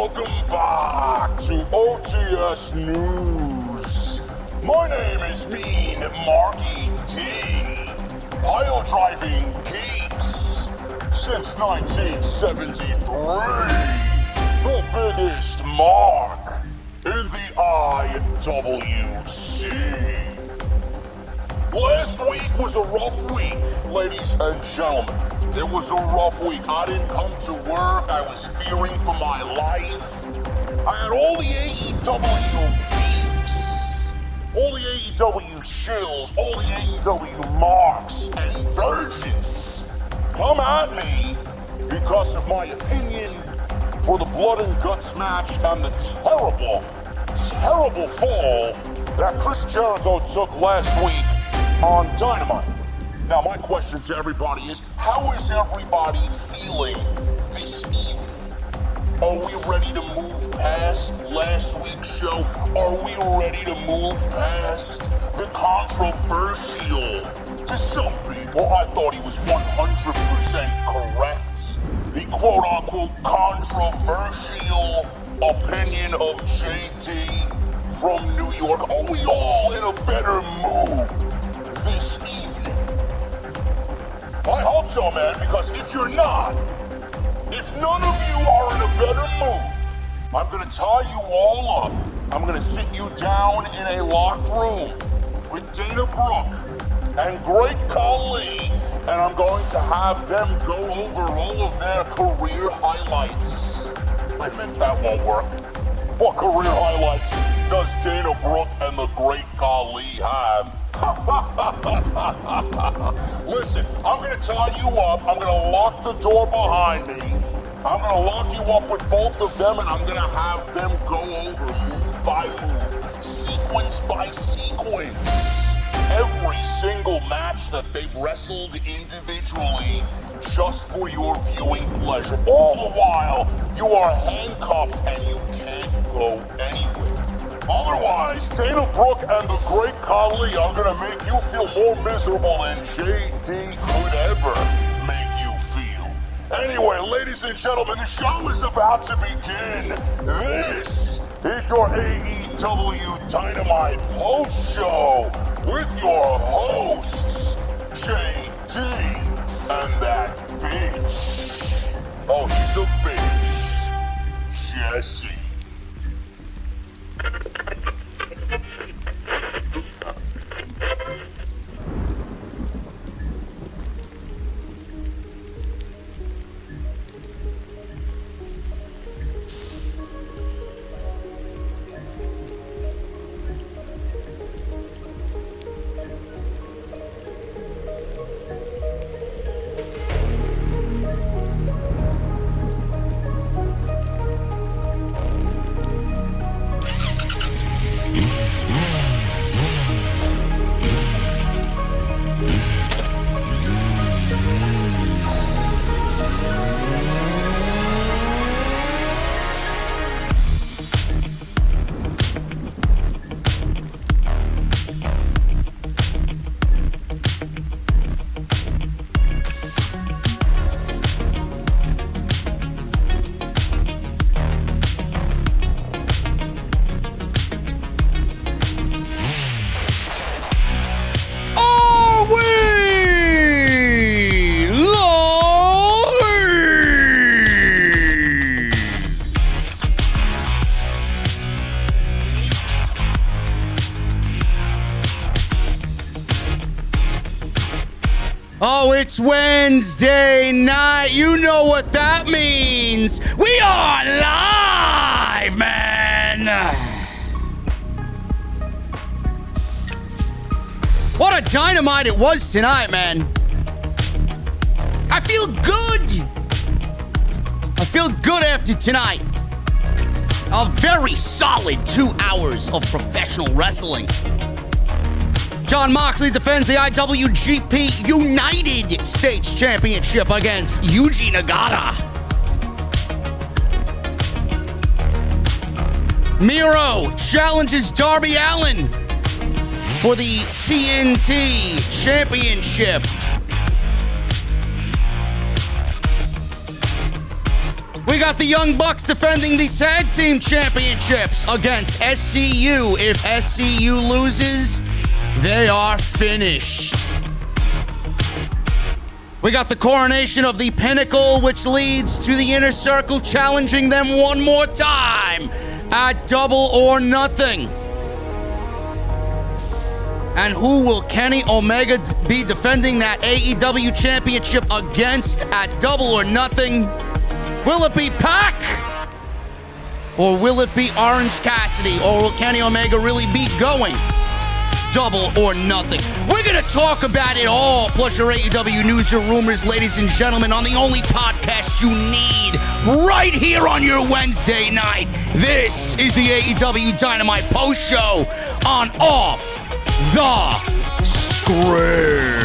Welcome back to OTS News. My name is Mean Marky T. Pile driving geeks since 1973. The biggest mark in the IWC. Last week was a rough week, ladies and gentlemen. It was a rough week. I didn't come to work. I was fearing for my life. I had all the AEW geeks, all the AEW shills, all the AEW marks and virgins come at me because of my opinion for the blood and guts match and the terrible, terrible fall that Chris Jericho took last week on Dynamite. Now, my question to everybody is, how is everybody feeling this evening? Are we ready to move past last week's show? Are we ready to move past the controversial? To some people, I thought he was 100% correct. The quote-unquote controversial opinion of JD from New York. Are we all in a better mood this evening? I hope so, man, because if you're not, if none of you are in a better mood, I'm gonna tie you all up. I'm gonna sit you down in a locked room with Dana Brooke and Great Khali, and I'm going to have them go over all of their career highlights. Wait a minute, that won't work. What career highlights does Dana Brooke and the Great Khali have? Listen, I'm gonna tie you up, I'm gonna lock the door behind me, I'm gonna lock you up with both of them, and I'm gonna have them go over move by move, sequence by sequence, every single match that they've wrestled individually just for your viewing pleasure. All the while, you are handcuffed and you can't go anywhere. Otherwise, Dana Brooke and the Great Khali are gonna make you feel more miserable than JD could ever make you feel. Anyway, ladies and gentlemen, the show is about to begin. This is your AEW Dynamite post show with your hosts, JD and that bitch. Oh, he's a bitch. Jesse. Oh, it's Wednesday night. You know what that means. We are live, man. What a dynamite it was tonight, man. I feel good. I feel good after tonight. A very solid 2 hours of professional wrestling. Jon Moxley defends the IWGP United States Championship against Yugi Nagata. Miro challenges Darby Allin for the TNT Championship. We We got the Young Bucks defending the Tag Team Championships against SCU. If SCU loses, they are finished. We got the coronation of the Pinnacle, which leads to the Inner Circle challenging them one more time at Double or Nothing. And who will Kenny Omega be defending that AEW Championship against at Double or Nothing? Will it be Pac? Or will it be Orange Cassidy? Or will Kenny Omega really be going Double or Nothing? We're going to talk about it all, plus your AEW news or rumors, ladies and gentlemen, on the only podcast you need right here on your Wednesday night. This is the AEW Dynamite Post Show on Off the Script.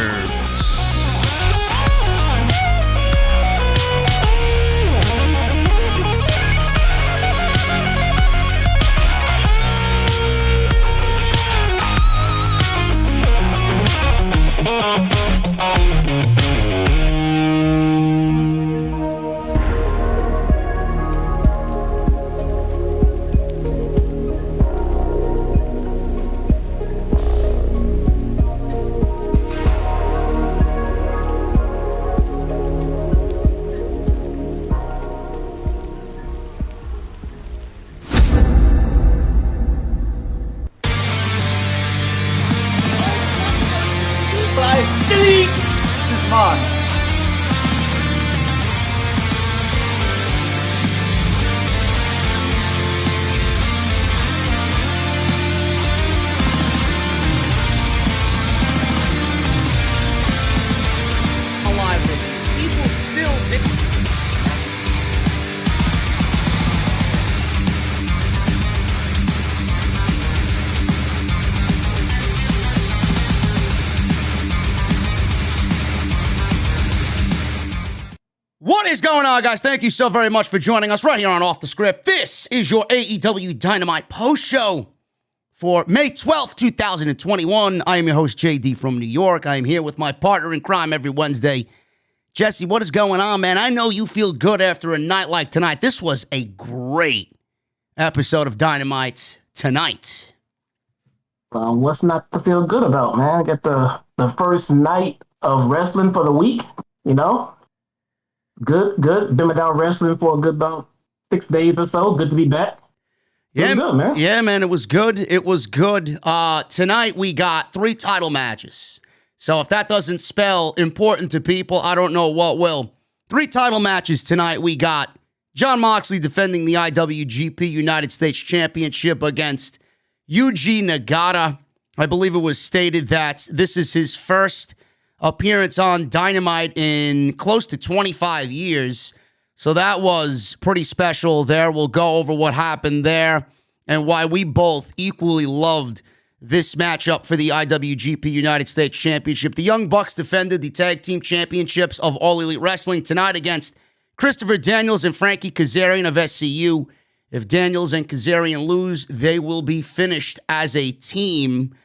What is going on, guys? Thank you so very much for joining us right here on Off the Script. This is your AEW Dynamite post show for May 12th, 2021. I am your host, JD from New York. I am here with my partner in crime every Wednesday. Jesse, what is going on, man? I know you feel good after a night like tonight. This was a great episode of Dynamite tonight. What's not to feel good about, man? Get the first night of wrestling for the week, you know? Good. Been without wrestling for a good about 6 days or so. Good to be back. Yeah, good, man. Yeah, man, it was good. Tonight we got 3 title matches. So if that doesn't spell important to people, I don't know what will. 3 title matches tonight. We got Jon Moxley defending the IWGP United States Championship against Yugi Nagata. I believe it was stated that this is his first appearance on Dynamite in close to 25 years. So that was pretty special there. We'll go over what happened there and why we both equally loved this matchup for the IWGP United States Championship. The Young Bucks defended the Tag Team Championships of All Elite Wrestling tonight against Christopher Daniels and Frankie Kazarian of SCU. If Daniels and Kazarian lose, they will be finished as a team.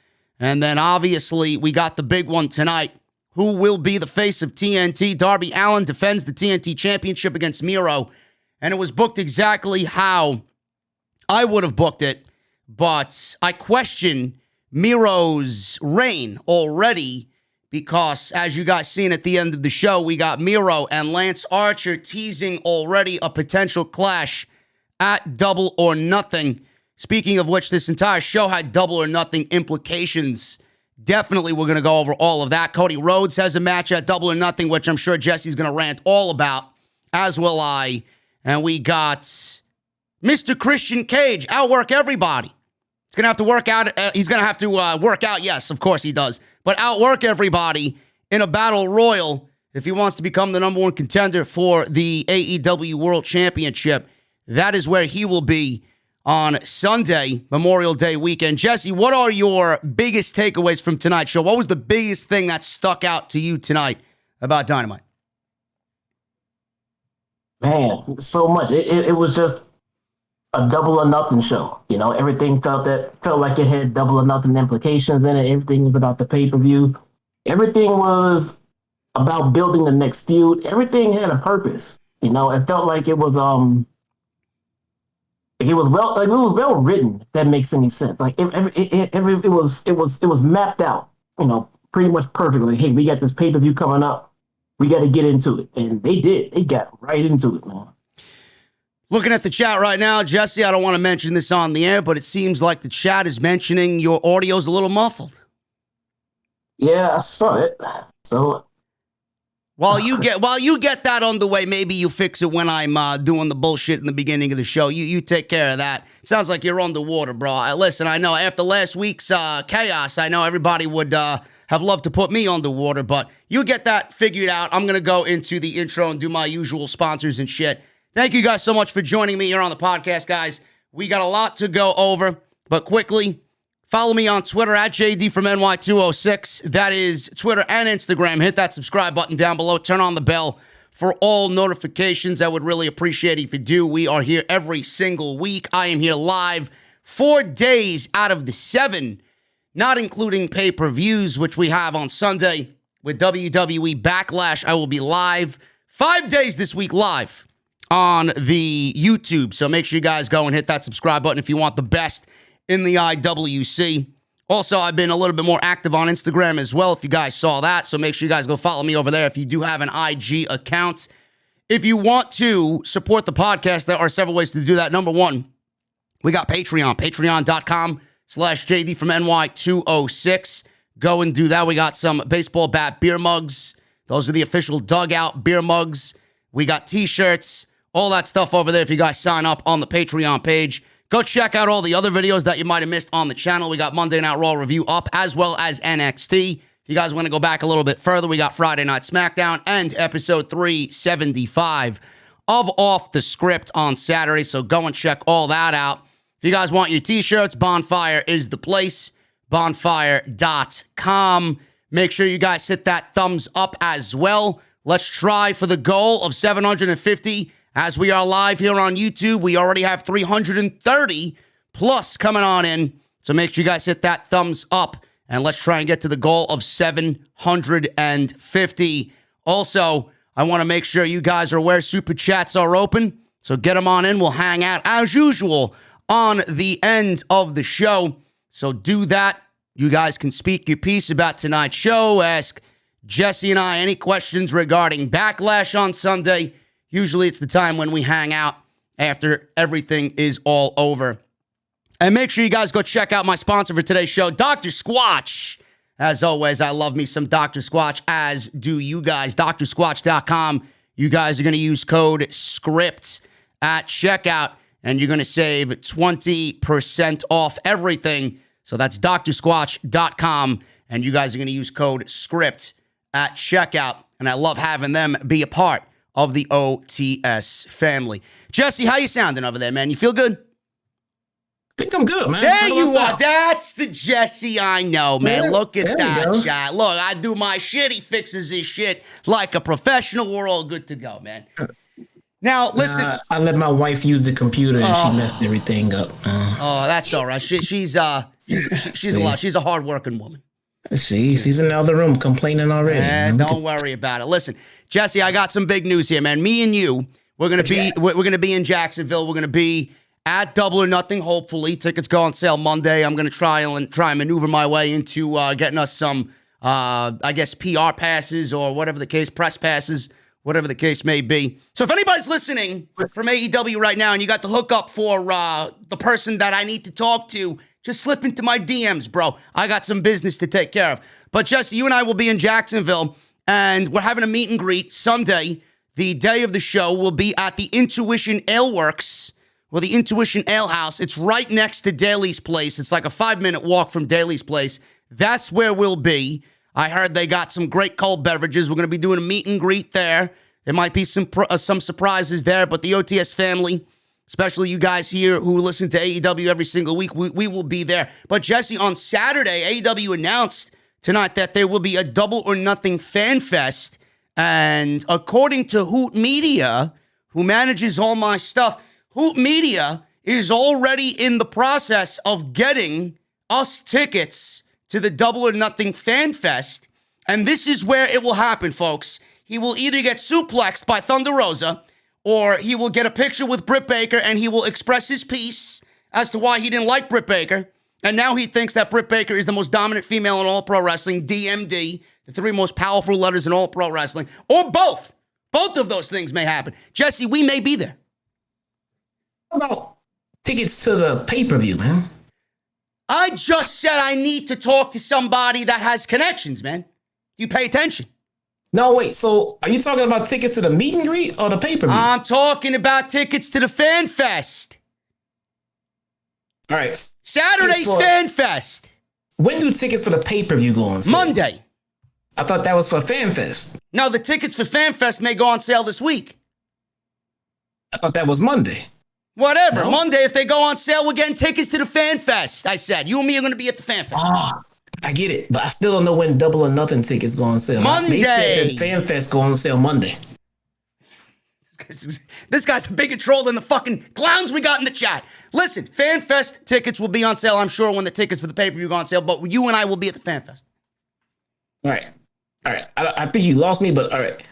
And then obviously we got the big one tonight. Who will be the face of TNT? Darby Allin defends the TNT Championship against Miro. And it was booked exactly how I would have booked it. But I question Miro's reign already because, as you guys seen at the end of the show, we got Miro and Lance Archer teasing already a potential clash at Double or Nothing. Speaking of which, this entire show had Double or Nothing implications. Definitely, we're going to go over all of that. Cody Rhodes has a match at Double or Nothing, which I'm sure Jesse's going to rant all about, as will I. And we got Mr. Christian Cage outwork everybody. He's going to have to work out. He's going to have to work out. Yes, of course he does. But outwork everybody in a battle royal if he wants to become the number 1 contender for the AEW World Championship. That is where he will be on Sunday, Memorial Day weekend. Jesse, what are your biggest takeaways from tonight's show? What was the biggest thing that stuck out to you tonight about Dynamite? Man, so much. It was just a Double or Nothing show. You know, everything felt like it had Double or Nothing implications in it. Everything was about the pay-per-view. Everything was about building the next feud. Everything had a purpose. You know, it felt like it was well written. If that makes any sense. Like it was mapped out. You know, pretty much perfectly. Like, hey, we got this pay-per-view coming up. We got to get into it, and they did. They got right into it, man. Looking at the chat right now, Jesse, I don't want to mention this on the air, but it seems like the chat is mentioning your audio's a little muffled. Yeah, I saw it. So while you get that on the way, maybe you fix it when I'm doing the bullshit in the beginning of the show. You take care of that. It sounds like you're underwater, bro. Listen, I know after last week's chaos, I know everybody would have loved to put me underwater, but you get that figured out. I'm going to go into the intro and do my usual sponsors and shit. Thank you guys so much for joining me here on the podcast, guys. We got a lot to go over, but quickly, follow me on Twitter at JDfromNY206. That is Twitter and Instagram. Hit that subscribe button down below. Turn on the bell for all notifications. I would really appreciate it if you do. We are here every single week. I am here live 4 days out of the 7, not including pay-per-views, which we have on Sunday with WWE Backlash. I will be live 5 days this week live on the YouTube. So make sure you guys go and hit that subscribe button if you want the best in the IWC. Also, I've been a little bit more active on Instagram as well, if you guys saw that. So make sure you guys go follow me over there if you do have an IG account. If you want to support the podcast, there are several ways to do that. Number one, we got Patreon, patreon.com/JD from NY206. Go and do that. We got some baseball bat beer mugs. Those are the official Dugout beer mugs. We got t-shirts, all that stuff over there if you guys sign up on the Patreon page. Go check out all the other videos that you might have missed on the channel. We got Monday Night Raw review up, as well as NXT. If you guys want to go back a little bit further, we got Friday Night SmackDown and episode 375 of Off the Script on Saturday. So go and check all that out. If you guys want your t-shirts, Bonfire is the place. Bonfire.com. Make sure you guys hit that thumbs up as well. Let's try for the goal of 750 as we are live here on YouTube. We already have 330 plus coming on in. So make sure you guys hit that thumbs up and let's try and get to the goal of 750. Also, I want to make sure you guys are aware Super Chats are open. So get them on in. We'll hang out as usual on the end of the show. So do that. You guys can speak your piece about tonight's show. Ask Jesse and I any questions regarding Backlash on Sunday. Usually it's the time when we hang out after everything is all over. And make sure you guys go check out my sponsor for today's show, Dr. Squatch. As always, I love me some Dr. Squatch, as do you guys. DrSquatch.com. You guys are going to use code SCRIPT at checkout, and you're going to save 20% off everything. So that's DrSquatch.com, and you guys are going to use code SCRIPT at checkout, and I love having them be a part of the OTS family. Jesse, how you sounding over there, man? You feel good? I think I'm good, man. There you are. That's the Jesse I know, man. Yeah, look at that go. shot. Look, I do my shit. He fixes his shit like a professional. We're all good to go, man. Now, listen. I let my wife use the computer and she messed everything up. Oh, that's all right. She's a lot. She's a hardworking woman. She's in the other room complaining already. Don't worry about it. Listen, Jesse, I got some big news here, man. Me and you, we're gonna be in Jacksonville. We're gonna be at Double or Nothing. Hopefully, tickets go on sale Monday. I'm gonna try and maneuver my way into getting us some, I guess, PR passes or whatever the case, press passes, whatever the case may be. So if anybody's listening from AEW right now and you got the hookup for the person that I need to talk to, just slip into my DMs, bro. I got some business to take care of. But Jesse, you and I will be in Jacksonville, and we're having a meet and greet Sunday. The day of the show will be at the Intuition Ale Works, or the Intuition Ale House. It's right next to Daly's place. It's like a 5-minute walk from Daly's place. That's where we'll be. I heard they got some great cold beverages. We're going to be doing a meet and greet there. There might be some surprises there, but the OTS family, especially you guys here who listen to AEW every single week, we will be there. But Jesse, on Saturday, AEW announced tonight that there will be a Double or Nothing fan fest. And according to Hoot Media, who manages all my stuff, Hoot Media is already in the process of getting us tickets to the Double or Nothing fan fest. And this is where it will happen, folks. He will either get suplexed by Thunder Rosa, or he will get a picture with Britt Baker and he will express his piece as to why he didn't like Britt Baker. And now he thinks that Britt Baker is the most dominant female in all pro wrestling, DMD, the 3 most powerful letters in all pro wrestling, or both. Both of those things may happen. Jesse, we may be there. How about tickets to the pay-per-view, man? I just said I need to talk to somebody that has connections, man. You pay attention. No, wait. So are you talking about tickets to the meet and greet or the pay-per-view? I'm talking about tickets to the Fan Fest. All right. Saturday's Fan Fest. When do tickets for the pay-per-view go on sale? Monday. I thought that was for Fan Fest. No, the tickets for Fan Fest may go on sale this week. I thought that was Monday. Whatever. No? Monday, if they go on sale, we're getting tickets to the Fan Fest. I said, you and me are going to be at the Fan Fest. I get it, but I still don't know when Double or Nothing tickets go on sale. Monday. They said that Fan Fest go on sale Monday. This guy's a bigger troll than the fucking clowns we got in the chat. Listen, Fan Fest tickets will be on sale, I'm sure, when the tickets for the pay-per-view go on sale, but you and I will be at the Fan Fest. All right. I think you lost me, but all right.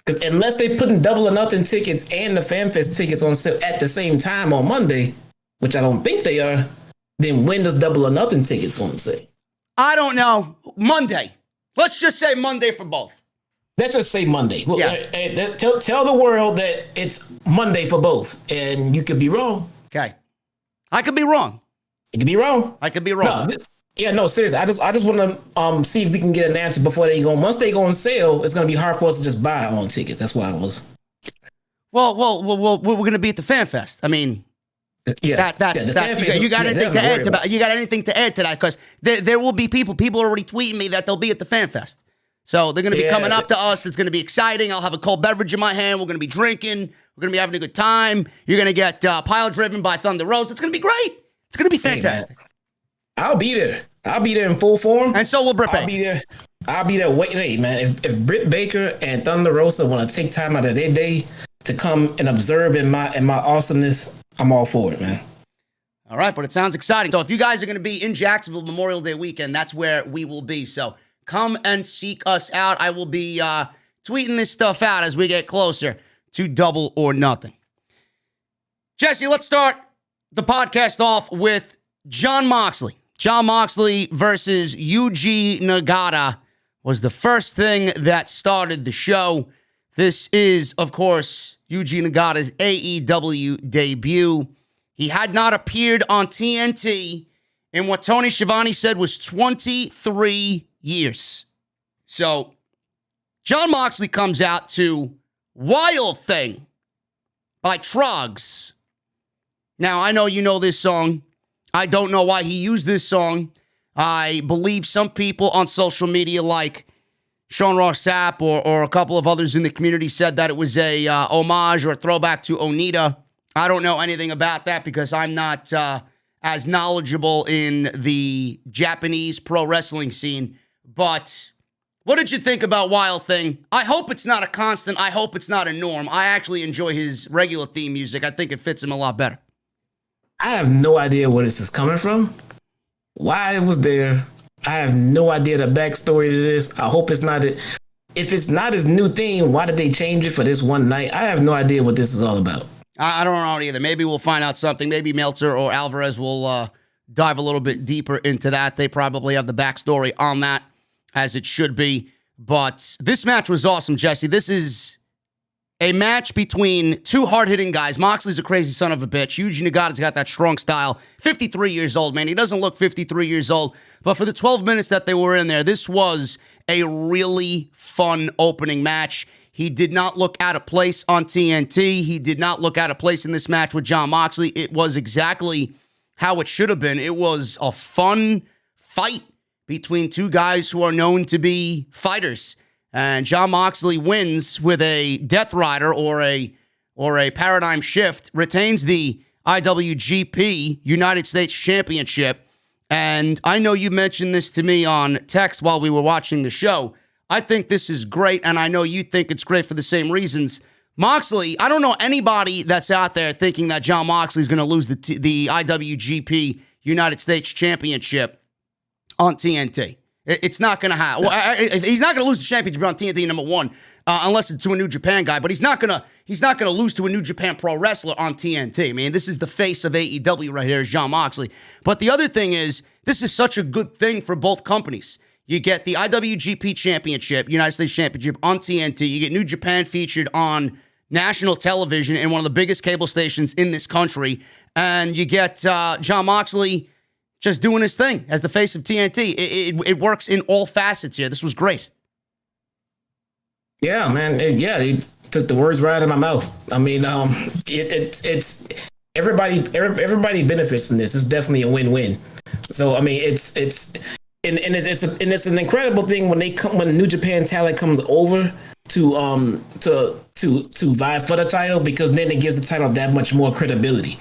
Because unless they putting Double or Nothing tickets and the Fan Fest tickets on sale at the same time on Monday, which I don't think they are, then when does Double or Nothing tickets go on sale? I don't know. Monday. Let's just say Monday for both. Let's just say Monday. Well, Yeah. Tell the world that it's Monday for both, and you could be wrong. Okay. I could be wrong. You could be wrong. I could be wrong. No, seriously. I just want to see if we can get an answer before they go. Once they go on sale, it's going to be hard for us to just buy our own tickets. That's why I was. Well, we're going to be at the Fan Fest. I mean, yeah, that's you got anything to add to that? You got anything to add to that? Because there will be people. People are already tweeting me that they'll be at the Fan Fest. So they're going to be coming up to us. It's going to be exciting. I'll have a cold beverage in my hand. We're going to be drinking. We're going to be having a good time. You're going to get pile driven by Thunder Rose. It's going to be great. It's going to be fantastic. Hey, I'll be there. I'll be there in full form. And so will Britt Baker. I'll be there. Wait, man. If Britt Baker and Thunder Rosa want to take time out of their day to come and observe in my awesomeness, I'm all for it, man. All right, but it sounds exciting. So if you guys are going to be in Jacksonville Memorial Day weekend, that's where we will be. So come and seek us out. I will be tweeting this stuff out as we get closer to Double or Nothing. Jesse, let's start the podcast off with Jon Moxley. Jon Moxley versus Yugi Nagata was the first thing that started the show. This is, of course, Yugi Nagata's AEW debut. He had not appeared on TNT in what Tony Schiavone said was 23 years. So, Jon Moxley comes out to Wild Thing by Troggs. Now, I know you know this song. I don't know why he used this song. I believe some people on social media like Sean Ross Sapp or a couple of others in the community said that it was a homage or a throwback to Onita. I don't know anything about that because I'm not as knowledgeable in the Japanese pro wrestling scene. But what did you think about Wild Thing? I hope it's not a constant. I hope it's not a norm. I actually enjoy his regular theme music. I think it fits him a lot better. I have no idea where this is coming from, why it was there. I have no idea the backstory to this. I hope it's not it. If it's not his new theme, why did they change it for this one night? I have no idea what this is all about. I don't know either. Maybe we'll find out something. Maybe Meltzer or Alvarez will dive a little bit deeper into that. They probably have the backstory on that, as it should be. But this match was awesome, Jesse. This is a match between two hard-hitting guys. Moxley's a crazy son of a bitch. Yuji Nagata's got that strong style. 53 years old, man. He doesn't look 53 years old. But for the 12 minutes that they were in there, this was a really fun opening match. He did not look out of place on TNT. He did not look out of place in this match with Jon Moxley. It was exactly how it should have been. It was a fun fight between two guys who are known to be fighters. And Jon Moxley wins with a Death Rider or a paradigm shift, retains the IWGP United States Championship. And I know you mentioned this to me on text while we were watching the show. I think this is great, and I know you think it's great for the same reasons. Moxley, I don't know anybody that's out there thinking that Jon Moxley is going to lose the IWGP United States Championship on TNT. It's not going to happen. Well, he's not going to lose the championship on TNT, number one, unless it's to a New Japan guy. But he's not going to lose to a New Japan Pro Wrestler on TNT. I mean, this is the face of AEW right here, is Jon Moxley. But the other thing is, this is such a good thing for both companies. You get the IWGP Championship, United States Championship on TNT. You get New Japan featured on national television in one of the biggest cable stations in this country. And you get Jon Moxley just doing his thing as the face of TNT. It works in all facets here. This was great. Yeah, man. He took the words right out of my mouth. I mean, it's everybody benefits from this. It's definitely a win-win. So I mean, it's an incredible thing when New Japan talent comes over to vie for the title, because then it gives the title that much more credibility.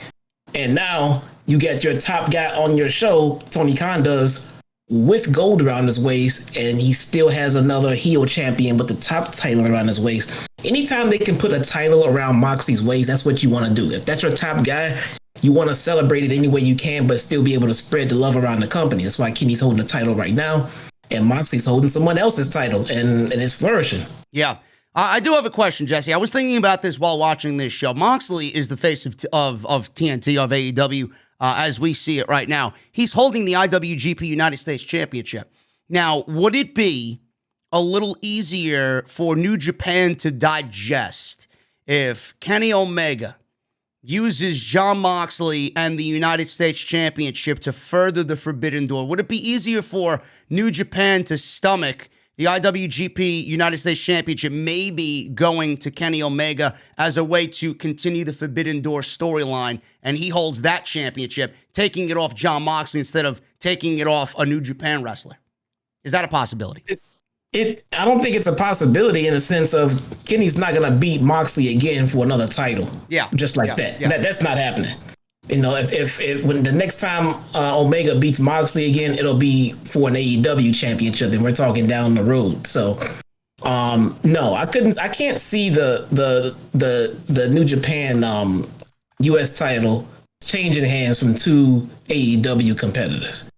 And now you get your top guy on your show, Tony Khan does, with gold around his waist, and he still has another heel champion with the top title around his waist. Anytime they can put a title around Moxley's waist, that's what you want to do. If that's your top guy, you want to celebrate it any way you can, but still be able to spread the love around the company. That's why Kenny's holding the title right now, and Moxley's holding someone else's title, and it's flourishing. Yeah. I do have a question, Jesse. I was thinking about this while watching this show. Moxley is the face of TNT, of AEW, as we see it right now. He's holding the IWGP United States Championship. Now, would it be a little easier for New Japan to digest if Kenny Omega uses Jon Moxley and the United States Championship to further the Forbidden Door? Would it be easier for New Japan to stomach the IWGP United States Championship maybe going to Kenny Omega as a way to continue the Forbidden Door storyline, and he holds that championship, taking it off Jon Moxley instead of taking it off a New Japan wrestler? Is that a possibility? I don't think it's a possibility in the sense of Kenny's not going to beat Moxley again for another title. Yeah. Just like that. Yeah. That's not happening. You know, if when the next time Omega beats Moxley again, it'll be for an AEW championship, and we're talking down the road. So, no, I can't see the New Japan US title changing hands from two AEW competitors.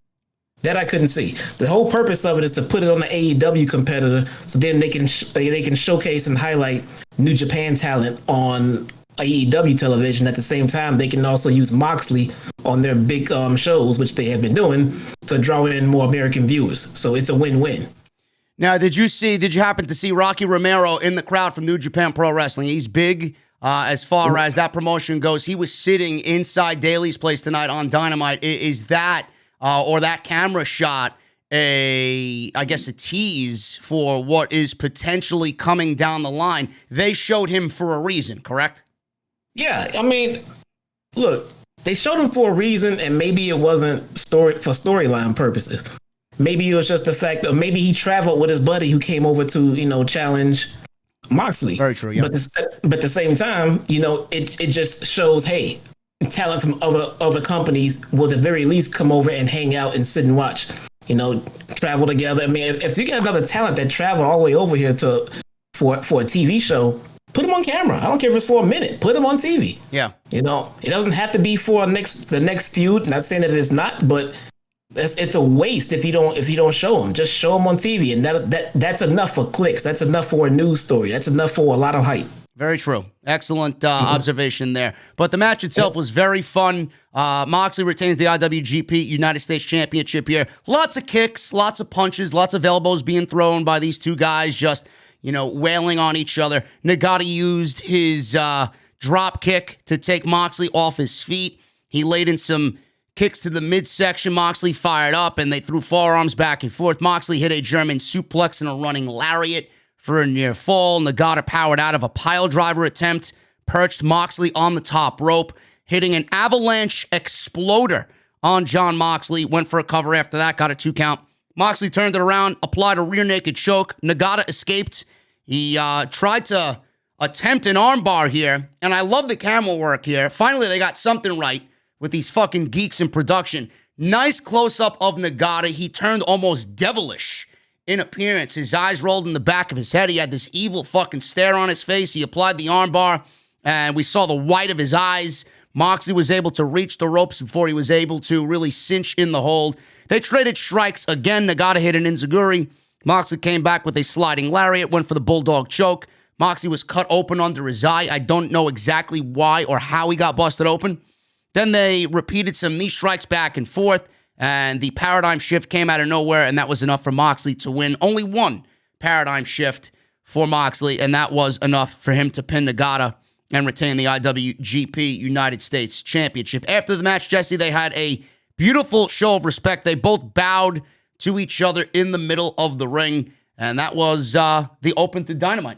That I couldn't see. The whole purpose of it is to put it on the AEW competitor, so then they can showcase and highlight New Japan talent on AEW television. At the same time, they can also use Moxley on their big shows, which they have been doing, to draw in more American viewers. So it's a win-win. Now, did you happen to see Rocky Romero in the crowd from New Japan Pro Wrestling? He's big as far as that promotion goes. He was sitting inside Daly's place tonight on Dynamite. Is that or that camera shot a tease for what is potentially coming down the line? They showed him for a reason, correct? Yeah, I mean, look, they showed him for a reason, and maybe it wasn't for storyline purposes. Maybe it was just the fact that maybe he traveled with his buddy who came over to, challenge Moxley. Very true, yeah. But at the same time, it just shows, hey, talent from other companies will at the very least come over and hang out and sit and watch, travel together. I mean, if you get another talent that traveled all the way over here for a TV show, put him on camera. I don't care if it's for a minute. Put him on TV. Yeah. It doesn't have to be for the next feud. Not saying that it is not, but it's a waste if you don't show him. Just show him on TV, and that's enough for clicks. That's enough for a news story. That's enough for a lot of hype. Very true. Excellent observation there. But the match itself was very fun. Moxley retains the IWGP United States Championship here. Lots of kicks, lots of punches, lots of elbows being thrown by these two guys, just wailing on each other. Nagata used his drop kick to take Moxley off his feet. He laid in some kicks to the midsection. Moxley fired up, and they threw forearms back and forth. Moxley hit a German suplex and a running lariat for a near fall. Nagata powered out of a pile driver attempt, perched Moxley on the top rope, hitting an avalanche exploder on Jon Moxley. Went for a cover after that, got a 2 count. Moxley turned it around, applied a rear naked choke. Nagata escaped. He tried to attempt an armbar here, and I love the camera work here. Finally, they got something right with these fucking geeks in production. Nice close-up of Nagata. He turned almost devilish in appearance. His eyes rolled in the back of his head. He had this evil fucking stare on his face. He applied the armbar, and we saw the white of his eyes Moxley was able to reach the ropes before he was able to really cinch in the hold. They traded strikes again. Nagata hit an enziguri. Moxley came back with a sliding lariat, went for the bulldog choke. Moxley was cut open under his eye. I don't know exactly why or how he got busted open. Then they repeated some knee strikes back and forth, and the paradigm shift came out of nowhere, and that was enough for Moxley to win. Only one paradigm shift for Moxley, and that was enough for him to pin Nagata and retain the IWGP United States Championship. After the match, Jesse, they had a beautiful show of respect. They both bowed to each other in the middle of the ring, and that was the open to Dynamite.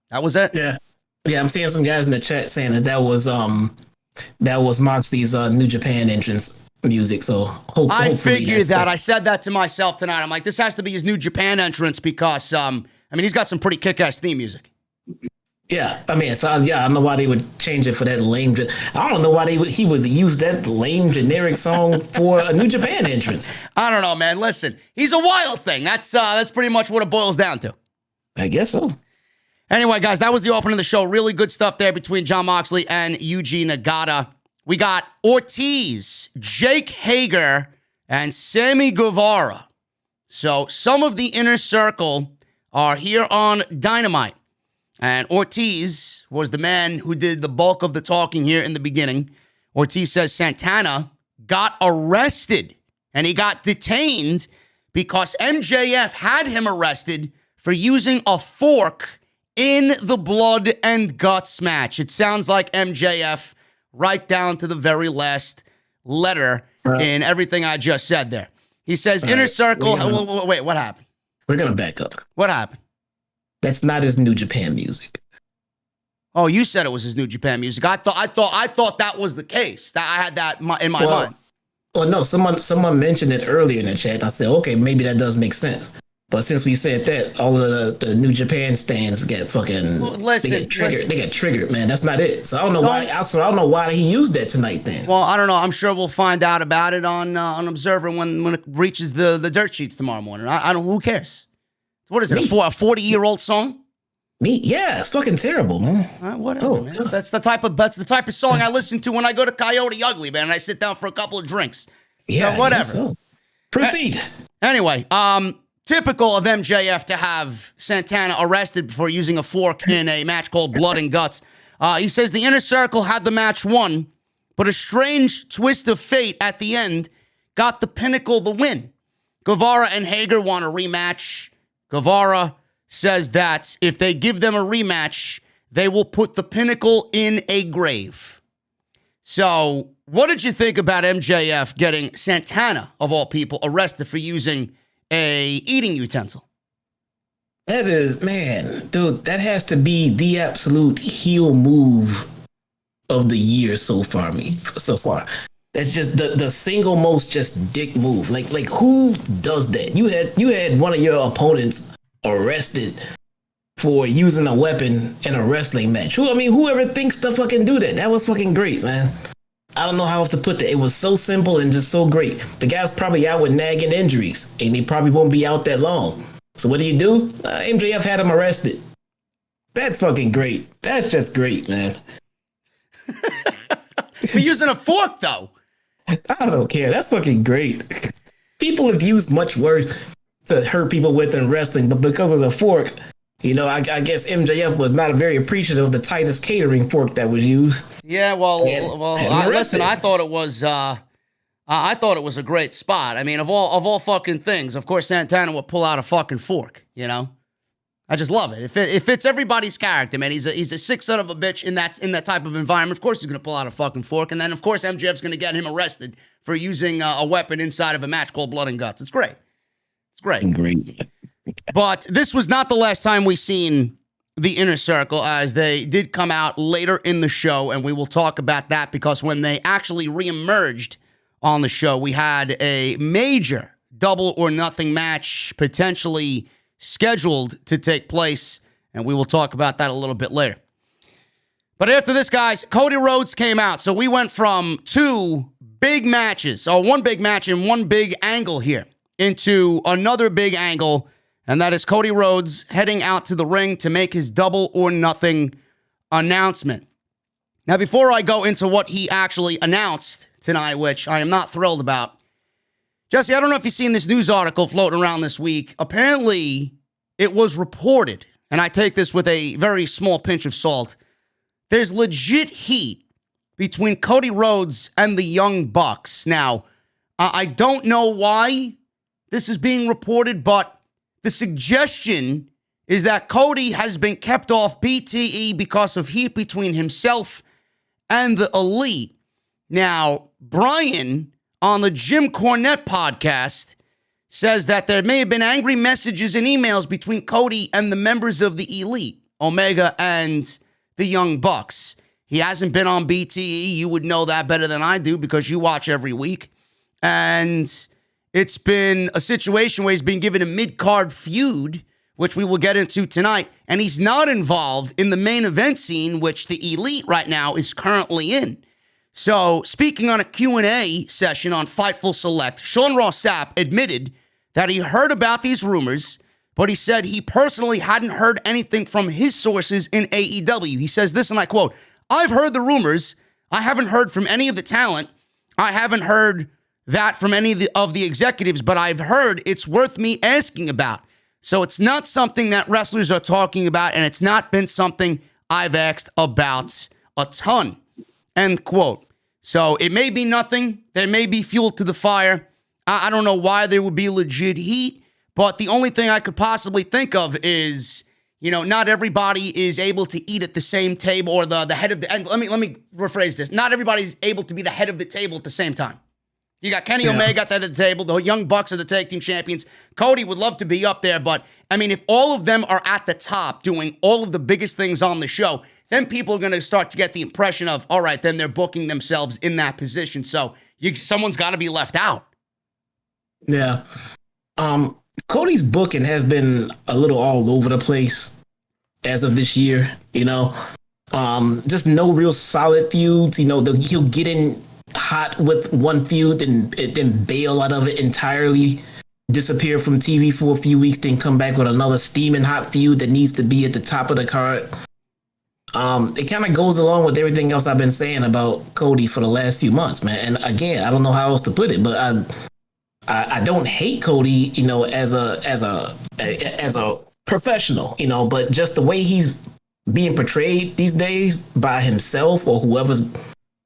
That was it. Yeah, I'm seeing some guys in the chat saying that was Moxley's New Japan entrance music. So hopefully I figured that. I said that to myself tonight. I'm like, this has to be his New Japan entrance because, he's got some pretty kick-ass theme music. Yeah, I don't know why they would change it for that lame. I don't know why he would use that lame generic song for a New Japan entrance. I don't know, man. Listen, he's a wild thing. That's pretty much what it boils down to. I guess so. Anyway, guys, that was the opening of the show. Really good stuff there between Jon Moxley and Yuji Nagata. We got Ortiz, Jake Hager, and Sammy Guevara. So some of the inner circle are here on Dynamite. And Ortiz was the man who did the bulk of the talking here in the beginning. Ortiz says Santana got arrested and he got detained because MJF had him arrested for using a fork in the blood and guts match. It sounds like MJF right down to the very last letter in everything I just said there. He says inner circle. Wait, what happened? We're going to back up. What happened? That's not his New Japan music. Oh, you said it was his New Japan music. I thought that was the case. That I had that in my mind. Well, no, someone mentioned it earlier in the chat. I said, okay, maybe that does make sense. But since we said that, all of the New Japan stands get fucking they get triggered, man. That's not it. So I don't know why. Also, I don't know why he used that tonight. Then. Well, I don't know. I'm sure we'll find out about it on Observer when it reaches the dirt sheets tomorrow morning. I don't. Who cares? What is it? A 40-year-old song? Yeah, it's fucking terrible, man. Whatever, man. That's the type of song I listen to when I go to Coyote Ugly, man. And I sit down for a couple of drinks. Yeah, so whatever. So. Proceed. Anyway, typical of MJF to have Santana arrested before using a fork in a match called Blood and Guts. He says the Inner Circle had the match won, but a strange twist of fate at the end got the Pinnacle the win. Guevara and Hager want a rematch. Guevara says that if they give them a rematch, they will put the Pinnacle in a grave. So, what did you think about MJF getting Santana, of all people, arrested for using a eating utensil? That is, man, dude, that has to be the absolute heel move of the year so far. That's just the single most just dick move. Like who does that? You had one of your opponents arrested for using a weapon in a wrestling match. Whoever thinks to fucking do that? That was fucking great, man. I don't know how else to put that. It was so simple and just so great. The guy's probably out with nagging injuries, and he probably won't be out that long. So what do? MJF had him arrested. That's fucking great. That's just great, man. For using a fork, though. I don't care. That's fucking great. People have used much worse to hurt people with in wrestling, but because of the fork, I guess MJF was not very appreciative of the tightest catering fork that was used. Yeah, listen, I thought it was a great spot. I mean, of all fucking things, of course Santana would pull out a fucking fork. I just love it. If it fits everybody's character, man. He's a sick son of a bitch in that type of environment. Of course he's gonna pull out a fucking fork, and then of course MJF's gonna get him arrested for using a weapon inside of a match called Blood and Guts. It's great. It's great. Great. But this was not the last time we seen the Inner Circle, as they did come out later in the show, and we will talk about that because when they actually reemerged on the show, we had a major double or nothing match potentially scheduled to take place, and we will talk about that a little bit later. But after this, guys, Cody Rhodes came out. So we went from one big match and one big angle here into another big angle, and that is Cody Rhodes heading out to the ring to make his double or nothing announcement. Now, before I go into what he actually announced tonight, which I am not thrilled about, Jesse, I don't know if you've seen this news article floating around this week. Apparently, it was reported, and I take this with a very small pinch of salt, there's legit heat between Cody Rhodes and the Young Bucks. Now, I don't know why this is being reported, but the suggestion is that Cody has been kept off BTE because of heat between himself and the Elite. Now, Brian on the Jim Cornette podcast says that there may have been angry messages and emails between Cody and the members of the Elite, Omega and the Young Bucks. He hasn't been on BTE. You would know that better than I do because you watch every week. And it's been a situation where he's been given a mid-card feud, which we will get into tonight, and he's not involved in the main event scene, which the Elite right now is currently in. So, speaking on a Q&A session on Fightful Select, Sean Ross Sapp admitted that he heard about these rumors, but he said he personally hadn't heard anything from his sources in AEW. He says this, and I quote, "I've heard the rumors. I haven't heard from any of the talent. I haven't heard that from any of the executives, but I've heard it's worth me asking about. So it's not something that wrestlers are talking about, and it's not been something I've asked about a ton." End quote. So it may be nothing. There may be fuel to the fire. I don't know why there would be legit heat, but the only thing I could possibly think of is, you know, not everybody is able to eat at the same table, or the head of the, and let me rephrase this. Not everybody's able to be the head of the table at the same time. You got Kenny Omega at the head of the table. The Young Bucks are the tag team champions. Cody would love to be up there, but I mean, if all of them are at the top doing all of the biggest things on the show, then people are going to start to get the impression of, all right, then they're booking themselves in that position. So someone's got to be left out. Yeah. Cody's booking has been a little all over the place as of this year, you know. Just no real solid feuds. You know, he'll get in hot with one feud and then bail out of it entirely, disappear from TV for a few weeks, then come back with another steaming hot feud that needs to be at the top of the card. It kind of goes along with everything else I've been saying about Cody for the last few months, man. And again, I don't know how else to put it, but I don't hate Cody, you know, as a professional, you know, but just the way he's being portrayed these days by himself or whoever's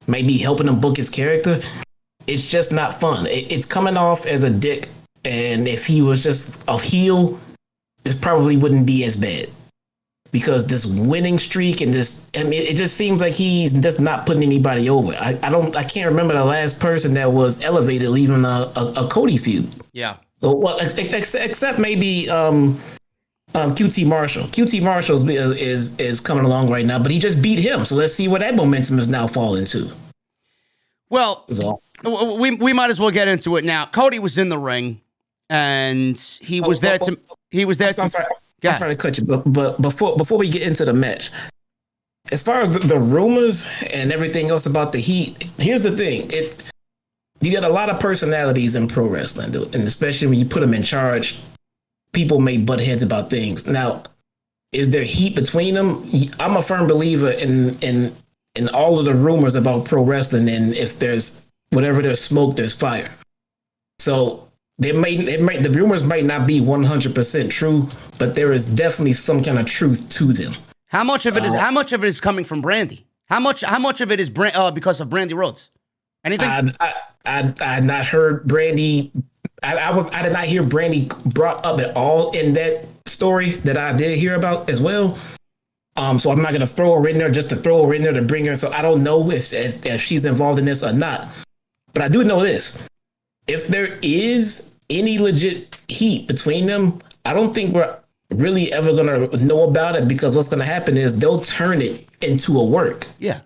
maybe helping him book his character, it's just not fun. It's coming off as a dick, and if he was just a heel, it probably wouldn't be as bad. Because this winning streak and this, I mean, it just seems like he's just not putting anybody over. I can't remember the last person that was elevated leaving a Cody feud. Yeah. Well, except maybe QT Marshall. QT Marshall is coming along right now, but he just beat him. So let's see where that momentum is now falling to. Well, we might as well get into it now. Cody was in the ring, and he was there to. I'm sorry to cut you, but before we get into the match, as far as the rumors and everything else about the heat, here's the thing: you got a lot of personalities in pro wrestling, dude, and especially when you put them in charge, people may butt heads about things. Now, is there heat between them? I'm a firm believer in all of the rumors about pro wrestling, and if there's whatever there's smoke, there's fire. So the rumors might not be 100% true, but there is definitely some kind of truth to them. How much of it is coming from Brandy? How much of it is because of Brandy Rhodes? Anything? I had not heard Brandy. I did not hear Brandy brought up at all in that story that I did hear about as well. So I'm not going to throw her in there just to throw her in there to bring her. So I don't know if she's involved in this or not. But I do know this. If there is any legit heat between them, I don't think we're really ever going to know about it, because what's going to happen is they'll turn it into a work. Yeah.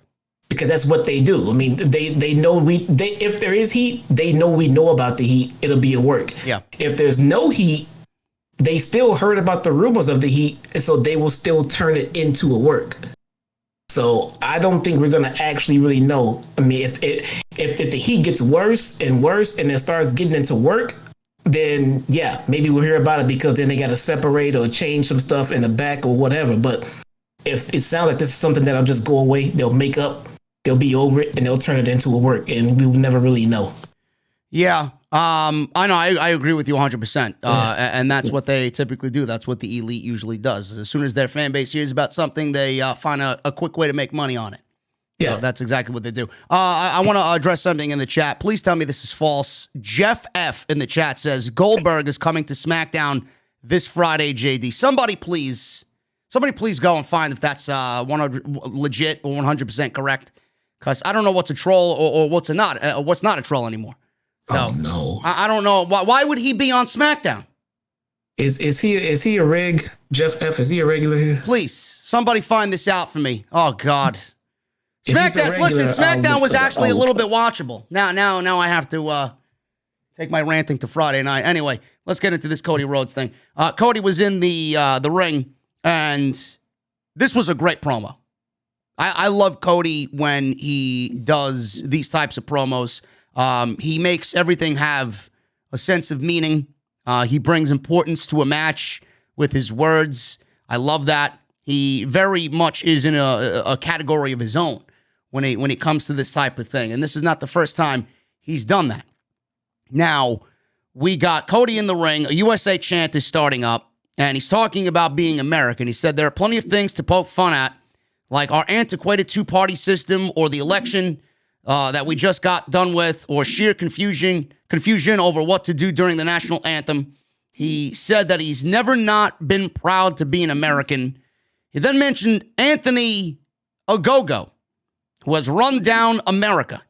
Because that's what they do. I mean, they know if there is heat, they know we know about the heat. It'll be a work. Yeah. If there's no heat, they still heard about the rumors of the heat, and so they will still turn it into a work. So I don't think we're gonna actually really know. I mean, if the heat gets worse and worse, and it starts getting into work, then yeah, maybe we'll hear about it, because then they got to separate or change some stuff in the back or whatever. But if it sounds like this is something that'll just go away, they'll make up they'll be over it and they'll turn it into a work, and we will never really know. Yeah. I know. I agree with you 100%. And that's what they typically do. That's what the elite usually does. As soon as their fan base hears about something, they find a quick way to make money on it. Yeah, so that's exactly what they do. I want to address something in the chat. Please tell me this is false. Jeff F. in the chat says Goldberg is coming to SmackDown this Friday, JD. Somebody please go and find if that's 100 legit or 100% correct. Because I don't know what's a troll or what's not a troll anymore. So, no. I don't know. Why would he be on SmackDown? Is he a reg? Jeff F., is he a regular here? Please, somebody find this out for me. Oh, God. SmackDown was actually a little bit watchable. Now I have to take my ranting to Friday night. Anyway, let's get into this Cody Rhodes thing. Cody was in the ring, and this was a great promo. I love Cody when he does these types of promos. He makes everything have a sense of meaning. He brings importance to a match with his words. I love that. He very much is in a category of his own when it comes to this type of thing. And this is not the first time he's done that. Now, we got Cody in the ring. A USA chant is starting up, and he's talking about being American. He said there are plenty of things to poke fun at, like our antiquated two-party system or the election that we just got done with, or sheer confusion over what to do during the national anthem. He said that he's never not been proud to be an American. He then mentioned Anthony Agogo, who has run down America.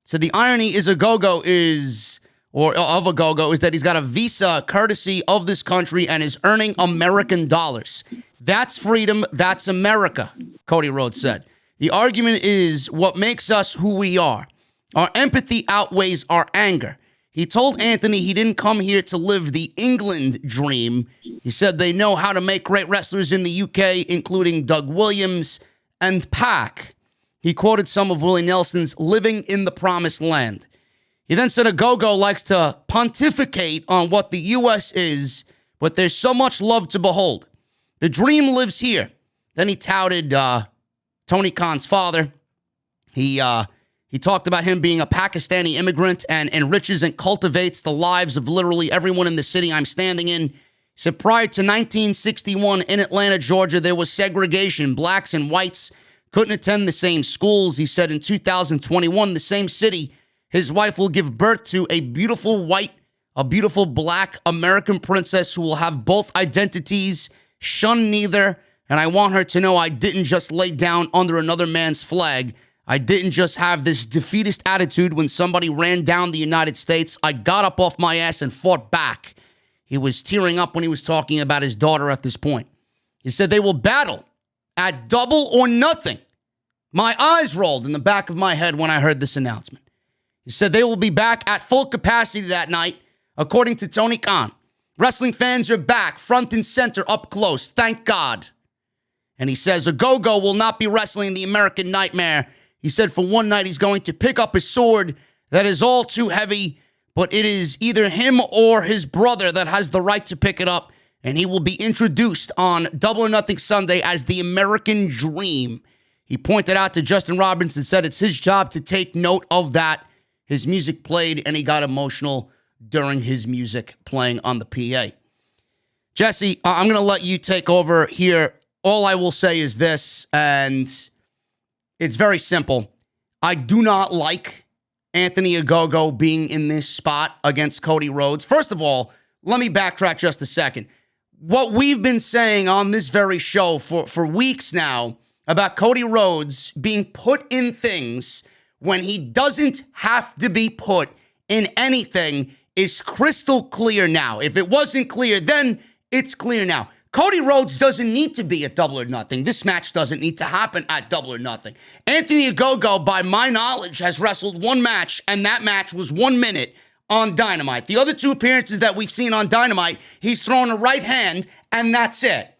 So the irony is Agogo is that he's got a visa courtesy of this country and is earning American dollars. That's freedom. That's America, Cody Rhodes said. The argument is what makes us who we are. Our empathy outweighs our anger. He told Anthony he didn't come here to live the England dream. He said they know how to make great wrestlers in the UK, including Doug Williams and Pac. He quoted some of Willie Nelson's Living in the Promised Land. He then said Agogo likes to pontificate on what the U.S. is, but there's so much love to behold. The dream lives here. Then he touted Tony Khan's father. He talked about him being a Pakistani immigrant and enriches and cultivates the lives of literally everyone in the city I'm standing in. He said prior to 1961 in Atlanta, Georgia, there was segregation. Blacks and whites couldn't attend the same schools. He said in 2021, the same city, his wife will give birth to a beautiful black American princess who will have both identities, shun neither. And I want her to know I didn't just lay down under another man's flag. I didn't just have this defeatist attitude when somebody ran down the United States. I got up off my ass and fought back. He was tearing up when he was talking about his daughter at this point. He said they will battle at double or nothing. My eyes rolled in the back of my head when I heard this announcement. He said they will be back at full capacity that night, according to Tony Khan. Wrestling fans are back, front and center, up close. Thank God. And he says Agogo will not be wrestling the American Nightmare. He said for one night he's going to pick up a sword that is all too heavy, but it is either him or his brother that has the right to pick it up, and he will be introduced on Double or Nothing Sunday as the American Dream. He pointed out to Justin Roberts and said it's his job to take note of that. His music played, and he got emotional during his music playing on the PA. Jesse, I'm going to let you take over here. All I will say is this, and it's very simple. I do not like Anthony Agogo being in this spot against Cody Rhodes. First of all, let me backtrack just a second. What we've been saying on this very show for weeks now about Cody Rhodes being put in things when he doesn't have to be put in anything is crystal clear now. If it wasn't clear then, it's clear now. Cody Rhodes doesn't need to be at Double or Nothing. This match doesn't need to happen at Double or Nothing. Anthony Agogo, by my knowledge, has wrestled one match, and that match was 1 minute on Dynamite. The other two appearances that we've seen on Dynamite, he's thrown a right hand, and that's it.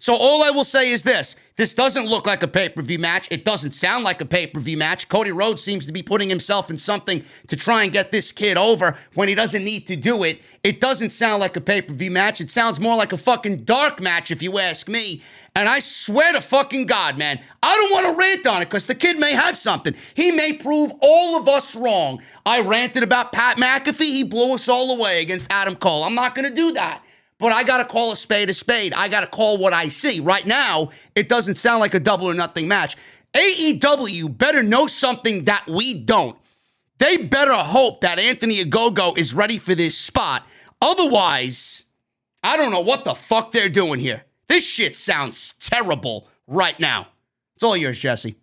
So all I will say is this. This doesn't look like a pay-per-view match. It doesn't sound like a pay-per-view match. Cody Rhodes seems to be putting himself in something to try and get this kid over when he doesn't need to do it. It doesn't sound like a pay-per-view match. It sounds more like a fucking dark match, if you ask me. And I swear to fucking God, man, I don't want to rant on it because the kid may have something. He may prove all of us wrong. I ranted about Pat McAfee. He blew us all away against Adam Cole. I'm not going to do that. But I got to call a spade a spade. I got to call what I see. Right now, it doesn't sound like a double or nothing match. AEW better know something that we don't. They better hope that Anthony Agogo is ready for this spot. Otherwise, I don't know what the fuck they're doing here. This shit sounds terrible right now. It's all yours, Jesse.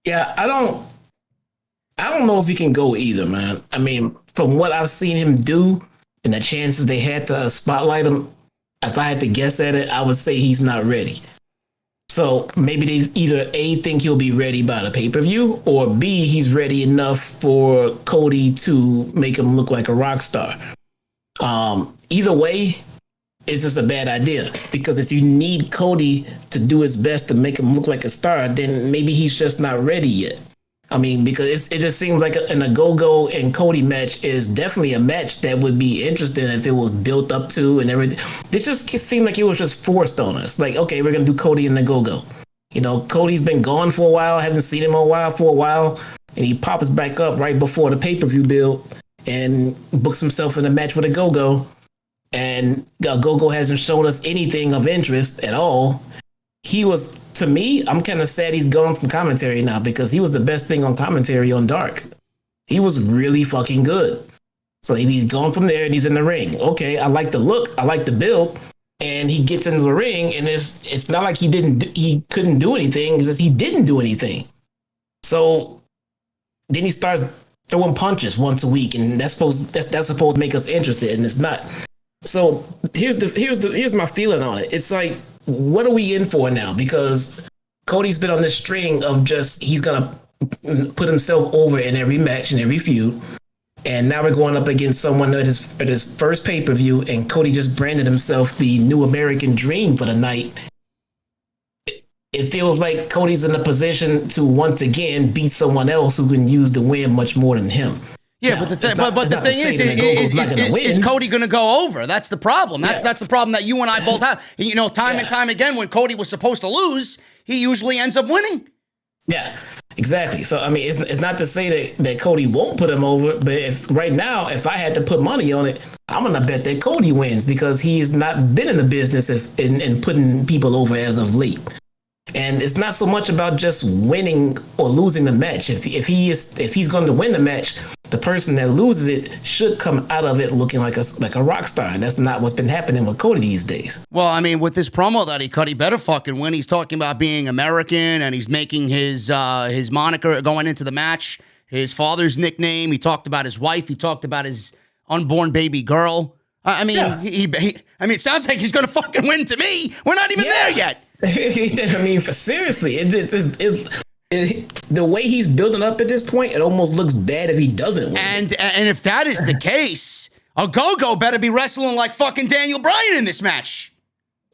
Yeah, I don't know if he can go either, man. I mean, from what I've seen him do, and the chances they had to spotlight him, if I had to guess at it, I would say he's not ready. So maybe they either A, think he'll be ready by the pay-per-view, or B, he's ready enough for Cody to make him look like a rock star. Either way, it's just a bad idea. Because if you need Cody to do his best to make him look like a star, then maybe he's just not ready yet. I mean, because it just seems like an Agogo and Cody match is definitely a match that would be interesting if it was built up to and everything. It just seemed like it was just forced on us. Like, okay, we're going to do Cody and Agogo. You know, Cody's been gone for a while. I haven't seen him for a while. And he pops back up right before the pay-per-view build and books himself in a match with Agogo. And Agogo hasn't shown us anything of interest at all. He was, to me, I'm kind of sad he's gone from commentary now because he was the best thing on commentary on Dark. He was really fucking good. So he's gone from there and he's in the ring. Okay, I like the look, I like the build, and he gets into the ring and it's not like he couldn't do anything. It's just he didn't do anything. So then he starts throwing punches once a week, and that's supposed to make us interested, and it's not. So here's my feeling on it. It's like, what are we in for now? Because Cody's been on this string of just, he's going to put himself over in every match and every feud. And now we're going up against someone at his first pay-per-view, and Cody just branded himself the new American dream for the night. It feels like Cody's in a position to once again beat someone else who can use the win much more than him. Yeah, now, but the thing is Cody going to go over? That's the problem. That's the problem that you and I both have. You know, time and time again, when Cody was supposed to lose, he usually ends up winning. Yeah, exactly. So, I mean, it's not to say that Cody won't put him over, but if I had to put money on it, I'm going to bet that Cody wins because he has not been in the business in putting people over as of late. And it's not so much about just winning or losing the match. If he's going to win the match, the person that loses it should come out of it looking like a rock star. And that's not what's been happening with Cody these days. Well, I mean, with this promo that he cut, he better fucking win. He's talking about being American, and he's making his moniker going into the match his father's nickname. He talked about his wife. He talked about his unborn baby girl. I mean, it sounds like he's going to fucking win to me. We're not even there yet. I mean, seriously, the way he's building up at this point, it almost looks bad if he doesn't win. And if that is the case, Agogo better be wrestling like fucking Daniel Bryan in this match.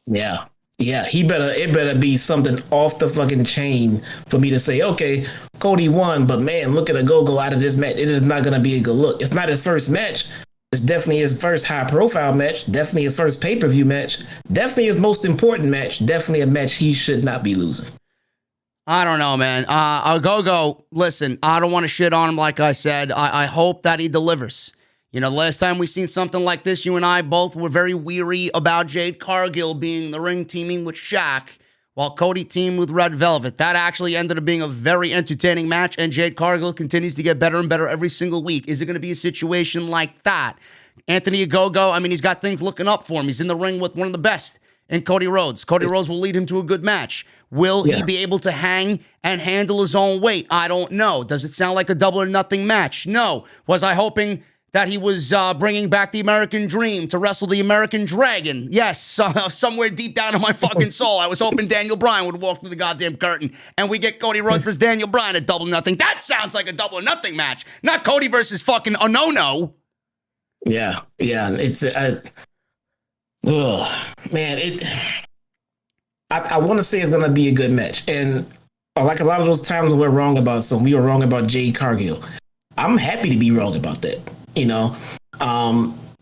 Yeah, it better be something off the fucking chain for me to say, okay, Cody won, but man, look at Agogo out of this match. It is not going to be a good look. It's not his first match. It's definitely his first high-profile match, definitely his first pay-per-view match, definitely his most important match, definitely a match he should not be losing. I don't know, man. Agogo, listen, I don't want to shit on him like I said. I hope that he delivers. You know, last time we seen something like this, you and I both were very weary about Jade Cargill being in the ring teaming with Shaq, while Cody teamed with Red Velvet. That actually ended up being a very entertaining match, and Jade Cargill continues to get better and better every single week. Is it going to be a situation like that? Anthony Agogo, I mean, he's got things looking up for him. He's in the ring with one of the best in Cody Rhodes. Cody Rhodes will lead him to a good match. Will he be able to hang and handle his own weight? I don't know. Does it sound like a double or nothing match? No. Was I hoping that he was bringing back the American Dream to wrestle the American Dragon? Yes, somewhere deep down in my fucking soul, I was hoping Daniel Bryan would walk through the goddamn curtain and we get Cody Rhodes versus Daniel Bryan at double or nothing. That sounds like a double or nothing match, not Cody versus fucking Onono. Yeah, it's man, I want to say it's going to be a good match. And like a lot of those times when we're wrong about something, we were wrong about Jade Cargill. I'm happy to be wrong about that. You know,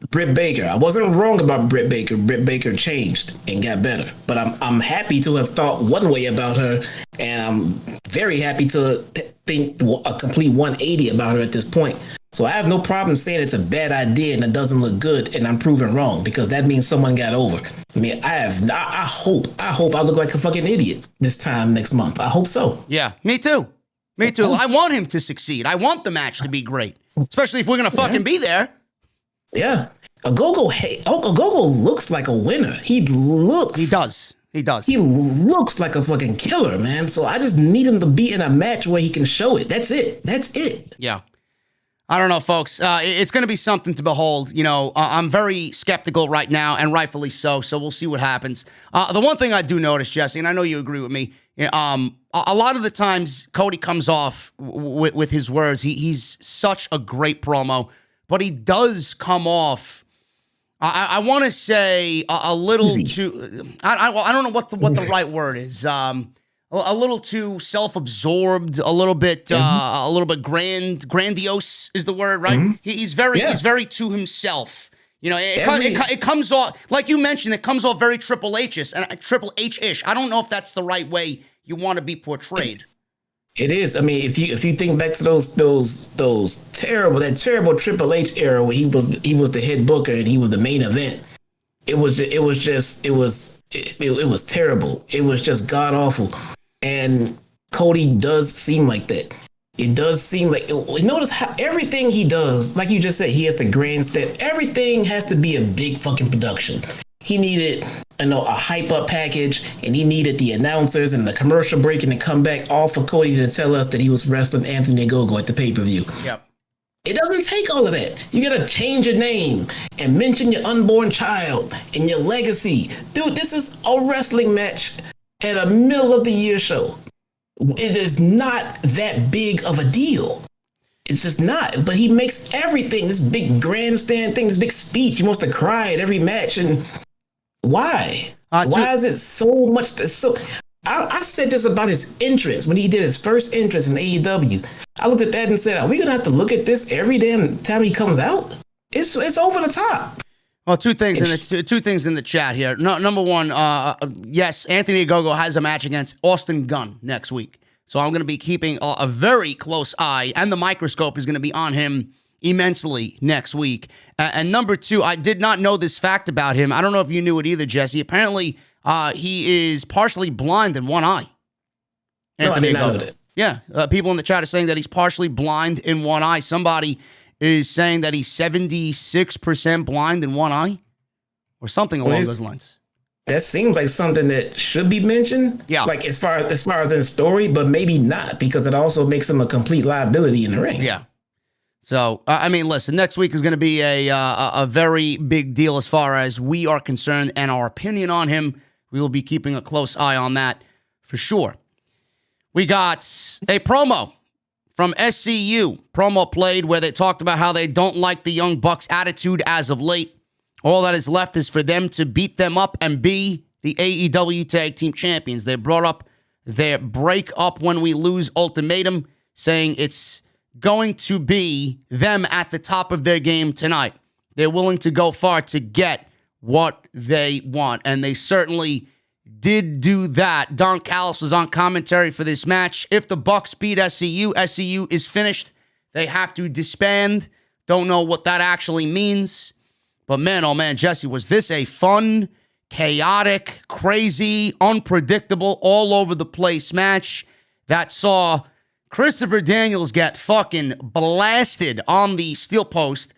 Britt Baker. I wasn't wrong about Britt Baker. Britt Baker changed and got better. But I'm happy to have thought one way about her, and I'm very happy to think a complete 180 about her at this point. So I have no problem saying it's a bad idea and it doesn't look good, and I'm proven wrong because that means someone got over. I mean, I hope I look like a fucking idiot this time next month. I hope so. Yeah, me too. Me too. I want him to succeed. I want the match to be great, especially if we're gonna fucking be there. Yeah, Agogo looks like a winner. He does. He looks like a fucking killer, man. So I just need him to be in a match where he can show it. That's it. Yeah. I don't know, folks. It's going to be something to behold. You know, I'm very skeptical right now, and rightfully so. So we'll see what happens. The one thing I do notice, Jesse, and I know you agree with me, a lot of the times Cody comes off with his words. He's such a great promo, but he does come off. I want to say a little too. I don't know what the right word is. A little too self-absorbed, a little bit grandiose is the word, right? Mm-hmm. He's very to himself. You know, it comes off, like you mentioned, it comes off very Triple H-ish. I don't know if that's the right way you want to be portrayed. It is. I mean, if you think back to those terrible Triple H era where he was the head booker and he was the main event, it was terrible. It was just god awful. And Cody does seem like that. It does seem like, notice how everything he does, like you just said, he has the grandstand. Everything has to be a big fucking production. He needed, a hype up package, and he needed the announcers and the commercial break and the comeback, all for Cody to tell us that he was wrestling Anthony Agogo at the pay-per-view. Yep. It doesn't take all of that. You gotta change your name and mention your unborn child and your legacy. Dude, this is a wrestling match at a middle of the year show. It is not that big of a deal. It's just not. But he makes everything, this big grandstand thing, this big speech. He wants to cry at every match. And why? Why is it so much? I said this about his entrance when he did his first entrance in AEW. I looked at that and said, are we going to have to look at this every damn time he comes out? It's over the top. Well, two things in the chat here. No, number one, yes, Anthony Agogo has a match against Austin Gunn next week. So I'm going to be keeping a very close eye, and the microscope is going to be on him immensely next week. And number two, I did not know this fact about him. I don't know if you knew it either, Jesse. Apparently, he is partially blind in one eye. Anthony Agogo. I did not know that. Yeah, people in the chat are saying that he's partially blind in one eye. Somebody is saying that he's 76% blind in one eye or something along those lines. That seems like something that should be mentioned. Yeah. Like as far as in the story, but maybe not, because it also makes him a complete liability in the ring. Yeah. So, I mean, listen, next week is going to be a very big deal as far as we are concerned, and our opinion on him. We will be keeping a close eye on that for sure. We got a promo from SCU. Promo played where they talked about how they don't like the Young Bucks' attitude as of late. All that is left is for them to beat them up and be the AEW Tag Team Champions. They brought up their break up when we lose ultimatum, saying it's going to be them at the top of their game tonight. They're willing to go far to get what they want, and they certainly did do that. Don Callis was on commentary for this match. If the Bucks beat SCU, SCU is finished. They have to disband. Don't know what that actually means. But man, oh man, Jesse, was this a fun, chaotic, crazy, unpredictable, all over the place match that saw Christopher Daniels get fucking blasted on the steel post.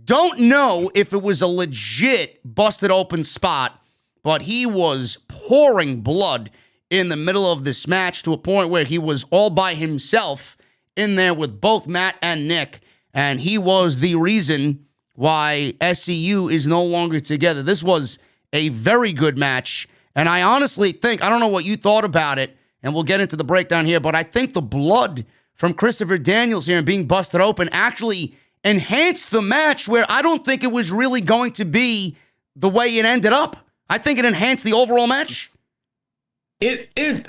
Don't know if it was a legit busted open spot, but he was pouring blood in the middle of this match to a point where he was all by himself in there with both Matt and Nick, and he was the reason why SCU is no longer together. This was a very good match, and I honestly think, I don't know what you thought about it, and we'll get into the breakdown here, but I think the blood from Christopher Daniels here and being busted open actually enhanced the match, where I don't think it was really going to be the way it ended up. I think it enhanced the overall match. it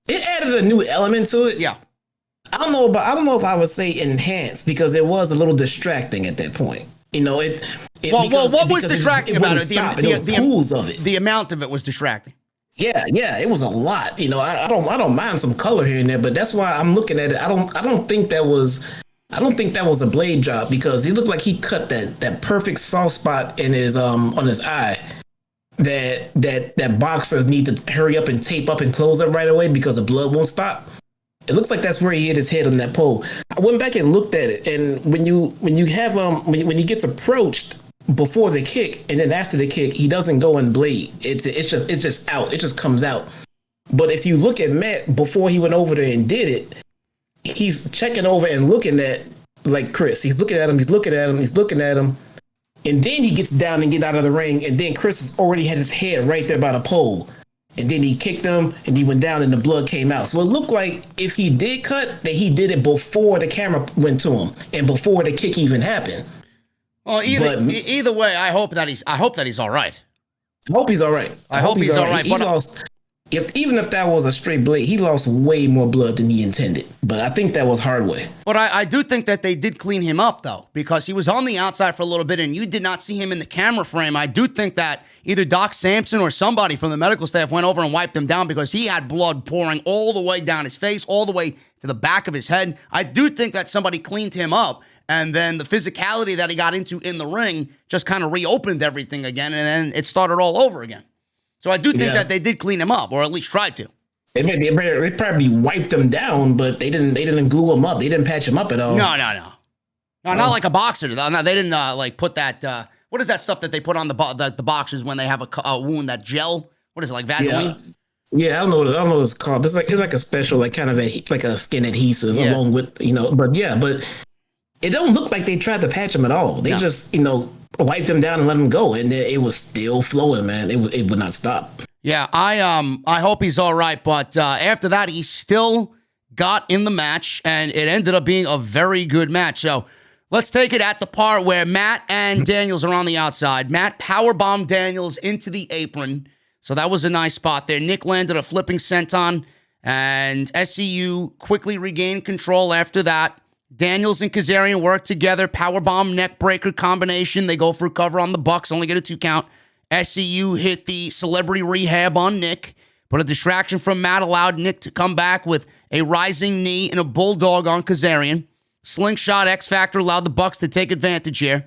added a new element to it. Yeah. I don't know if I would say enhanced, because it was a little distracting at that point. What was distracting about it? The pools of it. The amount of it was distracting. Yeah, it was a lot. I don't mind some color here and there, but that's why I'm looking at it. I don't think that was a blade job, because he looked like he cut that perfect soft spot in his on his eye that boxers need to hurry up and tape up and close up right away because the blood won't stop. It looks like that's where he hit his head on that pole. I went back and looked at it, and when you have when he gets approached before the kick and then after the kick, he doesn't go and bleed. It's just out. It just comes out. But if you look at Matt before he went over there and did it, he's checking over and looking at like Chris. He's looking at him. He's looking at him. He's looking at him. And then he gets down and get out of the ring. And then Chris has already had his head right there by the pole. And then he kicked him and he went down and the blood came out. So it looked like if he did cut, that he did it before the camera went to him and before the kick even happened. Well, either way, I hope that he's all right. I hope he's all right. I hope he's all right. He lost. Even if that was a straight blade, he lost way more blood than he intended. But I think that was hard way. But I do think that they did clean him up, though, because he was on the outside for a little bit and you did not see him in the camera frame. I do think that either Doc Sampson or somebody from the medical staff went over and wiped him down, because he had blood pouring all the way down his face, all the way to the back of his head. I do think that somebody cleaned him up. And then the physicality that he got into in the ring just kind of reopened everything again, and then it started all over again. So I do think that they did clean him up, or at least tried to. They probably wiped him down, but they didn't glue him up. They didn't patch him up at all. No, not like a boxer. No, they didn't like put that. What is that stuff that they put on the boxers when they have a wound? That gel? What is it, like Vaseline? Yeah, I don't know what it's called. It's like a special, like kind of like a skin adhesive along with But it don't look like they tried to patch him at all. They just wiped him down and let him go, and it was still flowing, man. It would not stop. Yeah, I hope he's all right. But after that, he still got in the match, and it ended up being a very good match. So let's take it at the part where Matt and Daniels are on the outside. Matt powerbombed Daniels into the apron, so that was a nice spot there. Nick landed a flipping senton, and SCU quickly regained control after that. Daniels and Kazarian work together, powerbomb neckbreaker combination. They go for a cover on the Bucks, only get a 2 count. SCU hit the celebrity rehab on Nick, but a distraction from Matt allowed Nick to come back with a rising knee and a bulldog on Kazarian. Slingshot X Factor allowed the Bucks to take advantage here.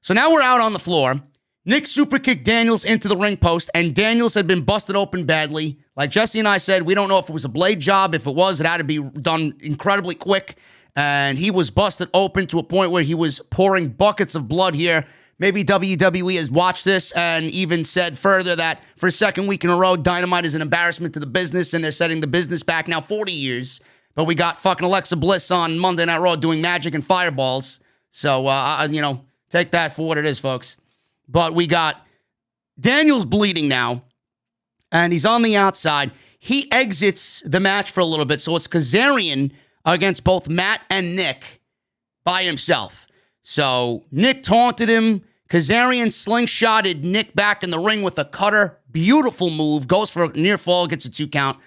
So now we're out on the floor. Nick superkicked Daniels into the ring post, and Daniels had been busted open badly. Like Jesse and I said, we don't know if it was a blade job. If it was, it had to be done incredibly quick. And he was busted open to a point where he was pouring buckets of blood here. Maybe WWE has watched this and even said further that for a second week in a row, Dynamite is an embarrassment to the business, and they're setting the business back now 40 years. But we got fucking Alexa Bliss on Monday Night Raw doing magic and fireballs. So, take that for what it is, folks. But we got Daniels bleeding now, and he's on the outside. He exits the match for a little bit, so it's Kazarian against both Matt and Nick by himself. So Nick taunted him. Kazarian slingshotted Nick back in the ring with a cutter. Beautiful move. Goes for a near fall, gets a 2 count.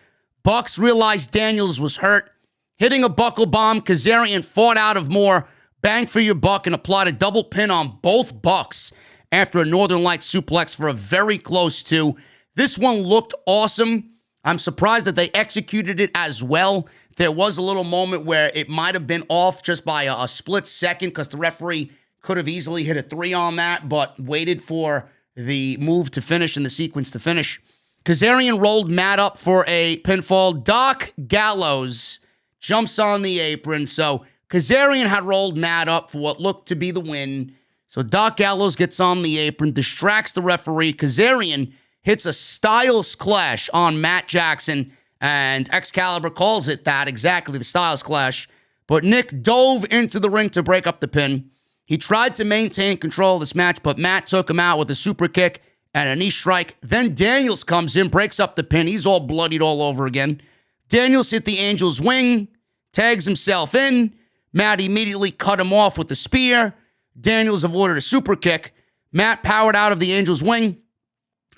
Bucks realized Daniels was hurt. Hitting a buckle bomb, Kazarian fought out of more bang for your buck and applied a double pin on both Bucks after a Northern Lights suplex for a very close 2. This one looked awesome. I'm surprised that they executed it as well. There was a little moment where it might have been off just by a split second, because the referee could have easily hit a 3 on that, but waited for the move to finish and the sequence to finish. Kazarian rolled Matt up for a pinfall. Doc Gallows jumps on the apron. So Kazarian had rolled Matt up for what looked to be the win. So Doc Gallows gets on the apron, distracts the referee. Kazarian hits a Styles Clash on Matt Jackson, and Excalibur calls it that, exactly, the Styles Clash. But Nick dove into the ring to break up the pin. He tried to maintain control of this match, but Matt took him out with a super kick and a knee strike. Then Daniels comes in, breaks up the pin. He's all bloodied all over again. Daniels hit the Angel's wing, tags himself in. Matt immediately cut him off with the spear. Daniels avoided a super kick. Matt powered out of the Angel's wing,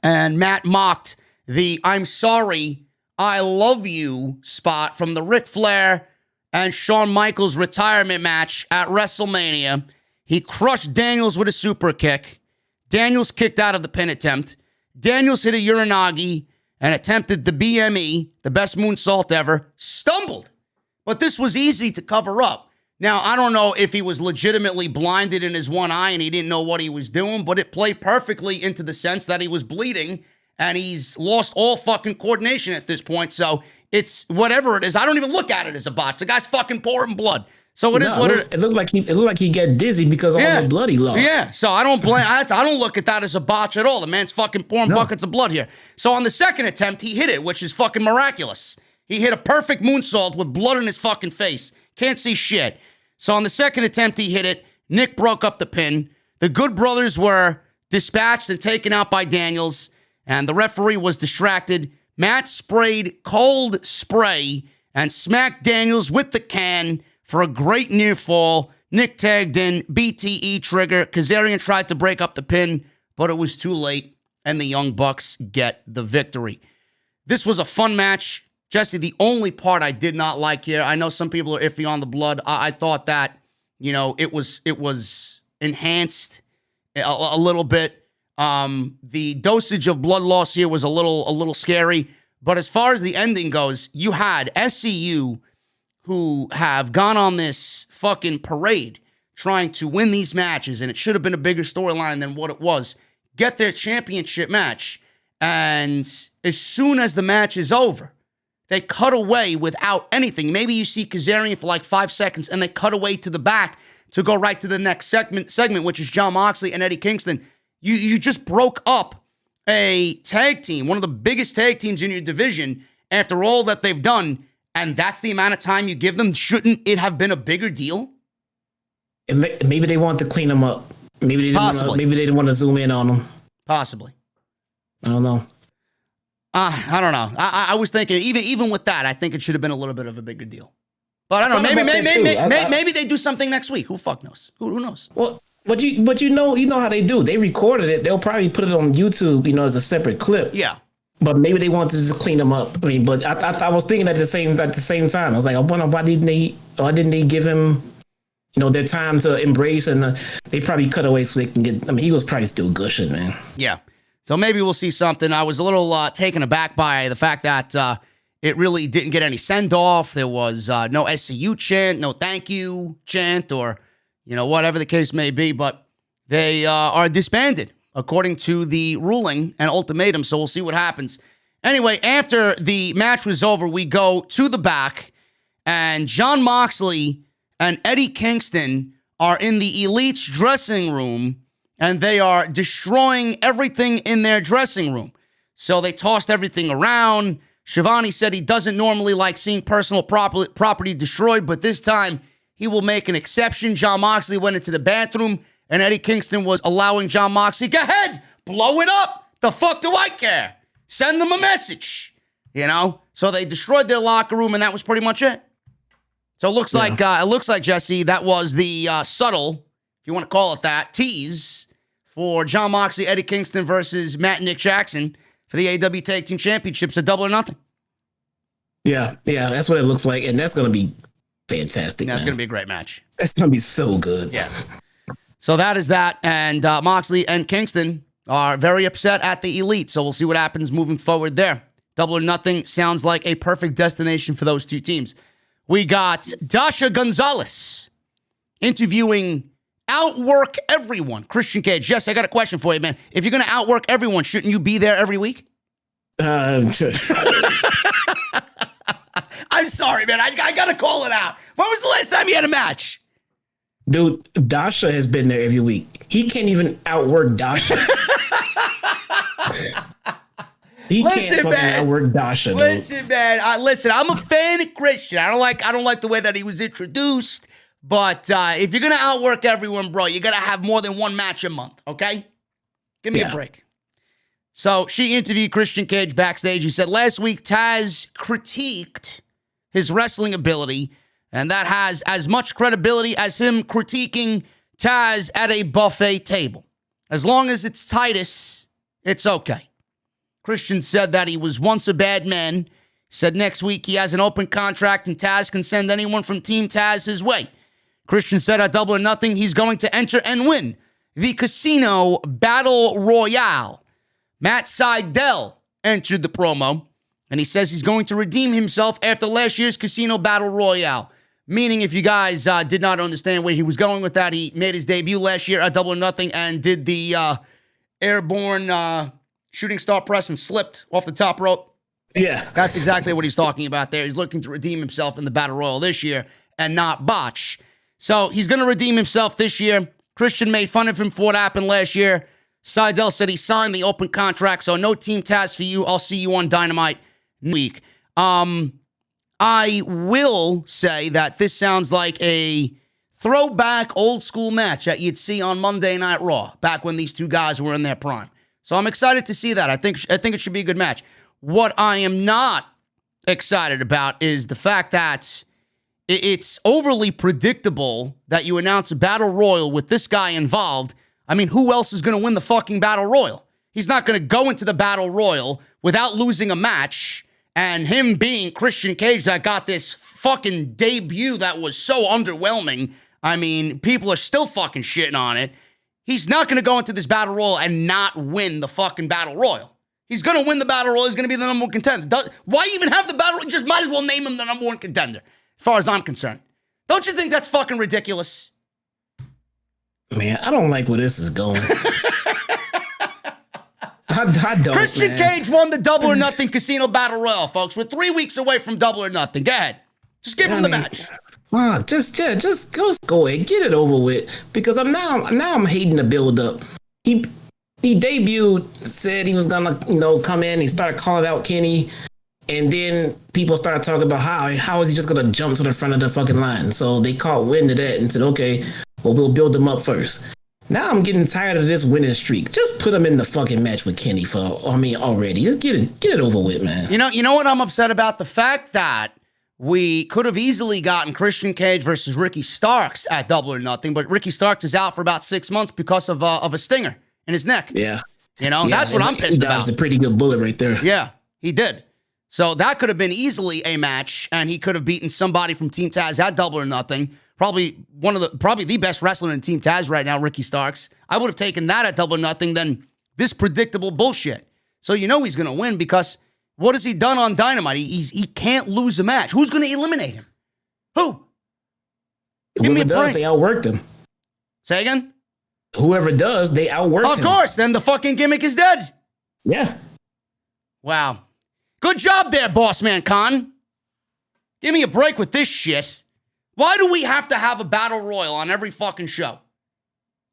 and Matt mocked the "I'm sorry, I love you spot from the Ric Flair and Shawn Michaels retirement match at WrestleMania. He crushed Daniels with a super kick. Daniels kicked out of the pin attempt. Daniels hit a Uranagi and attempted the BME, the best moonsault ever, stumbled. But this was easy to cover up. Now, I don't know if he was legitimately blinded in his one eye and he didn't know what he was doing, but it played perfectly into the sense that he was bleeding and he's lost all fucking coordination at this point. So it's whatever it is. I don't even look at it as a botch. The guy's fucking pouring blood. So it is what it looked like. It looked like he got dizzy because of all the blood he lost. Yeah. So I don't blame. I don't look at that as a botch at all. The man's fucking pouring buckets of blood here. So on the second attempt, he hit it, which is fucking miraculous. He hit a perfect moonsault with blood in his fucking face. Can't see shit. So on the second attempt, he hit it. Nick broke up the pin. The Good Brothers were dispatched and taken out by Daniels, and the referee was distracted. Matt sprayed cold spray and smacked Daniels with the can for a great near fall. Nick tagged in, BTE trigger. Kazarian tried to break up the pin, but it was too late, and the Young Bucks get the victory. This was a fun match. Jesse, the only part I did not like here, I know some people are iffy on the blood. I thought that, it was enhanced a little bit. The dosage of blood loss here was a little scary. But as far as the ending goes, you had SCU, who have gone on this fucking parade trying to win these matches, and it should have been a bigger storyline than what it was, get their championship match. And as soon as the match is over, they cut away without anything. Maybe you see Kazarian for like 5 seconds, and they cut away to the back to go right to the next segment, which is Jon Moxley and Eddie Kingston. You just broke up a tag team, one of the biggest tag teams in your division, after all that they've done, and that's the amount of time you give them. Shouldn't it have been a bigger deal? Maybe they want to clean them up. Maybe they didn't want to zoom in on them. Possibly. I don't know. I don't know. I was thinking, even with that, I think it should have been a little bit of a bigger deal. But I don't know. Maybe they do something next week. Who fuck knows? Who knows? Well, but you know how they do. They recorded it. They'll probably put it on YouTube, as a separate clip. Yeah. But maybe they wanted to just clean them up. I mean, but I was thinking at the same time. I was like, I wonder why didn't they give him, their time to embrace, and they probably cut away so they can get. I mean, he was probably still gushing, man. Yeah. So maybe we'll see something. I was a little taken aback by the fact that it really didn't get any send-off. There was no SCU chant, no thank you chant, or, whatever the case may be. But they are disbanded, according to the ruling and ultimatum. So we'll see what happens. Anyway, after the match was over, we go to the back, and Jon Moxley and Eddie Kingston are in the Elite's dressing room, and they are destroying everything in their dressing room. So they tossed everything around. Shivani said he doesn't normally like seeing personal property destroyed, but this time he will make an exception. Jon Moxley went into the bathroom, and Eddie Kingston was allowing Jon Moxley, go ahead, blow it up. The fuck do I care? Send them a message, So they destroyed their locker room, and that was pretty much it. So it looks like Jesse, that was the subtle, if you want to call it that, tease for Jon Moxley, Eddie Kingston versus Matt and Nick Jackson for the AEW Tag Team Championships at Double or Nothing. Yeah, that's what it looks like, and that's going to be fantastic. That's going to be a great match. That's going to be so good. Yeah. So that is that, and Moxley and Kingston are very upset at the Elite, so we'll see what happens moving forward there. Double or Nothing sounds like a perfect destination for those two teams. We got Dasha Gonzalez interviewing Outwork Everyone, Christian Cage. Yes, I got a question for you, man. If you're going to outwork everyone, shouldn't you be there every week? Sure. I'm sorry, man. I got to call it out. When was the last time you had a match? Dude, Dasha has been there every week. He can't even outwork Dasha. He can't fucking outwork Dasha. Listen, man. I'm a fan of Christian. I don't like the way that he was introduced. But if you're going to outwork everyone, bro, you got to have more than one match a month, okay? Give me a break. So she interviewed Christian Cage backstage. He said, last week, Taz critiqued his wrestling ability, and that has as much credibility as him critiquing Taz at a buffet table. As long as it's Titus, it's okay. Christian said that he was once a bad man. Said next week he has an open contract and Taz can send anyone from Team Taz his way. Christian said at Double or Nothing he's going to enter and win the Casino Battle Royale. Matt Sydal entered the promo, and he says he's going to redeem himself after last year's Casino Battle Royale. Meaning, if you guys did not understand where he was going with that, he made his debut last year at Double or Nothing and did the airborne shooting star press and slipped off the top rope. Yeah. That's exactly what he's talking about there. He's looking to redeem himself in the Battle Royal this year and not botch. So he's going to redeem himself this year. Christian made fun of him for what happened last year. Sydal said he signed the open contract, so no Team Taz for you. I'll see you on Dynamite week. I will say that this sounds like a throwback old school match that you'd see on Monday Night Raw, back when these two guys were in their prime. So I'm excited to see that. I think it should be a good match. What I am not excited about is the fact that it's overly predictable that you announce a battle royal with this guy involved. I mean, who else is going to win the fucking battle royal? He's not going to go into the battle royal without losing a match, and him being Christian Cage that got this fucking debut that was so underwhelming. I mean, people are still fucking shitting on it. He's not going to go into this battle royal and not win the fucking battle royal. He's going to win the battle royal. He's going to be the number one contender. Why even have the battle royal? Just might as well name him the number one contender, as far as I'm concerned. Don't you think that's fucking ridiculous? Man, I don't like where this is going. I don't. Christian Cage won the Double or Nothing Casino Battle Royal, folks. We're 3 weeks away from Double or Nothing. Go ahead. Just give him the match. Just go ahead. Get it over with. Because I'm hating the build up. He debuted, said he was gonna, come in. He started calling out Kenny, and then people started talking about how is he just gonna jump to the front of the fucking line. So they caught wind of that and said, okay, well, we'll build him up first. Now I'm getting tired of this winning streak. Just put him in the fucking match with Kenny already. Just get it over with, man. You know what I'm upset about? The fact that we could have easily gotten Christian Cage versus Ricky Starks at Double or Nothing, but Ricky Starks is out for about 6 months because of a stinger in his neck. Yeah. That's what I'm pissed about. That was a pretty good bullet right there. Yeah, he did. So that could have been easily a match, and he could have beaten somebody from Team Taz at Double or Nothing. Probably the best wrestler in Team Taz right now, Ricky Starks. I would have taken that at Double or Nothing than this predictable bullshit. So he's going to win because what has he done on Dynamite? He can't lose a match. Who's going to eliminate him? Who? Whoever does, they outworked him. Say again? Whoever does, they outworked him. Of course. Then the fucking gimmick is dead. Yeah. Wow. Good job there, Boss Man Khan. Give me a break with this shit. Why do we have to have a battle royal on every fucking show?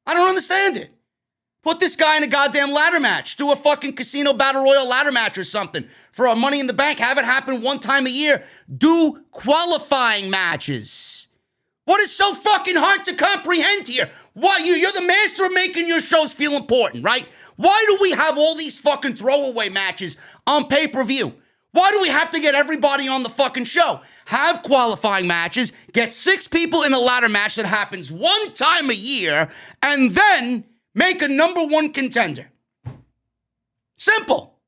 I don't understand it. Put this guy in a goddamn ladder match. Do a fucking Casino Battle Royal ladder match or something for a Money in the Bank. Have it happen one time a year. Do qualifying matches. What is so fucking hard to comprehend here? Why? You're the master of making your shows feel important, right? Why do we have all these fucking throwaway matches on pay-per-view? Why do we have to get everybody on the fucking show? Have qualifying matches, get 6 people in a ladder match that happens one time a year, and then make a number one contender. Simple.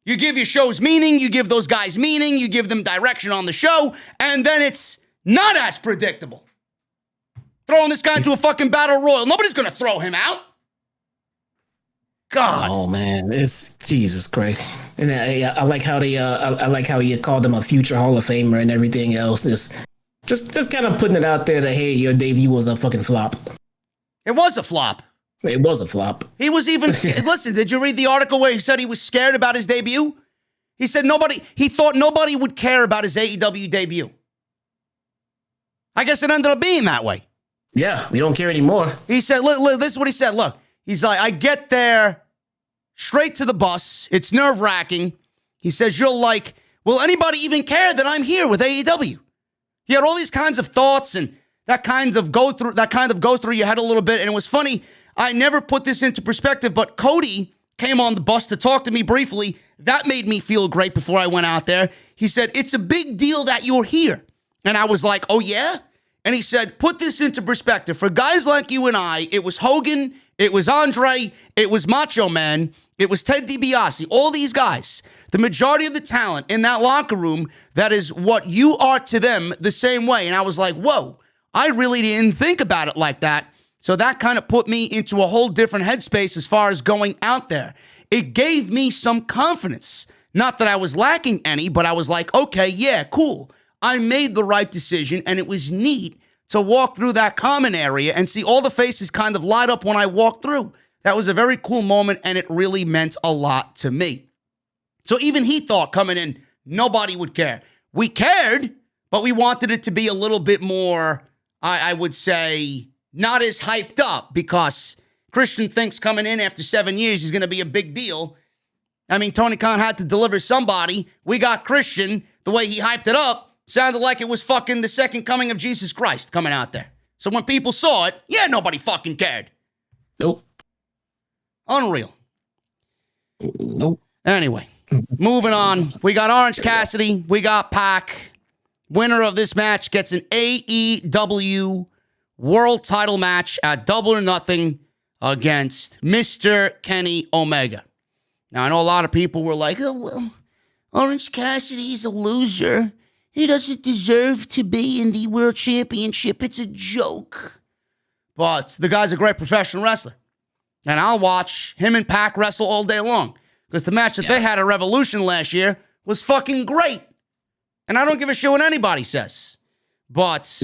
You give your shows meaning, you give those guys meaning, you give them direction on the show, and then it's not as predictable. Throwing this guy into a fucking battle royal. Nobody's going to throw him out. God. Oh man, it's Jesus Christ. And I like how I like how he called him a future Hall of Famer and everything else. Just kind of putting it out there that, hey, your debut was a fucking flop. It was a flop. It was a flop. He was even listen, did you read the article where he said he was scared about his debut? He said he thought nobody would care about his AEW debut. I guess it ended up being that way. Yeah, we don't care anymore. He said, look, this is what he said. Look, he's like, I get there straight to the bus. It's nerve-wracking. He says, you're like, will anybody even care that I'm here with AEW? He had all these kinds of thoughts, and that kind of goes through your head a little bit. And it was funny. I never put this into perspective, but Cody came on the bus to talk to me briefly. That made me feel great before I went out there. He said, it's a big deal that you're here. And I was like, oh, yeah? And he said, put this into perspective. For guys like you and I, it was Hogan, it was Andre, it was Macho Man, it was Ted DiBiase, all these guys. The majority of the talent in that locker room, that is what you are to them the same way. And I was like, whoa, I really didn't think about it like that. So that kind of put me into a whole different headspace as far as going out there. It gave me some confidence. Not that I was lacking any, but I was like, okay, yeah, cool. I made the right decision, and it was neat to walk through that common area and see all the faces kind of light up when I walked through. That was a very cool moment, and it really meant a lot to me. So even he thought coming in, nobody would care. We cared, but we wanted it to be a little bit more, I would say, not as hyped up, because Christian thinks coming in after 7 years is going to be a big deal. I mean, Tony Khan had to deliver somebody. We got Christian. The way he hyped it up sounded like it was fucking the second coming of Jesus Christ coming out there. So when people saw it, yeah, nobody fucking cared. Nope. Unreal. Nope. Anyway, moving on. We got Orange Cassidy. We got Pac. Winner of this match gets an AEW World Title match at Double or Nothing against Mr. Kenny Omega. Now, I know a lot of people were like, oh, well, Orange Cassidy's a loser. He doesn't deserve to be in the World Championship. It's a joke. But the guy's a great professional wrestler. And I'll watch him and Pac wrestle all day long. Because the match that they had at Revolution last year was fucking great. And I don't give a shit what anybody says. But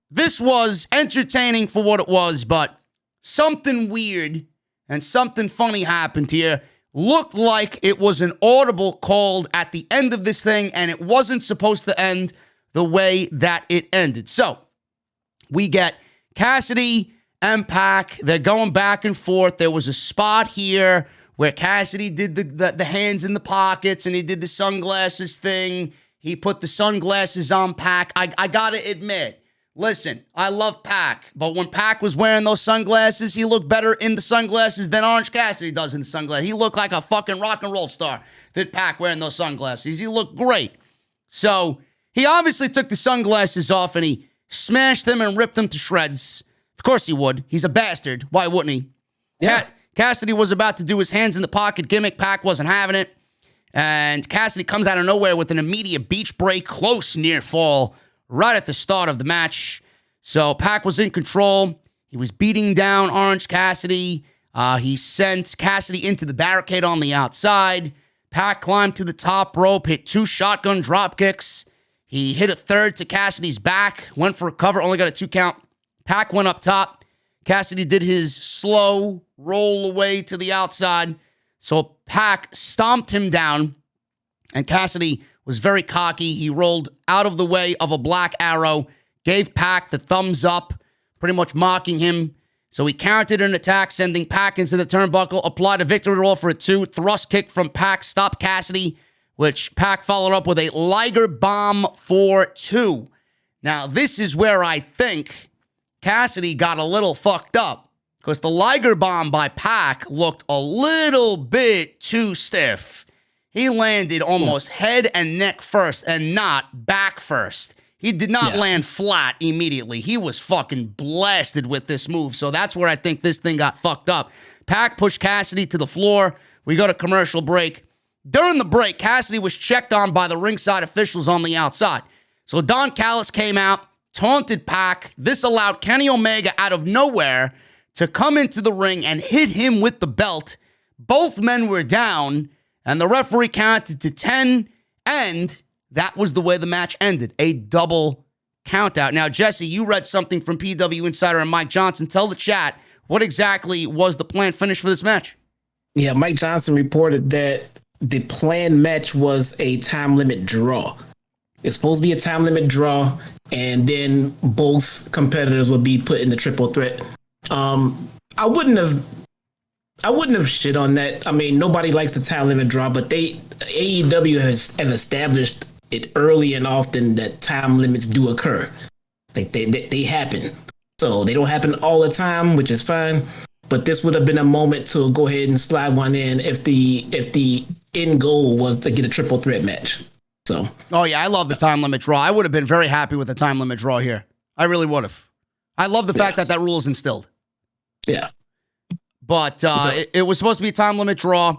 this was entertaining for what it was, but something weird and something funny happened here. Looked like it was an audible called at the end of this thing, and it wasn't supposed to end the way that it ended. So, we get Cassidy and Pac. They're going back and forth. There was a spot here where Cassidy did the hands in the pockets, and he did the sunglasses thing. He put the sunglasses on Pac. I gotta admit, listen, I love Pac, but when Pac was wearing those sunglasses, he looked better in the sunglasses than Orange Cassidy does in the sunglasses. He looked like a fucking rock and roll star, did Pac wearing those sunglasses. He looked great. So he obviously took the sunglasses off and he smashed them and ripped them to shreds. Of course he would. He's a bastard. Why wouldn't he? Yeah. Cassidy was about to do his hands in the pocket gimmick. Pac wasn't having it. And Cassidy comes out of nowhere with an immediate beach break, close near fall, right at the start of the match. So Pac was in control. He was beating down Orange Cassidy. He sent Cassidy into the barricade on the outside. Pac climbed to the top rope, hit 2 shotgun drop kicks. He hit a third to Cassidy's back, went for a cover, only got a 2 count. Pac went up top. Cassidy did his slow roll away to the outside. So Pac stomped him down, and Cassidy was very cocky. He rolled out of the way of a black arrow, gave Pac the thumbs up, pretty much mocking him. So he countered an attack, sending Pac into the turnbuckle, applied a victory roll for a 2, thrust kick from Pac, stopped Cassidy, which Pac followed up with a Liger bomb for 2. Now, this is where I think Cassidy got a little fucked up, because the Liger bomb by Pac looked a little bit too stiff. He landed almost head and neck first and not back first. He did not land flat immediately. He was fucking blasted with this move. So that's where I think this thing got fucked up. Pac pushed Cassidy to the floor. We go to commercial break. During the break, Cassidy was checked on by the ringside officials on the outside. So Don Callis came out, taunted Pac. This allowed Kenny Omega out of nowhere to come into the ring and hit him with the belt. Both men were down, and the referee counted to 10, and that was the way the match ended, a double countout. Now, Jesse, you read something from PW Insider and Mike Johnson. Tell the chat, what exactly was the planned finish for this match? Yeah, Mike Johnson reported that the planned match was a time limit draw. It's supposed to be a time limit draw, and then both competitors would be put in the triple threat. I wouldn't have shit on that. I mean, nobody likes the time limit draw, but AEW have established it early and often that time limits do occur. They happen. So they don't happen all the time, which is fine. But this would have been a moment to go ahead and slide one in if the end goal was to get a triple threat match. So. Oh yeah, I love the time limit draw. I would have been very happy with the time limit draw here. I really would have. I love the fact that rule is instilled. Yeah. But it was supposed to be a time limit draw.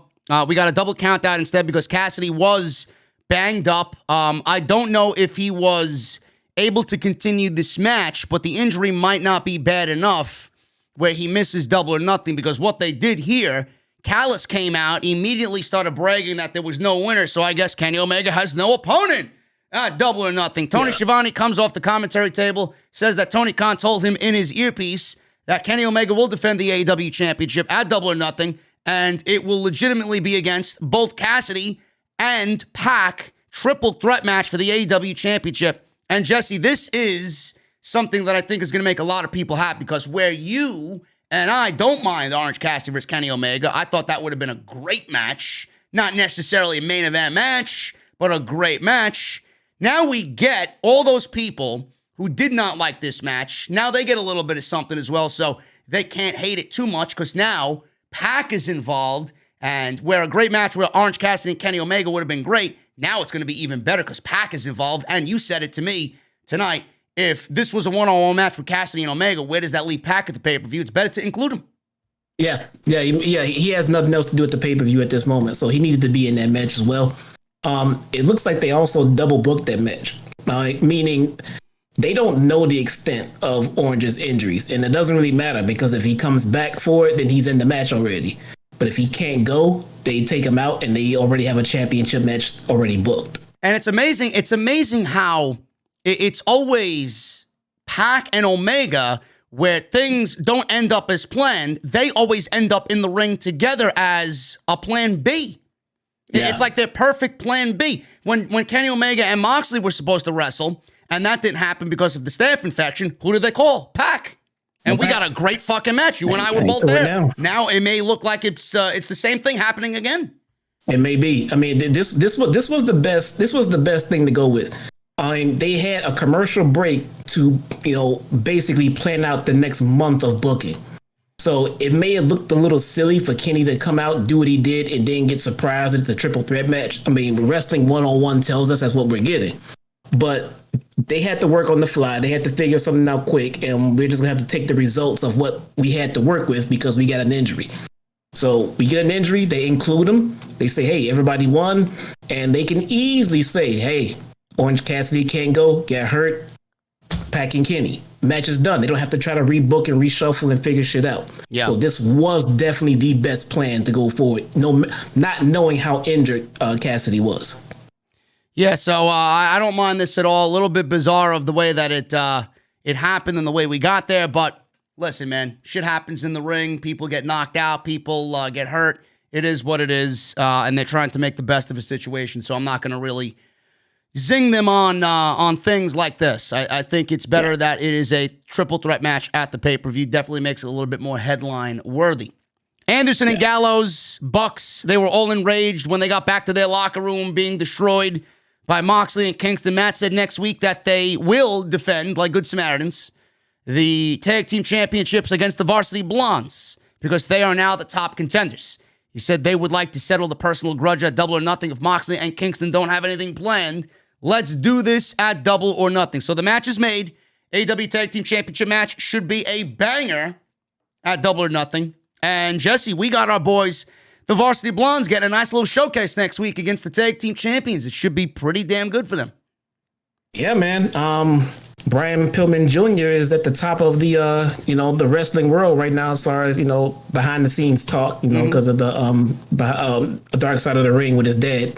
We got a double count out instead because Cassidy was banged up. I don't know if he was able to continue this match, but the injury might not be bad enough where he misses Double or Nothing, because what they did here, Callis came out, immediately started bragging that there was no winner, so I guess Kenny Omega has no opponent at Double or Nothing. Tony Schiavone comes off the commentary table, says that Tony Khan told him in his earpiece that Kenny Omega will defend the AEW Championship at Double or Nothing, and it will legitimately be against both Cassidy and Pac, triple threat match for the AEW Championship. And Jesse, this is something that I think is going to make a lot of people happy, because where you and I don't mind Orange Cassidy versus Kenny Omega, I thought that would have been a great match. Not necessarily a main event match, but a great match. Now we get all those people who did not like this match. Now they get a little bit of something as well, so they can't hate it too much, because now Pac is involved, and where a great match where Orange Cassidy and Kenny Omega would have been great, now it's going to be even better because Pac is involved. And you said it to me tonight, if this was a one-on-one match with Cassidy and Omega, where does that leave Pac at the pay-per-view? It's better to include him. Yeah. He has nothing else to do at the pay-per-view at this moment, so he needed to be in that match as well. It looks like they also double booked that match, meaning they don't know the extent of Orange's injuries, and it doesn't really matter, because if he comes back for it, then he's in the match already. But if he can't go, they take him out, and they already have a championship match already booked. And it's amazing. It's amazing how it's always Pac and Omega where things don't end up as planned. They always end up in the ring together as a plan B. Yeah. It's like their perfect plan B. When Kenny Omega and Moxley were supposed to wrestle, and that didn't happen because of the staph infection, who did they call? Pac. And we got a great fucking match. You and I were both there. Now it may look like it's the same thing happening again. It may be. I mean, this was the best. This was the best thing to go with. They had a commercial break to, basically plan out the next month of booking. So it may have looked a little silly for Kenny to come out, do what he did, and then get surprised that it's a triple threat match. I mean, wrestling one-on-one tells us that's what we're getting. But they had to work on the fly. They had to figure something out quick, and we're just going to have to take the results of what we had to work with because we got an injury. So we get an injury, they include them. They say, hey, everybody won. And they can easily say, hey, Orange Cassidy can't go, get hurt, Pac and Kenny. Match is done. They don't have to try to rebook and reshuffle and figure shit out. Yeah. So this was definitely the best plan to go forward, not knowing how injured Cassidy was. Yeah, so I don't mind this at all. A little bit bizarre of the way that it happened and the way we got there. But listen, man, shit happens in the ring. People get knocked out. People get hurt. It is what it is. And they're trying to make the best of a situation. So I'm not going to really zing them on things like this. I think it's better that it is a triple threat match at the pay-per-view. Definitely makes it a little bit more headline worthy. Anderson and Gallows, Bucks, they were all enraged when they got back to their locker room being destroyed by Moxley and Kingston. Matt said next week that they will defend, like good Samaritans, the tag team championships against the Varsity Blonds because they are now the top contenders. He said they would like to settle the personal grudge at Double or Nothing if Moxley and Kingston don't have anything planned. Let's do this at Double or Nothing. So the match is made. AEW Tag Team Championship match should be a banger at Double or Nothing. And Jesse, we got our boys, the Varsity Blonds, getting a nice little showcase next week against the Tag Team Champions. It should be pretty damn good for them. Yeah, man. Brian Pillman Jr. is at the top of the, the wrestling world right now as far as, behind the scenes talk, because of the Dark Side of the Ring with his dad.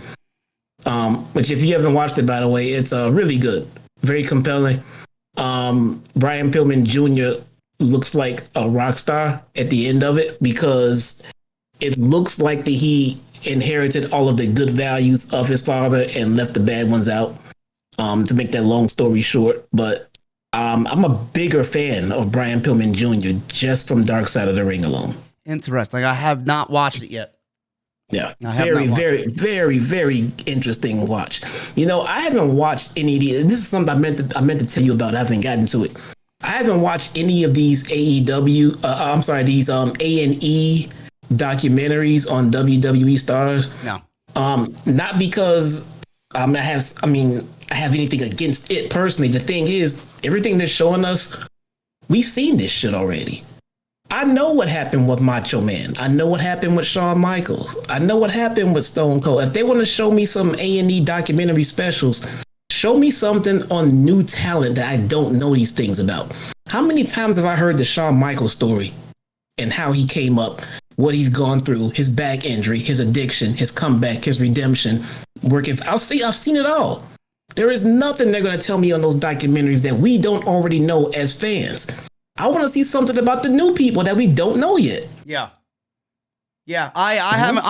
Which if you haven't watched it, by the way, it's really good. Very compelling. Brian Pillman Jr. looks like a rock star at the end of it because it looks like that he inherited all of the good values of his father and left the bad ones out, to make that long story short. But I'm a bigger fan of Brian Pillman Jr. just from Dark Side of the Ring alone. Interesting. I have not watched it yet. Yeah, very, very interesting watch. I haven't watched any of these. This is something I meant to tell you about. I haven't gotten to it. I haven't watched any of these these A&E documentaries on WWE stars. No, not because I have anything against it personally. The thing is, everything they're showing us, we've seen this shit already. I know what happened with Macho Man. I know what happened with Shawn Michaels. I know what happened with Stone Cold. If they want to show me some A&E documentary specials, show me something on new talent that I don't know these things about. How many times have I heard the Shawn Michaels story and how he came up, what he's gone through, his back injury, his addiction, his comeback, his redemption, working. I've seen it all. There is nothing they're going to tell me on those documentaries that we don't already know as fans. I want to see something about the new people that we don't know yet. Yeah. Yeah, I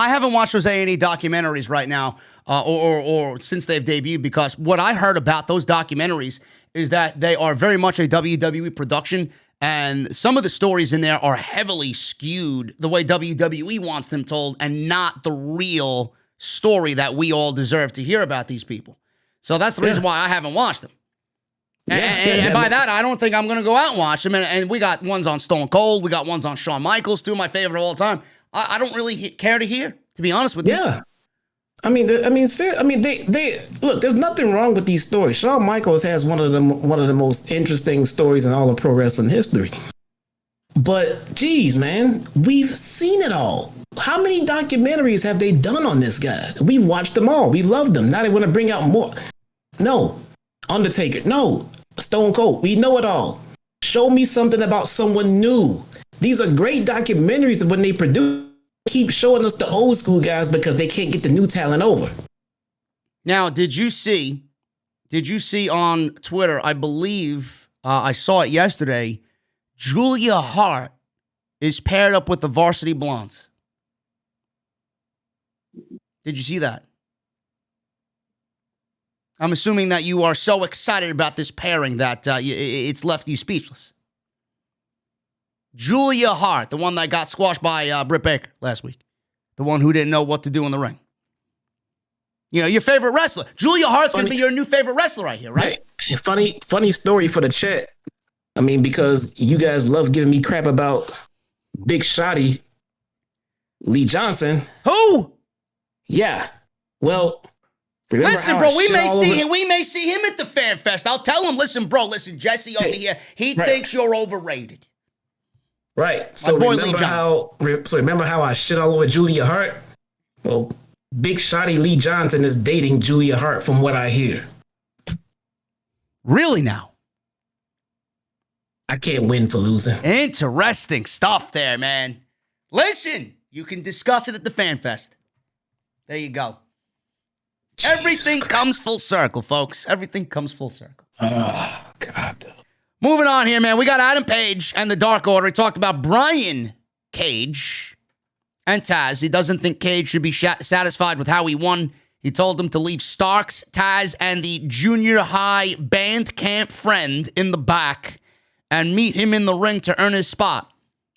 haven't watched those A&E documentaries right now, or since they've debuted, because what I heard about those documentaries is that they are very much a WWE production, and some of the stories in there are heavily skewed the way WWE wants them told, and not the real story that we all deserve to hear about these people. So that's the reason why I haven't watched them. And by that, I don't think I'm going to go out and watch them. And we got ones on Stone Cold. We got ones on Shawn Michaels, two of my favorite of all time. I don't really care to hear, to be honest with you. Yeah. I mean, they look. There's nothing wrong with these stories. Shawn Michaels has one of the most interesting stories in all of pro wrestling history. But geez, man, we've seen it all. How many documentaries have they done on this guy? We watched them all. We loved them. Now they want to bring out more. No, Undertaker. No, Stone Cold. We know it all. Show me something about someone new. These are great documentaries that when they produce, keep showing us the old school guys because they can't get the new talent over. Now, did you see on Twitter, I believe I saw it yesterday, Julia Hart is paired up with the Varsity Blonds. Did you see that? I'm assuming that you are so excited about this pairing that it's left you speechless. Julia Hart, the one that got squashed by Britt Baker last week. The one who didn't know what to do in the ring. You know, your favorite wrestler. Julia Hart's going to be your new favorite wrestler right here, right? Funny story for the chat. I mean, because you guys love giving me crap about Big Shotty Lee Johnson. Who? Yeah. Well, listen, bro, we may see him at the Fan Fest. I'll tell him, listen, Jesse over here, he thinks you're overrated. Right. So remember how I shit all over Julia Hart? Well, Big Shotty Lee Johnson is dating Julia Hart from what I hear. Really now? I can't win for losing. Interesting stuff there, man. Listen, you can discuss it at the Fan Fest. There you go. Everything comes full circle, folks. Everything comes full circle. Oh, God. Moving on here, man. We got Adam Page and the Dark Order. He talked about Brian Cage and Taz. He doesn't think Cage should be satisfied with how he won. He told him to leave Starks, Taz, and the junior high band camp friend in the back and meet him in the ring to earn his spot.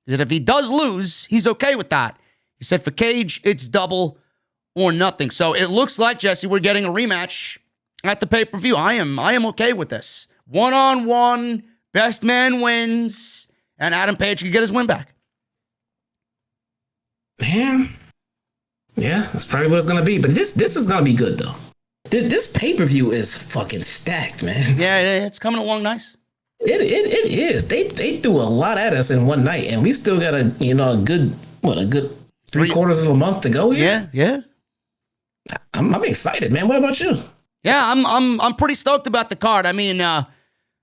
He said if he does lose, he's okay with that. He said for Cage, it's double or nothing. So it looks like, Jesse, we're getting a rematch at the pay-per-view. I am okay with this. One-on-one, best man wins, and Adam Page can get his win back. Man, yeah, that's probably what it's gonna be. But this is gonna be good though. This pay-per-view is fucking stacked, man. Yeah, it's coming along nice. It is. They threw a lot at us in one night, and we still got a good 3/4 of a month to go here. Yeah. I'm excited, man. What about you? Yeah, I'm pretty stoked about the card. I mean,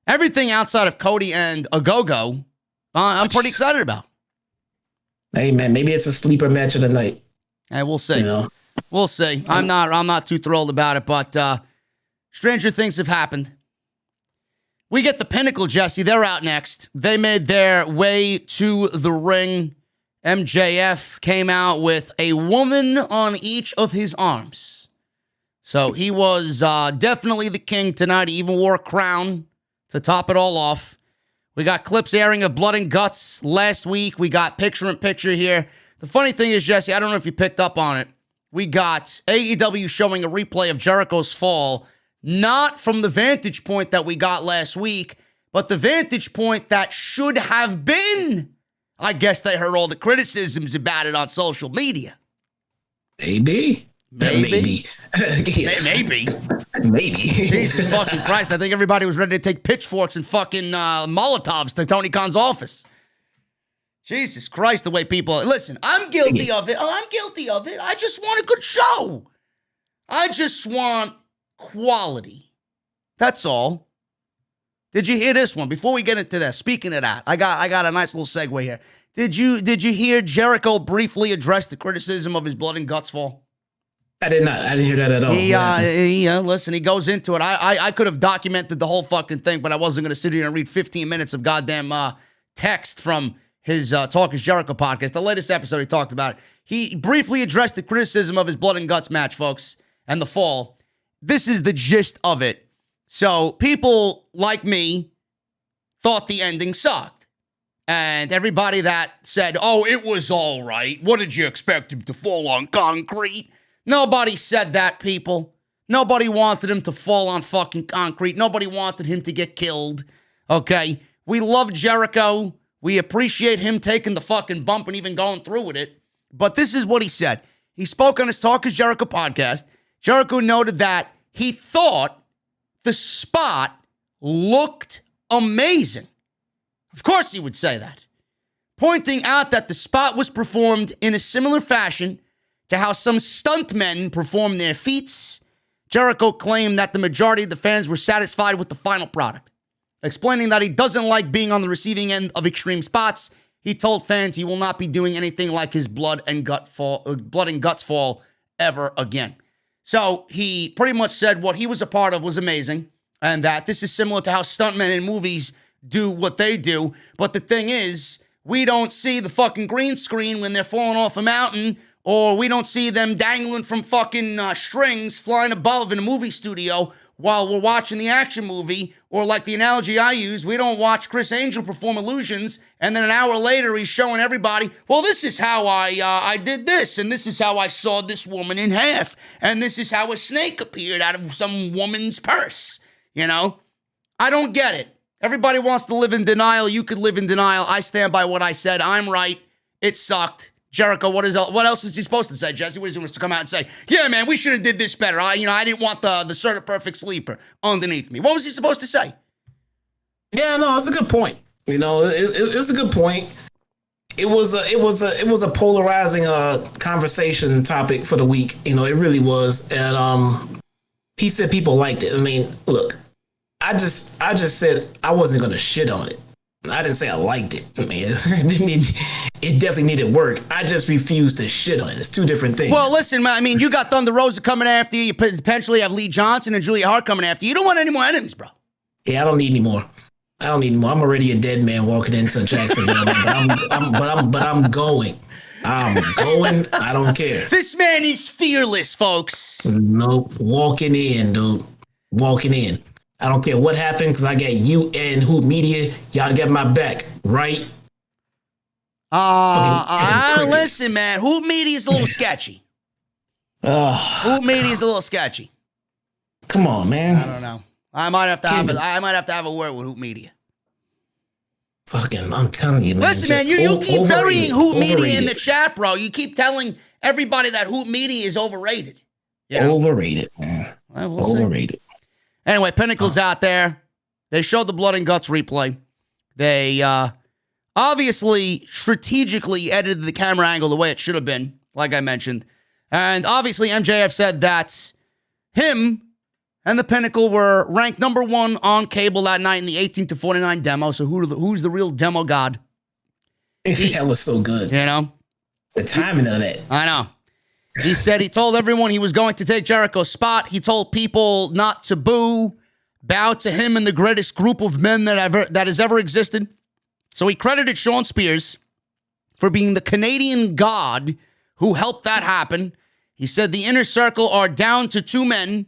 everything outside of Cody and Agogo, I'm pretty excited about. Hey, man, maybe it's a sleeper match of the night. Hey, we'll see. We'll see. I'm not too thrilled about it, but stranger things have happened. We get the Pinnacle, Jesse. They're out next. They made their way to the ring. MJF came out with a woman on each of his arms. So he was definitely the king tonight. He even wore a crown to top it all off. We got clips airing of Blood and Guts last week. We got picture-in-picture here. The funny thing is, Jesse, I don't know if you picked up on it. We got AEW showing a replay of Jericho's fall, not from the vantage point that we got last week, but the vantage point that should have been. I guess they heard all the criticisms about it on social media. Maybe. Maybe. Jesus fucking Christ. I think everybody was ready to take pitchforks and fucking Molotovs to Tony Khan's office. Jesus Christ, the way people... Listen, I'm guilty of it. I'm guilty of it. I just want a good show. I just want quality. That's all. Did you hear this one? Before we get into this, speaking of that, I got a nice little segue here. Did you hear Jericho briefly address the criticism of his blood and guts fall? I did not. I didn't hear that at all. Listen, he goes into it. I could have documented the whole fucking thing, but I wasn't going to sit here and read 15 minutes of goddamn text from his Talk is Jericho podcast. The latest episode he talked about it. He briefly addressed the criticism of his blood and guts match, folks, and the fall. This is the gist of it. So people like me thought the ending sucked. And everybody that said, oh, it was all right. What did you expect him to fall on concrete? Nobody said that, people. Nobody wanted him to fall on fucking concrete. Nobody wanted him to get killed. Okay? We love Jericho. We appreciate him taking the fucking bump and even going through with it. But this is what he said. He spoke on his Talk is Jericho podcast. Jericho noted that he thought the spot looked amazing. Of course he would say that. Pointing out that the spot was performed in a similar fashion to how some stuntmen perform their feats. Jericho claimed that the majority of the fans were satisfied with the final product. Explaining that he doesn't like being on the receiving end of extreme spots, he told fans he will not be doing anything like his blood and guts fall ever again. So he pretty much said what he was a part of was amazing, and that this is similar to how stuntmen in movies do what they do. But the thing is, we don't see the fucking green screen when they're falling off a mountain, or we don't see them dangling from fucking strings flying above in a movie studio while we're watching the action movie. Or like the analogy I use, we don't watch Chris Angel perform illusions, and then an hour later he's showing everybody, well, this is how I did this, and this is how I sawed this woman in half, and this is how a snake appeared out of some woman's purse. You know? I don't get it. Everybody wants to live in denial. You could live in denial. I stand by what I said. I'm right. It sucked. Jericho, what else is he supposed to say, Jesse? What is he supposed to come out and say? Yeah, man, we should have did this better. I didn't want the sort of perfect sleeper underneath me. What was he supposed to say? Yeah, no, it's a good point. It's a good point. It was a polarizing conversation topic for the week. It really was. And he said people liked it. I mean, look, I just said I wasn't gonna shit on it. I didn't say I liked it. I mean, it definitely needed work. I just refused to shit on it. It's two different things. Well, listen, man, I mean, you got Thunder Rosa coming after you. You potentially have Lee Johnson and Julia Hart coming after you. You don't want any more enemies, bro. Yeah, I don't need any more. I'm already a dead man walking into Jacksonville, but I'm going. I'm going. I don't care. This man is fearless, folks. Nope. Walking in, dude. Walking in. I don't care what happened because I got you and Hoop Media. Y'all got my back, right? Listen, man. Hoop Media is a little sketchy. Hoop Media is a little sketchy. Come on, man. I don't know. I might have to have a word with Hoop Media. Fucking, I'm telling you, man. Listen, man, you keep burying Hoop Media in the chat, bro. You keep telling everybody that Hoop Media is overrated. Overrated, man. We'll overrated. See. Anyway, Pinnacle's out there. They showed the blood and guts replay. They obviously strategically edited the camera angle the way it should have been, like I mentioned. And obviously MJF said that him and the Pinnacle were ranked number 1 on cable that night in the 18-49 demo. So who's the real demo god? That was so good. The timing of that. I know. He said he told everyone he was going to take Jericho's spot. He told people not to boo, bow to him and the greatest group of men that has ever existed. So he credited Sean Spears for being the Canadian god who helped that happen. He said the Inner Circle are down to 2 men.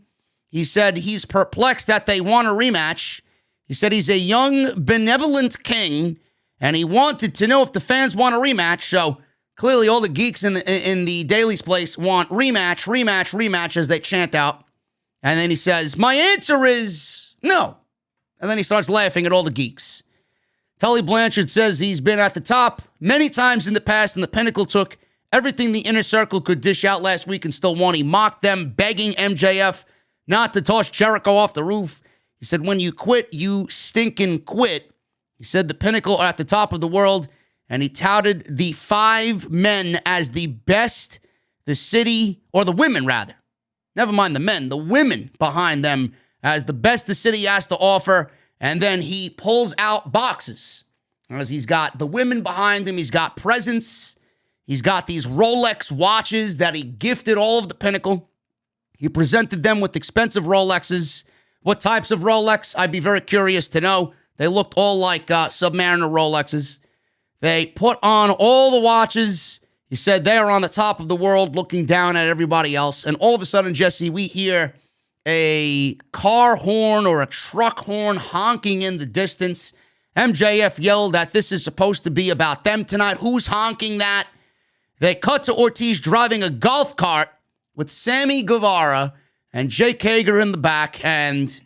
He said he's perplexed that they want a rematch. He said he's a young, benevolent king, and he wanted to know if the fans want a rematch. So clearly, all the geeks in the Daily's place want rematch as they chant out. And then he says, my answer is no. And then he starts laughing at all the geeks. Tully Blanchard says he's been at the top many times in the past, and the Pinnacle took everything the Inner Circle could dish out last week and still won. He mocked them, begging MJF not to toss Jericho off the roof. He said, when you quit, you stinking quit. He said the Pinnacle are at the top of the world, and he touted the 5 men as the best the city, or the women rather. Never mind the men, the women behind them as the best the city has to offer. And then he pulls out boxes. As he's got the women behind him, he's got presents. He's got these Rolex watches that he gifted all of the Pinnacle. He presented them with expensive Rolexes. What types of Rolex? I'd be very curious to know. They looked all like Submariner Rolexes. They put on all the watches. He said they are on the top of the world looking down at everybody else. And all of a sudden, Jesse, we hear a car horn or a truck horn honking in the distance. MJF yelled that this is supposed to be about them tonight. Who's honking that? They cut to Ortiz driving a golf cart with Sammy Guevara and Jake Hager in the back. And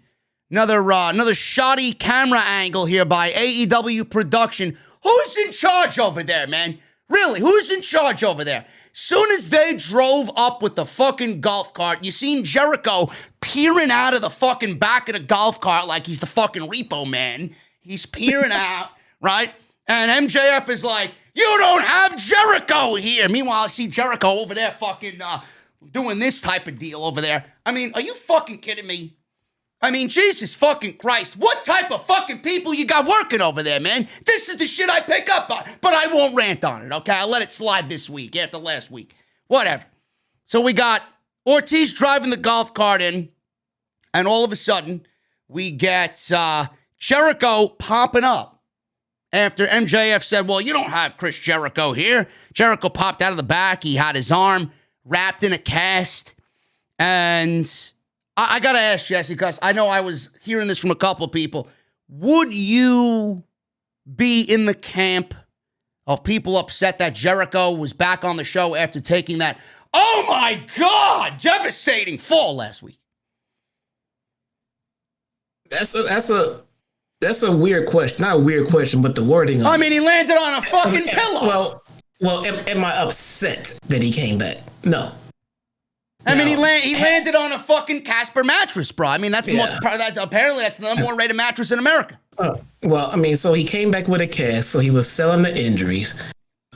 another shoddy camera angle here by AEW production. Who's in charge over there, man? Really, who's in charge over there? Soon as they drove up with the fucking golf cart, you seen Jericho peering out of the fucking back of the golf cart like he's the fucking repo man. He's peering out, right? And MJF is like, you don't have Jericho here. Meanwhile, I see Jericho over there fucking doing this type of deal over there. I mean, are you fucking kidding me? I mean, Jesus fucking Christ. What type of fucking people you got working over there, man? This is the shit I pick up on. But I won't rant on it, okay? I'll let it slide this week after last week. Whatever. So we got Ortiz driving the golf cart in, and all of a sudden, we get Jericho popping up. After MJF said, well, you don't have Chris Jericho here. Jericho popped out of the back. He had his arm wrapped in a cast. And I got to ask, Jesse, because I know I was hearing this from a couple of people. Would you be in the camp of people upset that Jericho was back on the show after taking that, oh my God, devastating fall last week? That's a weird question. Not a weird question, but the wording. I mean, he landed on a fucking pillow. Well, am I upset that he came back? No. I mean, he landed on a fucking Casper mattress, bro. I mean, that's the most. Apparently, that's the number 1 rated mattress in America. Well, I mean, so he came back with a cast, so he was selling the injuries.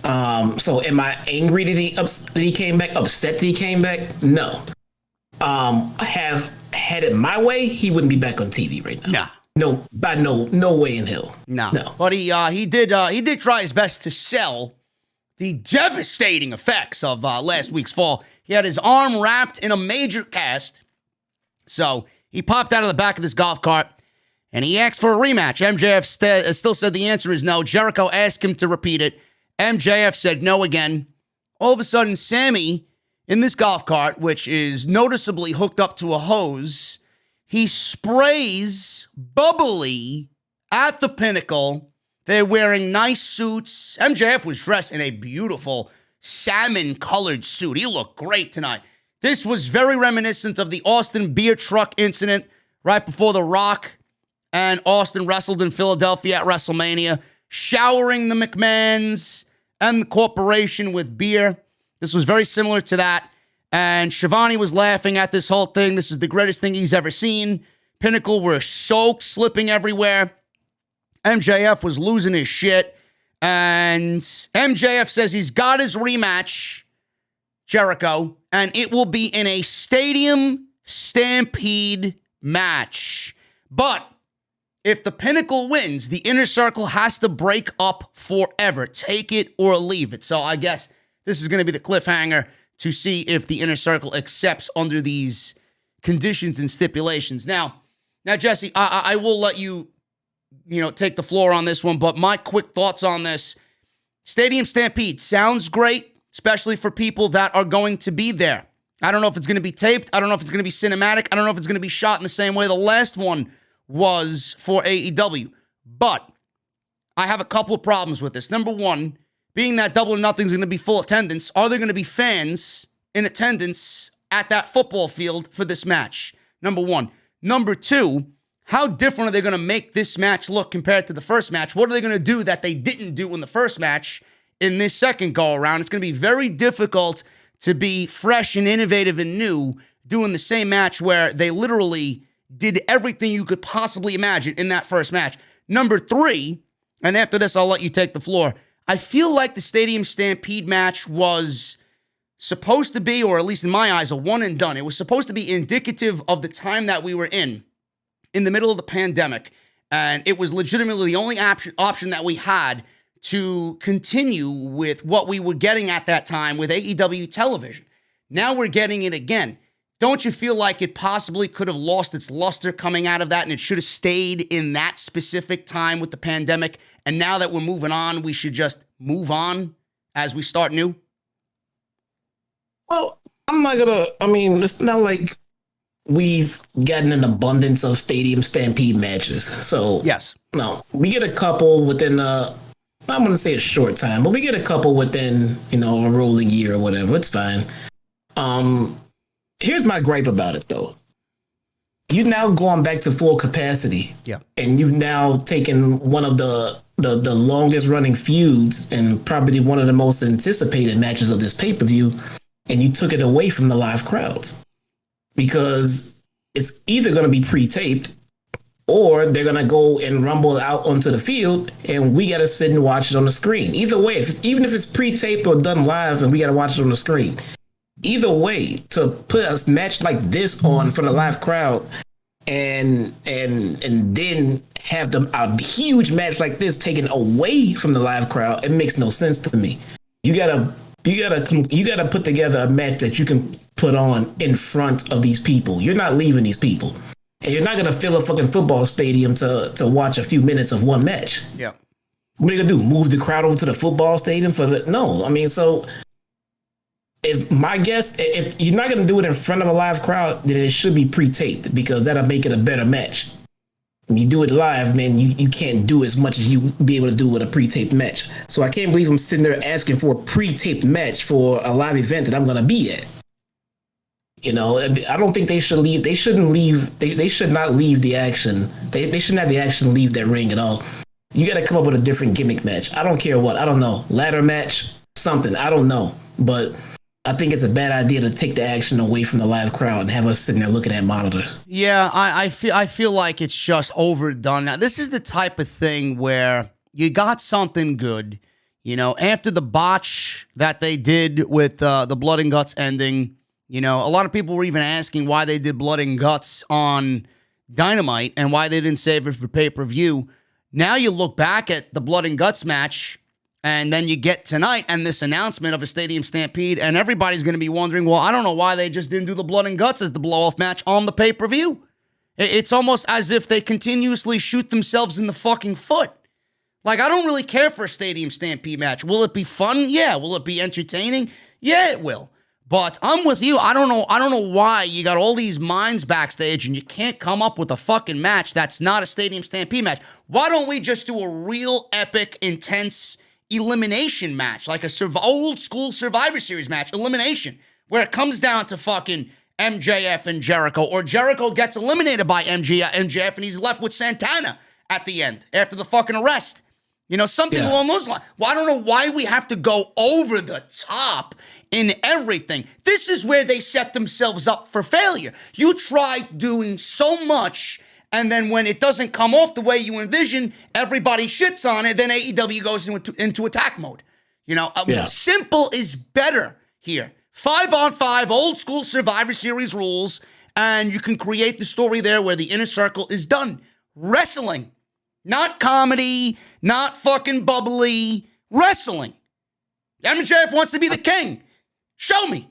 So am I angry that he came back? Upset that he came back? No. Have had it my way, he wouldn't be back on TV right now. Nah. No, by no way in hell. No. But he did try his best to sell the devastating effects of last week's fall. He had his arm wrapped in a major cast. So he popped out of the back of this golf cart and he asked for a rematch. MJF still said the answer is no. Jericho asked him to repeat it. MJF said no again. All of a sudden, Sammy in this golf cart, which is noticeably hooked up to a hose, he sprays bubbly at the Pinnacle. They're wearing nice suits. MJF was dressed in a beautiful salmon-colored suit. He looked great tonight. This was very reminiscent of the Austin beer truck incident right before The Rock and Austin wrestled in Philadelphia at WrestleMania, showering the McMahons and the corporation with beer. This was very similar to that. And Shivani was laughing at this whole thing. This is the greatest thing he's ever seen. Pinnacle were soaked, slipping everywhere. MJF was losing his shit. And MJF says he's got his rematch, Jericho, and it will be in a Stadium Stampede match. But if the Pinnacle wins, the Inner Circle has to break up forever. Take it or leave it. So I guess this is going to be the cliffhanger to see if the Inner Circle accepts under these conditions and stipulations. Now Jesse, I will let you take the floor on this one, but my quick thoughts on this. Stadium Stampede sounds great, especially for people that are going to be there. I don't know if it's going to be taped. I don't know if it's going to be cinematic. I don't know if it's going to be shot in the same way the last one was for AEW. But I have a couple of problems with this. Number one, being that Double or Nothing is going to be full attendance, are there going to be fans in attendance at that football field for this match? Number one. Number two, how different are they going to make this match look compared to the first match? What are they going to do that they didn't do in the first match in this second go-around? It's going to be very difficult to be fresh and innovative and new doing the same match where they literally did everything you could possibly imagine in that first match. Number three, and after this, I'll let you take the floor. I feel like the Stadium Stampede match was supposed to be, or at least in my eyes, a one and done. It was supposed to be indicative of the time that we were in the middle of the pandemic. And it was legitimately the only option that we had to continue with what we were getting at that time with AEW television. Now we're getting it again. Don't you feel like it possibly could have lost its luster coming out of that, and it should have stayed in that specific time with the pandemic? And now that we're moving on, we should just move on as we start new? Well, it's not like we've gotten an abundance of Stadium Stampede matches. So, yes. No, we get a couple within I'm going to say a short time, but we get a couple within, a rolling year or whatever. It's fine. Here's my gripe about it, though. You've now gone back to full capacity. Yeah. And you've now taken one of the longest running feuds and probably one of the most anticipated matches of this pay-per-view, and you took it away from the live crowds. Because it's either going to be pre-taped or they're going to go and rumble out onto the field and we got to sit and watch it on the screen. Either way, even if it's pre-taped or done live and we got to watch it on the screen. Either way, to put a match like this on for the live crowds and then have a huge match like this taken away from the live crowd, it makes no sense to me. You gotta put together a match that you can put on in front of these people. You're not leaving these people. And you're not going to fill a fucking football stadium to watch a few minutes of one match. Yeah. What are you going to do? Move the crowd over to the football stadium? No. So if my guess, if you're not going to do it in front of a live crowd, then it should be pre-taped because that'll make it a better match. When you do it live, man, you can't do as much as you be able to do with a pre-taped match. So I can't believe I'm sitting there asking for a pre-taped match for a live event that I'm going to be at. I don't think they should leave. They shouldn't leave. They should not leave the action. They shouldn't have the action leave that ring at all. You got to come up with a different gimmick match. I don't care what. I don't know. Ladder match, something. I don't know. But I think it's a bad idea to take the action away from the live crowd and have us sitting there looking at monitors. Yeah, I feel like it's just overdone. Now, this is the type of thing where you got something good, after the botch that they did with the Blood and Guts ending. A lot of people were even asking why they did Blood and Guts on Dynamite and why they didn't save it for pay-per-view. Now you look back at the Blood and Guts match, and then you get tonight and this announcement of a Stadium Stampede, and everybody's going to be wondering, well, I don't know why they just didn't do the Blood and Guts as the blow-off match on the pay-per-view. It's almost as if they continuously shoot themselves in the fucking foot. Like, I don't really care for a Stadium Stampede match. Will it be fun? Yeah. Will it be entertaining? Yeah, it will. But I'm with you. I don't know why you got all these minds backstage and you can't come up with a fucking match that's not a Stadium Stampede match. Why don't we just do a real epic, intense elimination match, like a old school Survivor Series match, elimination, where it comes down to fucking MJF and Jericho, or Jericho gets eliminated by MJF and he's left with Santana at the end after the fucking arrest. Something along those lines. Well, I don't know why we have to go over the top in everything. This is where they set themselves up for failure. You try doing so much, and then when it doesn't come off the way you envision, everybody shits on it, then AEW goes into attack mode. Simple is better here. 5-on-5, old school Survivor Series rules, and you can create the story there where the inner circle is done. Wrestling. Not comedy, not fucking bubbly. Wrestling. MJF wants to be the king. Show me.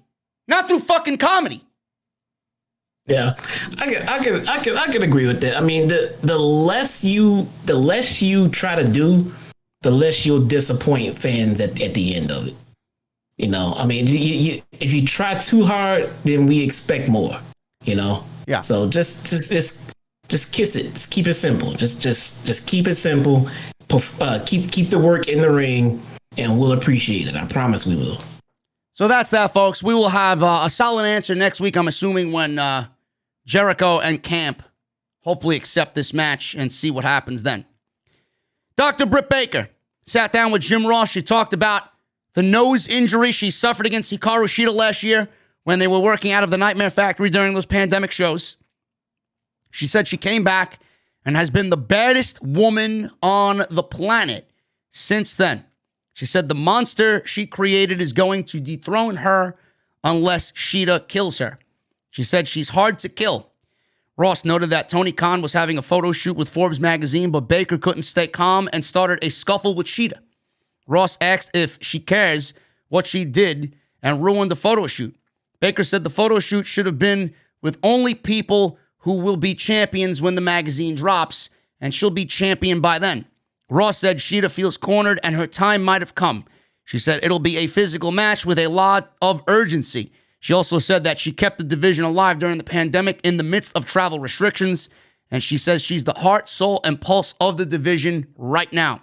Not through fucking comedy. Yeah, I can agree with that. I mean, the less you try to do, the less you'll disappoint fans at the end of it. If you try too hard, then we expect more. Yeah. So just kiss it. Just keep it simple. Just keep it simple. Keep the work in the ring, and we'll appreciate it. I promise we will. So that's that, folks. We will have a solid answer next week, I'm assuming, when Jericho and Camp hopefully accept this match and see what happens then. Dr. Britt Baker sat down with Jim Ross. She talked about the nose injury she suffered against Hikaru Shida last year when they were working out of the Nightmare Factory during those pandemic shows. She said she came back and has been the baddest woman on the planet since then. She said the monster she created is going to dethrone her unless Shida kills her. She said she's hard to kill. Ross noted that Tony Khan was having a photo shoot with Forbes magazine, but Baker couldn't stay calm and started a scuffle with Shida. Ross asked if she cares what she did and ruined the photo shoot. Baker said the photo shoot should have been with only people who will be champions when the magazine drops, and she'll be champion by then. Ross said Shida feels cornered and her time might have come. She said it'll be a physical match with a lot of urgency. She also said that she kept the division alive during the pandemic in the midst of travel restrictions, and she says she's the heart, soul, and pulse of the division right now.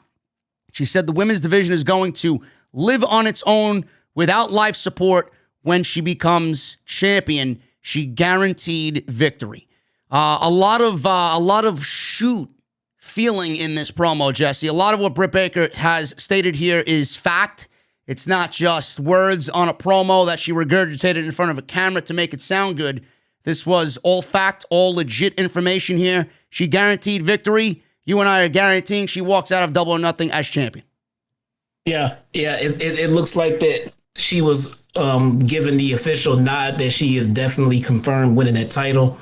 She said the women's division is going to live on its own without life support when she becomes champion. She guaranteed victory. A lot of shoot feeling in this promo, Jesse. A lot of what Britt Baker has stated here is fact. It's not just words on a promo that she regurgitated in front of a camera to make it sound good. This was all fact, all legit information here. She guaranteed victory. You and I are guaranteeing she walks out of Double or Nothing as champion. Yeah. It looks like that she was given the official nod that she is definitely confirmed winning that title.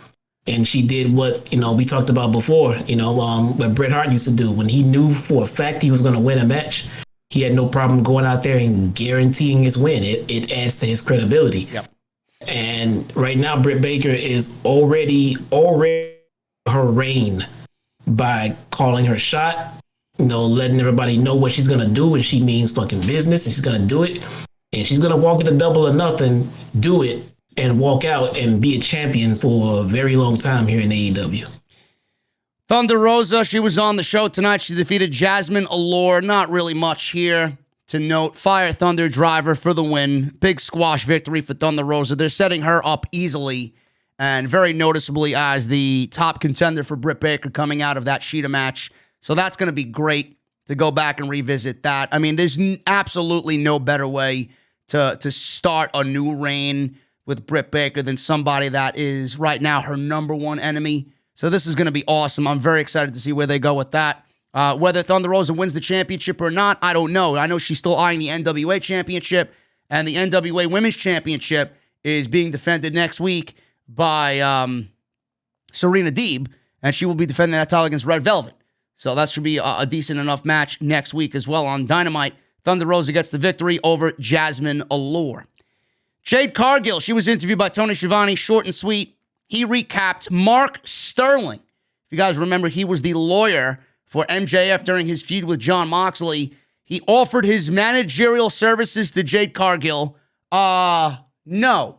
And she did what, we talked about before, what Bret Hart used to do. When he knew for a fact he was going to win a match, he had no problem going out there and guaranteeing his win. It adds to his credibility. Yep. And right now, Britt Baker is already her reign by calling her shot, letting everybody know what she's going to do, and she means fucking business, and she's going to do it. And she's going to walk into Double or Nothing, do it, and walk out and be a champion for a very long time here in AEW. Thunder Rosa, she was on the show tonight. She defeated Jasmine Allure. Not really much here to note. Fire Thunder Driver for the win. Big squash victory for Thunder Rosa. They're setting her up easily and very noticeably as the top contender for Britt Baker coming out of that Shida match. So that's going to be great to go back and revisit that. I mean, there's absolutely no better way to start a new reign with Britt Baker than somebody that is right now her number one enemy. So this is going to be awesome. I'm very excited to see where they go with that. Whether Thunder Rosa wins the championship or not, I don't know. I know she's still eyeing the NWA championship, and the NWA Women's Championship is being defended next week by Serena Deeb, and she will be defending that title against Red Velvet. So that should be a decent enough match next week as well on Dynamite. Thunder Rosa gets the victory over Jasmine Allure. Jade Cargill, she was interviewed by Tony Schiavone, short and sweet. He recapped Mark Sterling. If you guys remember, he was the lawyer for MJF during his feud with Jon Moxley. He offered his managerial services to Jade Cargill. No,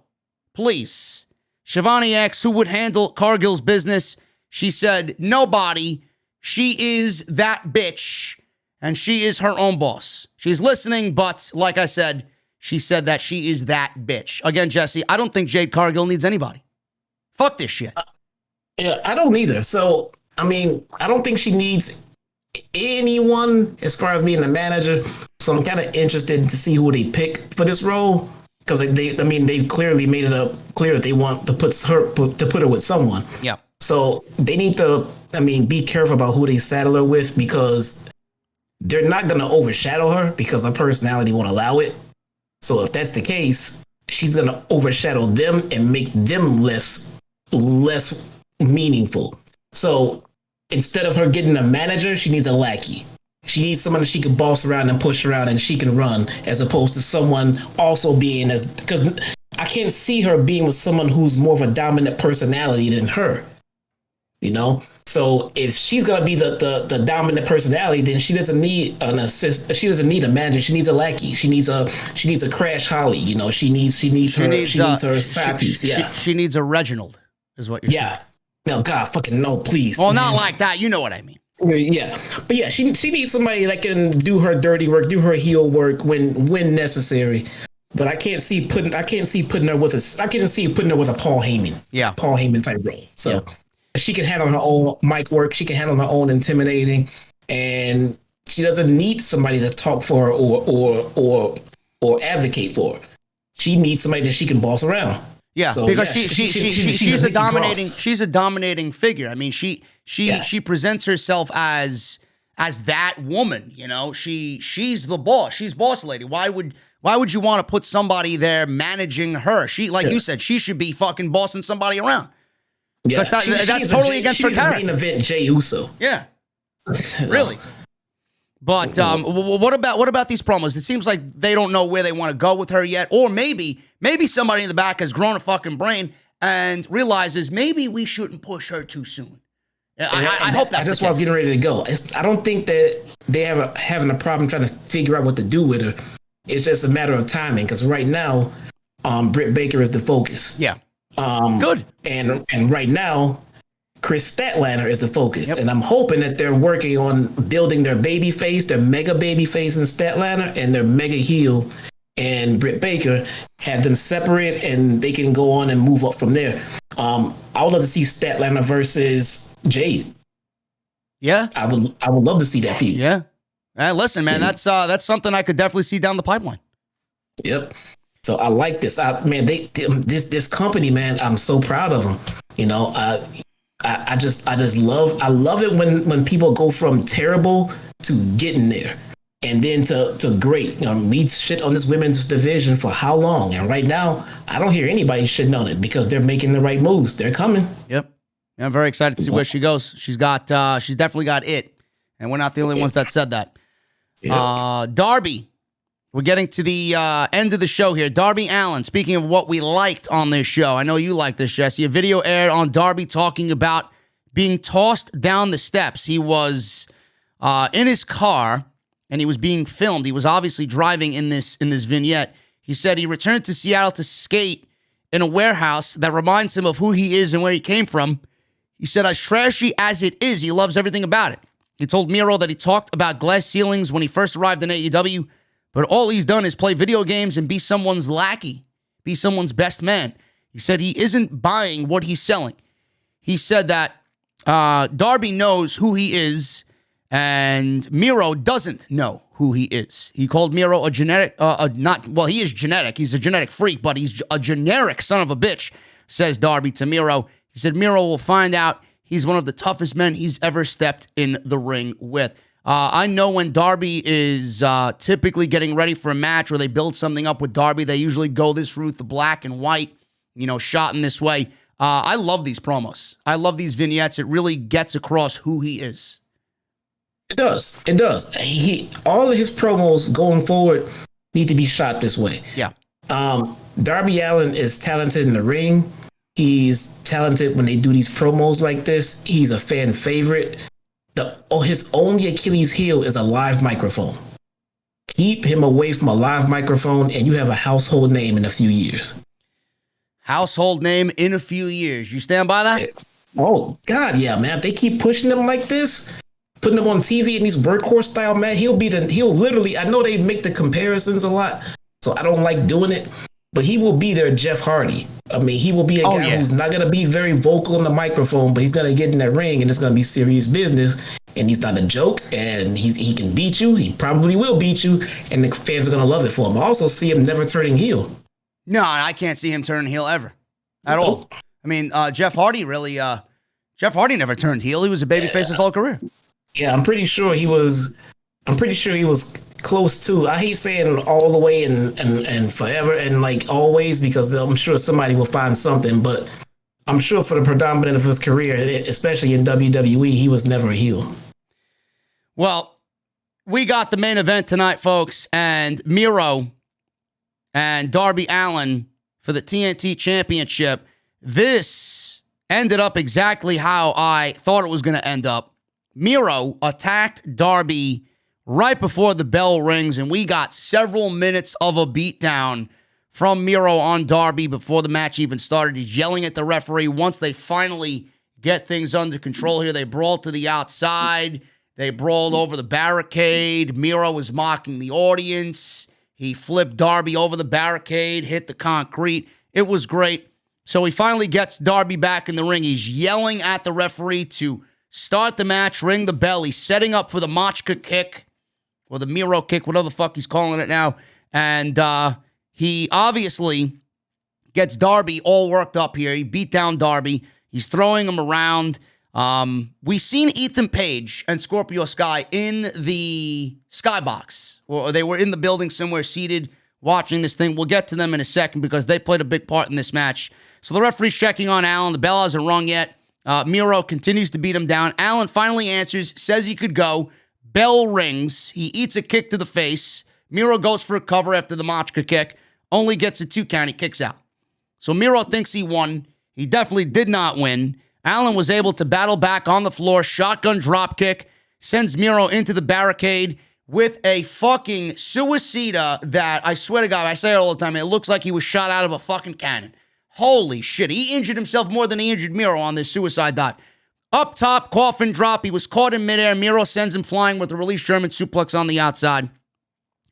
please. Schiavone asks who would handle Cargill's business. She said, nobody. She is that bitch, and she is her own boss. She's listening, but like I said, she said that she is that bitch. Again, Jesse, I don't think Jade Cargill needs anybody. Fuck this shit. Yeah, I don't either. So, I mean, I don't think she needs anyone as far as being the manager. So I'm kind of interested to see who they pick for this role. Because they clearly made it clear that they want to put her with someone. Yeah. So they need to, be careful about who they saddle her with, because they're not going to overshadow her because her personality won't allow it. So if that's the case, she's going to overshadow them and make them less meaningful. So instead of her getting a manager, she needs a lackey. She needs someone that she can boss around and push around and she can run, as opposed to someone also being because I can't see her being with someone who's more of a dominant personality than her. So if she's gonna be the dominant personality, then she doesn't need an assist. She doesn't need a manager. She needs a lackey. She needs a Crash Holly. She needs her side piece. Yeah. She needs a Reginald, is what you're saying. Yeah. No, God, fucking no, please. Well, not like that. You know what I mean. Yeah, but yeah, she needs somebody that can do her dirty work, do her heel work when necessary. But I can't see putting her with a Paul Heyman. Yeah, Paul Heyman type role. So she can handle her own mic work. She can handle her own intimidating, and she doesn't need somebody to talk for her or advocate for her. She needs somebody that she can boss around. Yeah, so, because she's a dominating figure. I mean, she presents herself as as that woman. You know, she's the boss. She's boss lady. Why would you want to put somebody there managing her? She, like you said, she should be fucking bossing somebody around. Yeah, that's totally against her character. She's the main event Jey Uso. Yeah, really. But what about these promos? It seems like they don't know where they want to go with her yet, or maybe somebody in the back has grown a fucking brain and realizes maybe we shouldn't push her too soon. I hope that's why I was getting ready to go. I don't think that they have having a problem trying to figure out what to do with her. It's just a matter of timing, because right now, Britt Baker is the focus. Yeah. Good. And right now, Chris Statlander is the focus. Yep. And I'm hoping that they're working on building their baby face, their mega baby face in Statlander, and their mega heel and Britt Baker, have them separate, and they can go on and move up from there. I would love to see Statlander versus Jade. Yeah. I would love to see that feud. Yeah. Listen, man, that's something I could definitely see down the pipeline. Yep. So I like this. This company, man, I'm so proud of them. You know, I just love it when people go from terrible to getting there, and then to great. You know, we shit on this women's division for how long? And right now, I don't hear anybody shitting on it because they're making the right moves. They're coming. Yep. I'm very excited to see where she goes. She's definitely got it, and we're not the only ones that said that. Yep. Darby. We're getting to the end of the show here. Darby Allin, speaking of what we liked on this show, I know you like this, Jesse. A video aired on Darby talking about being tossed down the steps. He was in his car, and he was being filmed. He was obviously driving in this vignette. He said he returned to Seattle to skate in a warehouse that reminds him of who he is and where he came from. He said, as trashy as it is, he loves everything about it. He told Miro that he talked about glass ceilings when he first arrived in AEW, but all he's done is play video games and be someone's lackey, be someone's best man. He said he isn't buying what he's selling. He said that Darby knows who he is and Miro doesn't know who he is. He called Miro a genetic, he is genetic. He's a genetic freak, but he's a generic son of a bitch, says Darby to Miro. He said Miro will find out he's one of the toughest men he's ever stepped in the ring with. I know when Darby is typically getting ready for a match or they build something up with Darby, they usually go this route, the black and white, shot in this way. I love these promos. I love these vignettes. It really gets across who he is. It does. All of his promos going forward need to be shot this way. Yeah. Darby Allin is talented in the ring. He's talented when they do these promos like this. He's a fan favorite. His only Achilles heel is a live microphone. Keep him away from a live microphone, and you have a household name in a few years. Household name in a few years. You stand by that? Oh, God, yeah, man. If they keep pushing him like this, putting him on TV in these workhorse style, man, he'll literally, I know they make the comparisons a lot, so I don't like doing it, but he will be their Jeff Hardy. I mean, he will be a guy who's not going to be very vocal on the microphone, but he's going to get in that ring and it's going to be serious business. And he's not a joke, and he can beat you. He probably will beat you, and the fans are going to love it for him. I also see him never turning heel. No, I can't see him turning heel ever. At all. I mean, Jeff Hardy never turned heel. He was a babyface his whole career. Yeah, I'm pretty sure he was close to. I hate saying all the way and forever and like always, because I'm sure somebody will find something, but I'm sure for the predominant of his career, especially in WWE, he was never a heel. Well, we got the main event tonight, folks, and Miro and Darby Allin for the TNT Championship. This ended up exactly how I thought it was going to end up. Miro attacked Darby right before the bell rings, and we got several minutes of a beatdown from Miro on Darby before the match even started. He's yelling at the referee. Once they finally get things under control here, they brawl to the outside. They brawled over the barricade. Miro was mocking the audience. He flipped Darby over the barricade, hit the concrete. It was great. So he finally gets Darby back in the ring. He's yelling at the referee to start the match, ring the bell. He's setting up for the Machka kick, or the Miro kick, whatever the fuck he's calling it now. And he obviously gets Darby all worked up here. He beat down Darby. He's throwing him around. We seen Ethan Page and Scorpio Sky in the skybox, or they were in the building somewhere seated watching this thing. We'll get to them in a second because they played a big part in this match. So the referee's checking on Allen. The bell hasn't rung yet. Miro continues to beat him down. Allen finally answers, says he could go. Bell rings. He eats a kick to the face. Miro goes for a cover after the Machka kick. Only gets a 2 count. He kicks out. So Miro thinks he won. He definitely did not win. Allen was able to battle back on the floor. Shotgun drop kick. Sends Miro into the barricade with a fucking suicida that, I swear to God, I say it all the time, it looks like he was shot out of a fucking cannon. Holy shit. He injured himself more than he injured Miro on this suicide dive. Up top, coffin drop. He was caught in midair. Miro sends him flying with a release German suplex on the outside.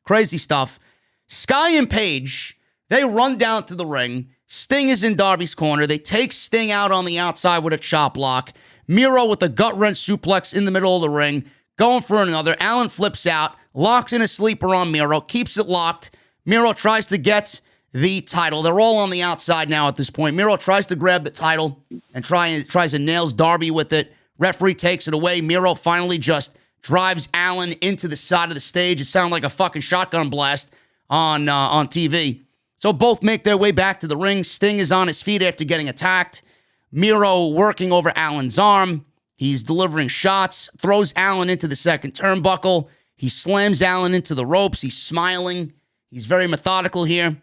Crazy stuff. Sky and Page, they run down to the ring. Sting is in Darby's corner. They take Sting out on the outside with a chop block. Miro with a gut-wrench suplex in the middle of the ring. Going for another. Allen flips out. Locks in a sleeper on Miro. Keeps it locked. Miro tries to get the title. They're all on the outside now at this point. Miro tries to grab the title and tries to nails Darby with it. Referee takes it away. Miro finally just drives Allen into the side of the stage. It sounded like a fucking shotgun blast on TV. So both make their way back to the ring. Sting is on his feet after getting attacked. Miro working over Allen's arm. He's delivering shots, throws Allen into the second turnbuckle. He slams Allen into the ropes. He's smiling. He's very methodical here.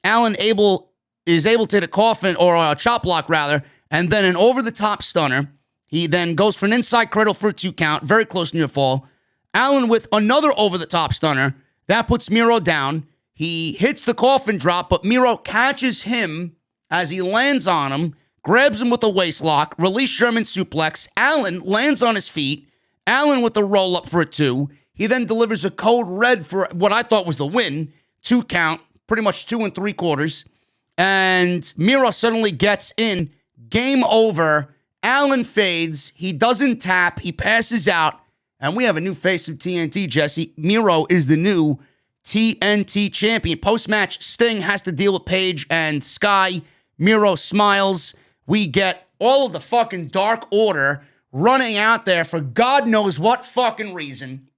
Allen is able to hit a coffin, or a chop block rather, and then an over-the-top stunner. He then goes for an inside cradle for a 2 count, very close near fall. Allen with another over-the-top stunner. That puts Miro down. He hits the coffin drop, but Miro catches him as he lands on him, grabs him with a waist lock, release German suplex. Allen lands on his feet. Allen with a roll-up for a 2. He then delivers a code red for what I thought was the win. 2 count, pretty much 2 3/4. And Miro suddenly gets in. Game over. Allen fades. He doesn't tap. He passes out. And we have a new face of TNT, Jesse. Miro is the new TNT champion. Post-match, Sting has to deal with Page and Sky. Miro smiles. We get all of the fucking Dark Order running out there for God knows what fucking reason.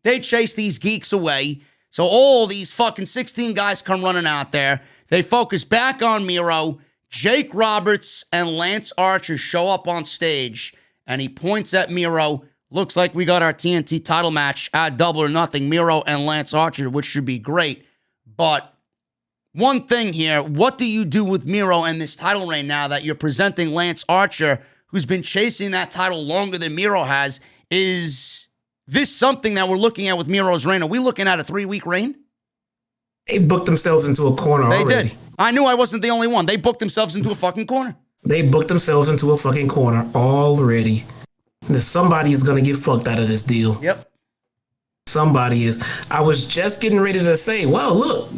They chase these geeks away. So all these fucking 16 guys come running out there. They focus back on Miro. Jake Roberts and Lance Archer show up on stage, and he points at Miro. Looks like we got our TNT title match at Double or Nothing. Miro and Lance Archer, which should be great. But one thing here, what do you do with Miro and this title reign now that you're presenting Lance Archer, who's been chasing that title longer than Miro has? Is this something that we're looking at with Miro's reign? Are we looking at a 3-week reign? They booked themselves into a corner already. They did. I knew I wasn't the only one. They booked themselves into a fucking corner. They booked themselves into a fucking corner already. Somebody is going to get fucked out of this deal. Yep. Somebody is. I was just getting ready to say, well, look,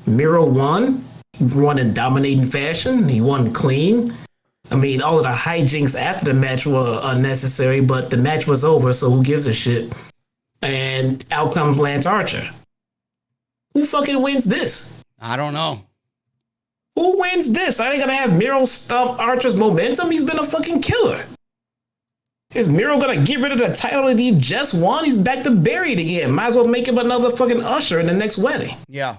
Miro won. He won in dominating fashion. He won clean. I mean, all of the hijinks after the match were unnecessary, but the match was over, so who gives a shit? And out comes Lance Archer. Who fucking wins this? I don't know. Who wins this? I ain't gonna have Miro stop Archer's momentum. He's been a fucking killer. Is Miro gonna get rid of the title that he just won? He's back to buried again. Might as well make him another fucking usher in the next wedding. Yeah.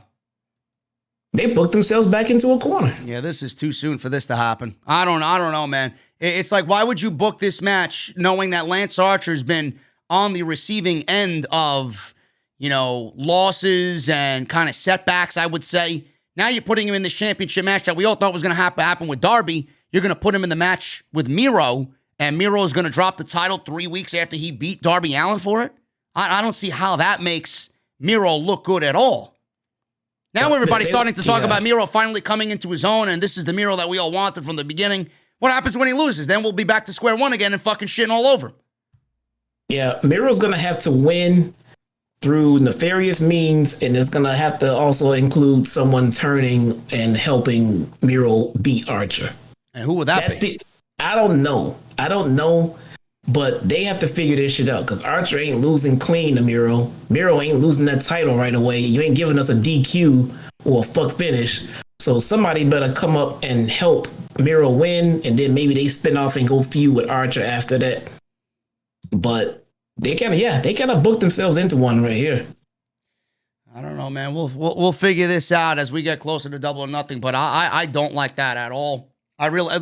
They booked themselves back into a corner. Yeah, this is too soon for this to happen. I don't know, man. It's like, why would you book this match knowing that Lance Archer's been on the receiving end of, losses and kind of setbacks, I would say. Now you're putting him in this championship match that we all thought was going to happen with Darby. You're going to put him in the match with Miro, and Miro is going to drop the title 3 weeks after he beat Darby Allin for it. I don't see how that makes Miro look good at all. Now everybody's starting to talk about Miro finally coming into his own, and this is the Miro that we all wanted from the beginning. What happens when he loses? Then we'll be back to square one again and fucking shitting all over him. Yeah, Miro's going to have to win through nefarious means, and it's going to have to also include someone turning and helping Miro beat Archer. And who would that be? I don't know, but they have to figure this shit out, because Archer ain't losing clean to Miro. Miro ain't losing that title right away. You ain't giving us a DQ or a fuck finish. So somebody better come up and help Miro win, and then maybe they spin off and go feud with Archer after that. But they kind of booked themselves into one right here. I don't know, man. We'll figure this out as we get closer to Double or Nothing, but I don't like that at all. I really,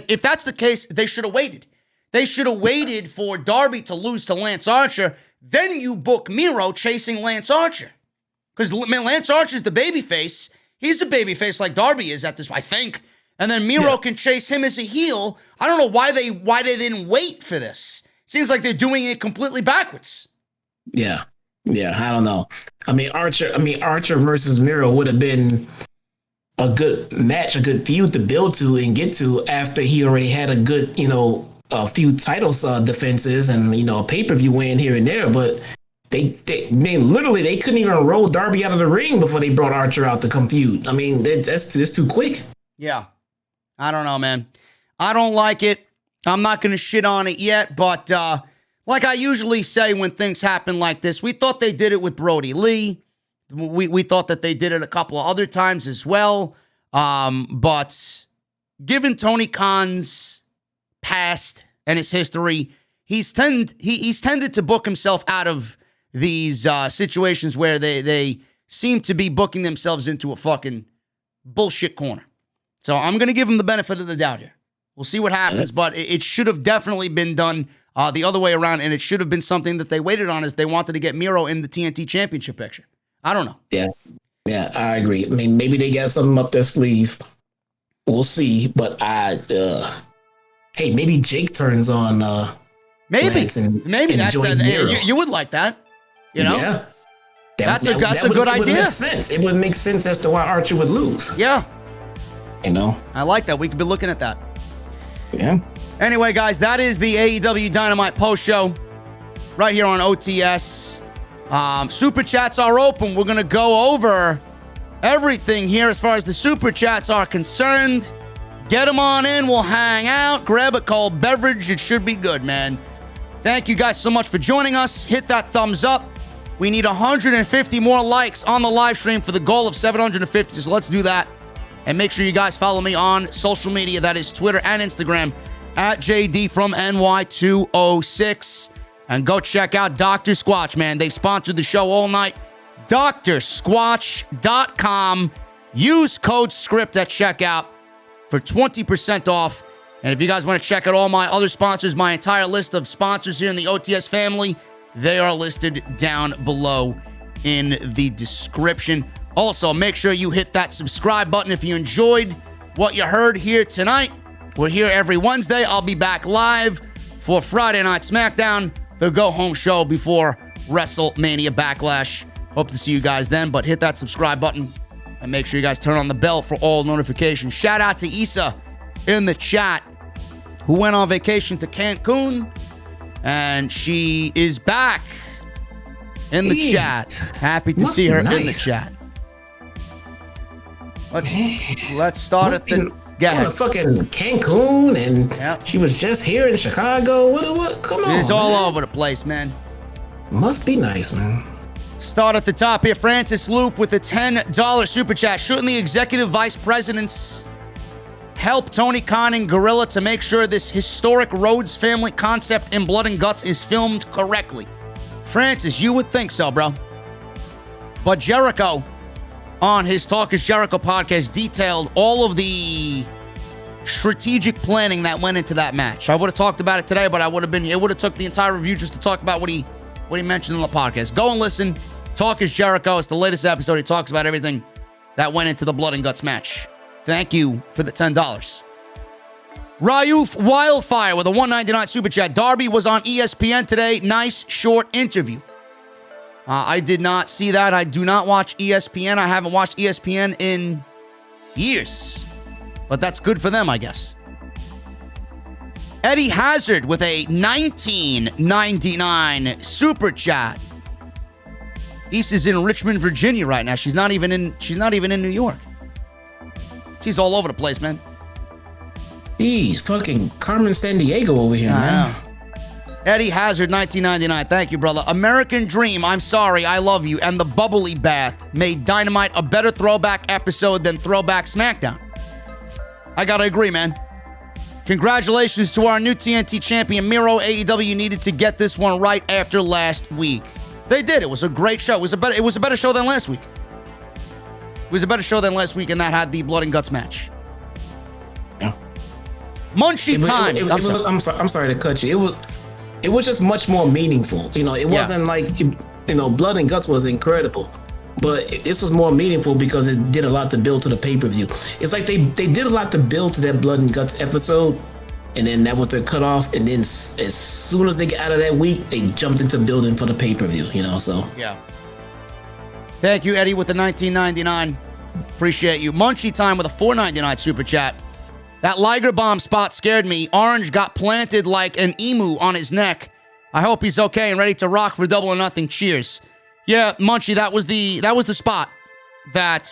if that's the case, they should have waited. They should have waited for Darby to lose to Lance Archer. Then you book Miro chasing Lance Archer. Because Lance Archer's the babyface. He's a babyface like Darby is at this, I think. And then Miro can chase him as a heel. I don't know why they didn't wait for this. Seems like they're doing it completely backwards. Yeah, I don't know. I mean, Archer versus Miro would have been a good match, a good feud to build to and get to after he already had a good, a few titles defenses and a pay-per-view win here and there. But they couldn't even roll Darby out of the ring before they brought Archer out to come feud. I mean, that's too quick. Yeah, I don't know, man. I don't like it. I'm not going to shit on it yet, but like I usually say when things happen like this, we thought they did it with Brody Lee. We thought that they did it a couple of other times as well. But given Tony Khan's past and his history, he's tended to book himself out of these situations where they seem to be booking themselves into a fucking bullshit corner. So I'm going to give him the benefit of the doubt here. We'll see what happens, but it should have definitely been done the other way around, and it should have been something that they waited on if they wanted to get Miro in the TNT Championship picture. I don't know. Yeah, I agree. I mean, maybe they got something up their sleeve. We'll see, but hey, maybe Jake turns on maybe Lance and that's that. You would like that, Yeah. That's a good idea. It would make sense. It would make sense as to why Archer would lose. Yeah. I like that. We could be looking at that. Yeah. Anyway, guys, that is the AEW Dynamite post show right here on OTS. Super chats are open. We're going to go over everything here as far as the super chats are concerned. Get them on in. We'll hang out. Grab a cold beverage. It should be good, man. Thank you guys so much for joining us. Hit that thumbs up. We need 150 more likes on the live stream for the goal of 750. So let's do that. And make sure you guys follow me on social media. That is Twitter and Instagram at JDfromNY206. And go check out Dr. Squatch, man. They sponsored the show all night. DrSquatch.com. Use code SCRIPT at checkout for 20% off. And if you guys want to check out all my other sponsors, my entire list of sponsors here in the OTS family, they are listed down below in the description. Also, make sure you hit that subscribe button if you enjoyed what you heard here tonight. We're here every Wednesday. I'll be back live for Friday Night SmackDown, the go-home show before WrestleMania Backlash. Hope to see you guys then, but hit that subscribe button and make sure you guys turn on the bell for all notifications. Shout out to Issa in the chat who went on vacation to Cancun, and she is back in the chat. Happy to see her in the chat. Let's start at the... Go ahead. Fucking Cancun, and she was just here in Chicago. What? Come on. It's all over the place, man. Must be nice, man. Start at the top here. Francis Loop with a $10 super chat. Shouldn't the executive vice presidents help Tony Khan and Gorilla to make sure this historic Rhodes family concept in Blood and Guts is filmed correctly? Francis, you would think so, bro. But Jericho, on his Talk is Jericho podcast, detailed all of the strategic planning that went into that match. I would have talked about it today, but it would have took the entire review just to talk about what he mentioned in the podcast. Go and listen. Talk is Jericho. It's the latest episode. He talks about everything that went into the Blood and Guts match. Thank you for the $10. Ryuf Wildfire with a $1.99 super chat. Darby was on ESPN today. Nice short interview. I did not see that. I do not watch ESPN. I haven't watched ESPN in years. But that's good for them, I guess. Eddie Hazard with a $19.99 super chat. Issa's in Richmond, Virginia right now. She's not even in New York. She's all over the place, man. Jeez, fucking Carmen Sandiego over here, man. Eddie Hazard, $19.99. Thank you, brother. American Dream, I'm sorry, I love you, and the Bubbly Bath made Dynamite a better throwback episode than Throwback SmackDown. I gotta agree, man. Congratulations to our new TNT champion, Miro. AEW needed to get this one right after last week. They did. It was a great show. It was a better show than last week. It was a better show than last week, and that had the blood and guts match. Yeah. Munchie time. I'm sorry to cut you. It was just much more meaningful. You know, it wasn't like, blood and guts was incredible, but this was more meaningful because it did a lot to build to the pay-per-view. It's like they did a lot to build to that blood and guts episode, and then that was their cutoff, and then as soon as they get out of that week, they jumped into building for the pay-per-view, so. Yeah. Thank you, Eddie, with the $19.99. Appreciate you. Munchie time with a $4.99 super chat. That Liger bomb spot scared me. Orange got planted like an emu on his neck. I hope he's okay and ready to rock for Double or Nothing. Cheers. Yeah, Munchie, that was the spot that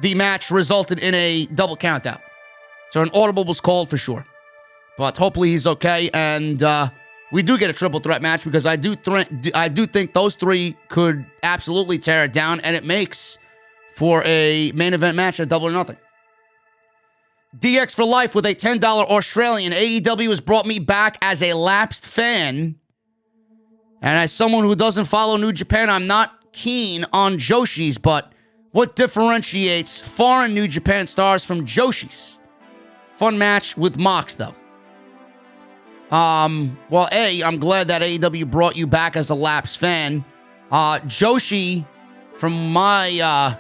the match resulted in a double countout. So an audible was called for sure. But hopefully he's okay, and we do get a triple threat match because I do think those three could absolutely tear it down, and it makes for a main event match at Double or Nothing. DX for life with a $10 Australian. AEW has brought me back as a lapsed fan. And as someone who doesn't follow New Japan, I'm not keen on Joshis, but what differentiates foreign New Japan stars from Joshis? Fun match with Mox, though. Well, I'm glad that AEW brought you back as a lapsed fan. Joshi, from my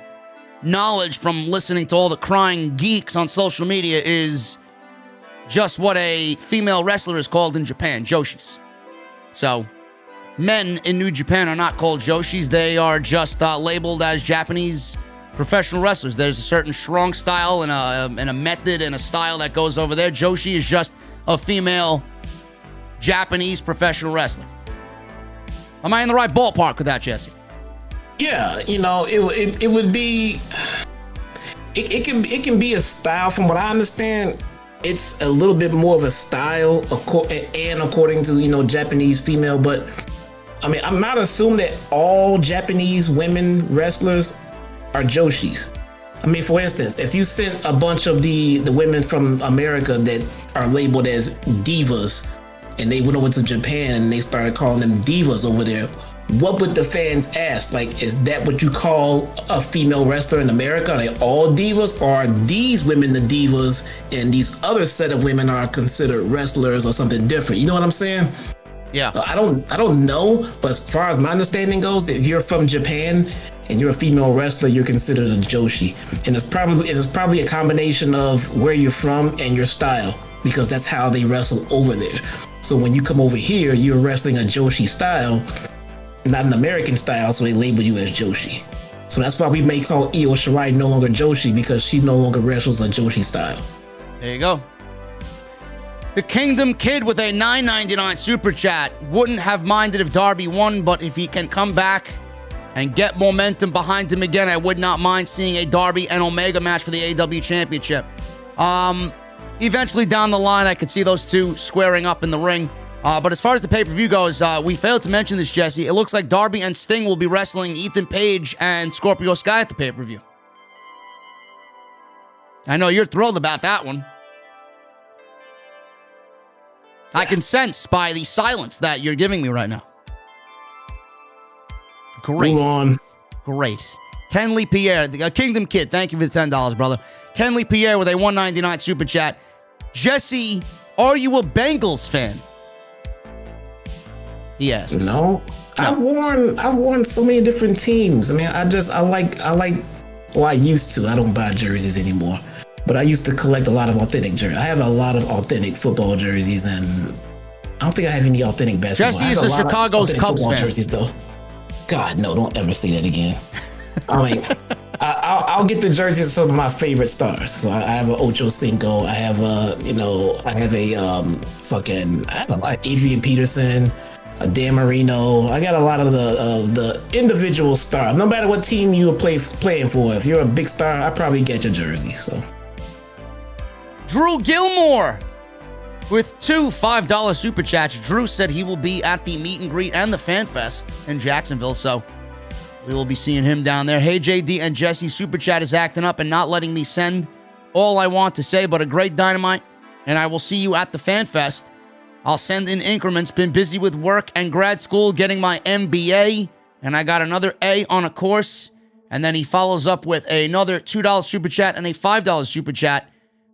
knowledge from listening to all the crying geeks on social media, is just what a female wrestler is called in Japan, Joshis. So, men in New Japan are not called Joshis. They are just labeled as Japanese professional wrestlers. There's a certain strong style and a method and a style that goes over there. Joshi is just a female Japanese professional wrestler. Am I in the right ballpark with that, Jesse? Yeah, it would be. It can be a style. From what I understand, it's a little bit more of a style, and according to Japanese female. But I mean, I'm not assuming that all Japanese women wrestlers are Joshis. I mean, for instance, if you sent a bunch of the women from America that are labeled as divas, and they went over to Japan and they started calling them divas over there, what would the fans ask? Like, is that what you call a female wrestler in America? Are they all divas, or are these women the divas and these other set of women are considered wrestlers or something different? You know what I'm saying? Yeah. I don't know, but as far as my understanding goes, if you're from Japan and you're a female wrestler, you're considered a Joshi. And it's probably a combination of where you're from and your style, because that's how they wrestle over there. So when you come over here, you're wrestling a Joshi style, not an American style, so they label you as Joshi. So that's why we may call Io Shirai no longer Joshi, because she no longer wrestles a Joshi style. There you go. The Kingdom Kid with a $9.99 super chat. Wouldn't have minded if Darby won, but if he can come back and get momentum behind him again, I would not mind seeing a Darby and Omega match for the AEW Championship. Eventually down the line, I could see those two squaring up in the ring. But as far as the pay-per-view goes, we failed to mention this, Jesse. It looks like Darby and Sting will be wrestling Ethan Page and Scorpio Sky at the pay-per-view. I know you're thrilled about that one. I can sense by the silence that you're giving me right now. Great. Move on. Great. Kenley Pierre, the Kingdom Kid, thank you for the $10, brother. Kenley Pierre with a $1.99 super chat. Jesse, are you a Bengals fan? He asks. No. I've worn so many different teams. I mean, I used to. I don't buy jerseys anymore. But I used to collect a lot of authentic jerseys. I have a lot of authentic football jerseys, and I don't think I have any authentic basketball. Jesse is a Chicago's Cubs fan. Jerseys, though. God, no, don't ever say that again. I mean, I'll get the jerseys of some of my favorite stars. So I have an Ocho Cinco. I have Adrian Peterson, a Dan Marino. I got a lot of the individual stars. No matter what team you were playing for, if you're a big star, I probably get your jersey. So. Drew Gilmore with two $5 super chats. Drew said he will be at the meet and greet and the Fan Fest in Jacksonville, so we will be seeing him down there. Hey, JD and Jesse, super chat is acting up and not letting me send all I want to say, but a great Dynamite, and I will see you at the Fan Fest. I'll send in increments. Been busy with work and grad school getting my MBA, and I got another A on a course. And then he follows up with another $2 super chat and a $5 super chat.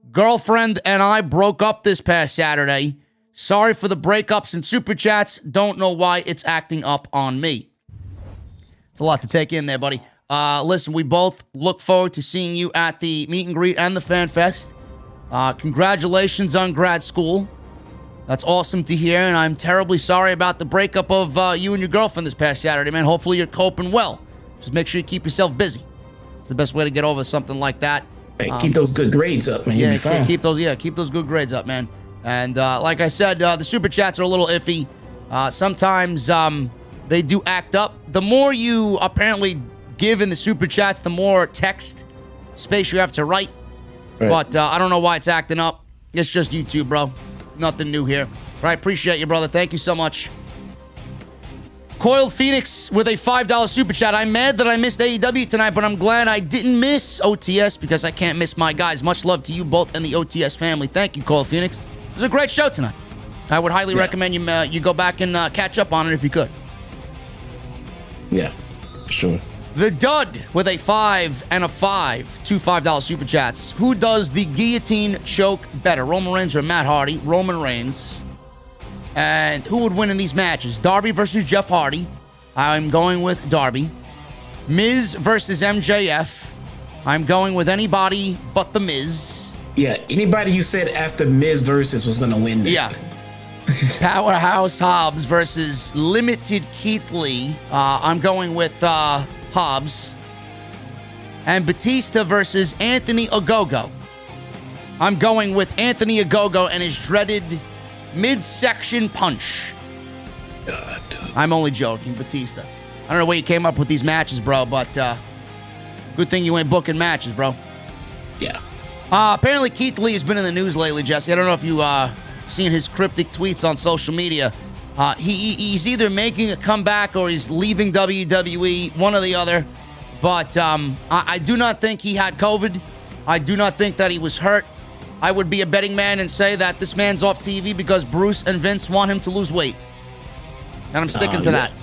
Girlfriend and I broke up this past Saturday. Sorry for the breakups and super chats. Don't know why it's acting up on me. It's a lot to take in there, buddy. Listen, we both look forward to seeing you at the meet and greet and the Fan Fest. Congratulations on grad school. That's awesome to hear, and I'm terribly sorry about the breakup of you and your girlfriend this past Saturday, man. Hopefully you're coping well. Just make sure you keep yourself busy. It's the best way to get over something like that. Hey, keep those good grades up, man. You'll be fine. Keep those good grades up, man. And like I said, the super chats are a little iffy. Sometimes they do act up. The more you apparently give in the super chats, the more text space you have to write. Right. But I don't know why it's acting up. It's just YouTube, bro. Nothing new here. Right, appreciate you, brother. Thank you so much. Coiled Phoenix with a $5 super chat. I'm mad that I missed AEW tonight, but I'm glad I didn't miss OTS because I can't miss my guys. Much love to you both and the OTS family. Thank you, Coiled Phoenix. It was a great show tonight. I would highly recommend you go back and catch up on it if you could. Yeah, sure. The Dud with a 5 and a 5. Two $5 super chats. Who does the guillotine choke better, Roman Reigns or Matt Hardy? Roman Reigns. And who would win in these matches? Darby versus Jeff Hardy. I'm going with Darby. Miz versus MJF. I'm going with anybody but the Miz. Yeah, anybody you said after Miz versus was going to win that. Yeah. Powerhouse Hobbs versus Limited Keith Lee. I'm going with Hobbs. And Batista versus Anthony Agogo. I'm going with Anthony Agogo and his dreaded midsection punch. God, dude. I'm only joking, Batista. I don't know where you came up with these matches, bro, but good thing you ain't booking matches, bro. Yeah. Apparently Keith Lee has been in the news lately, Jesse. I don't know if you seen his cryptic tweets on social media. He's either making a comeback or he's leaving WWE, one or the other. But I do not think he had COVID. I do not think that he was hurt. I would be a betting man and say that this man's off TV because Bruce and Vince want him to lose weight. And I'm sticking to that.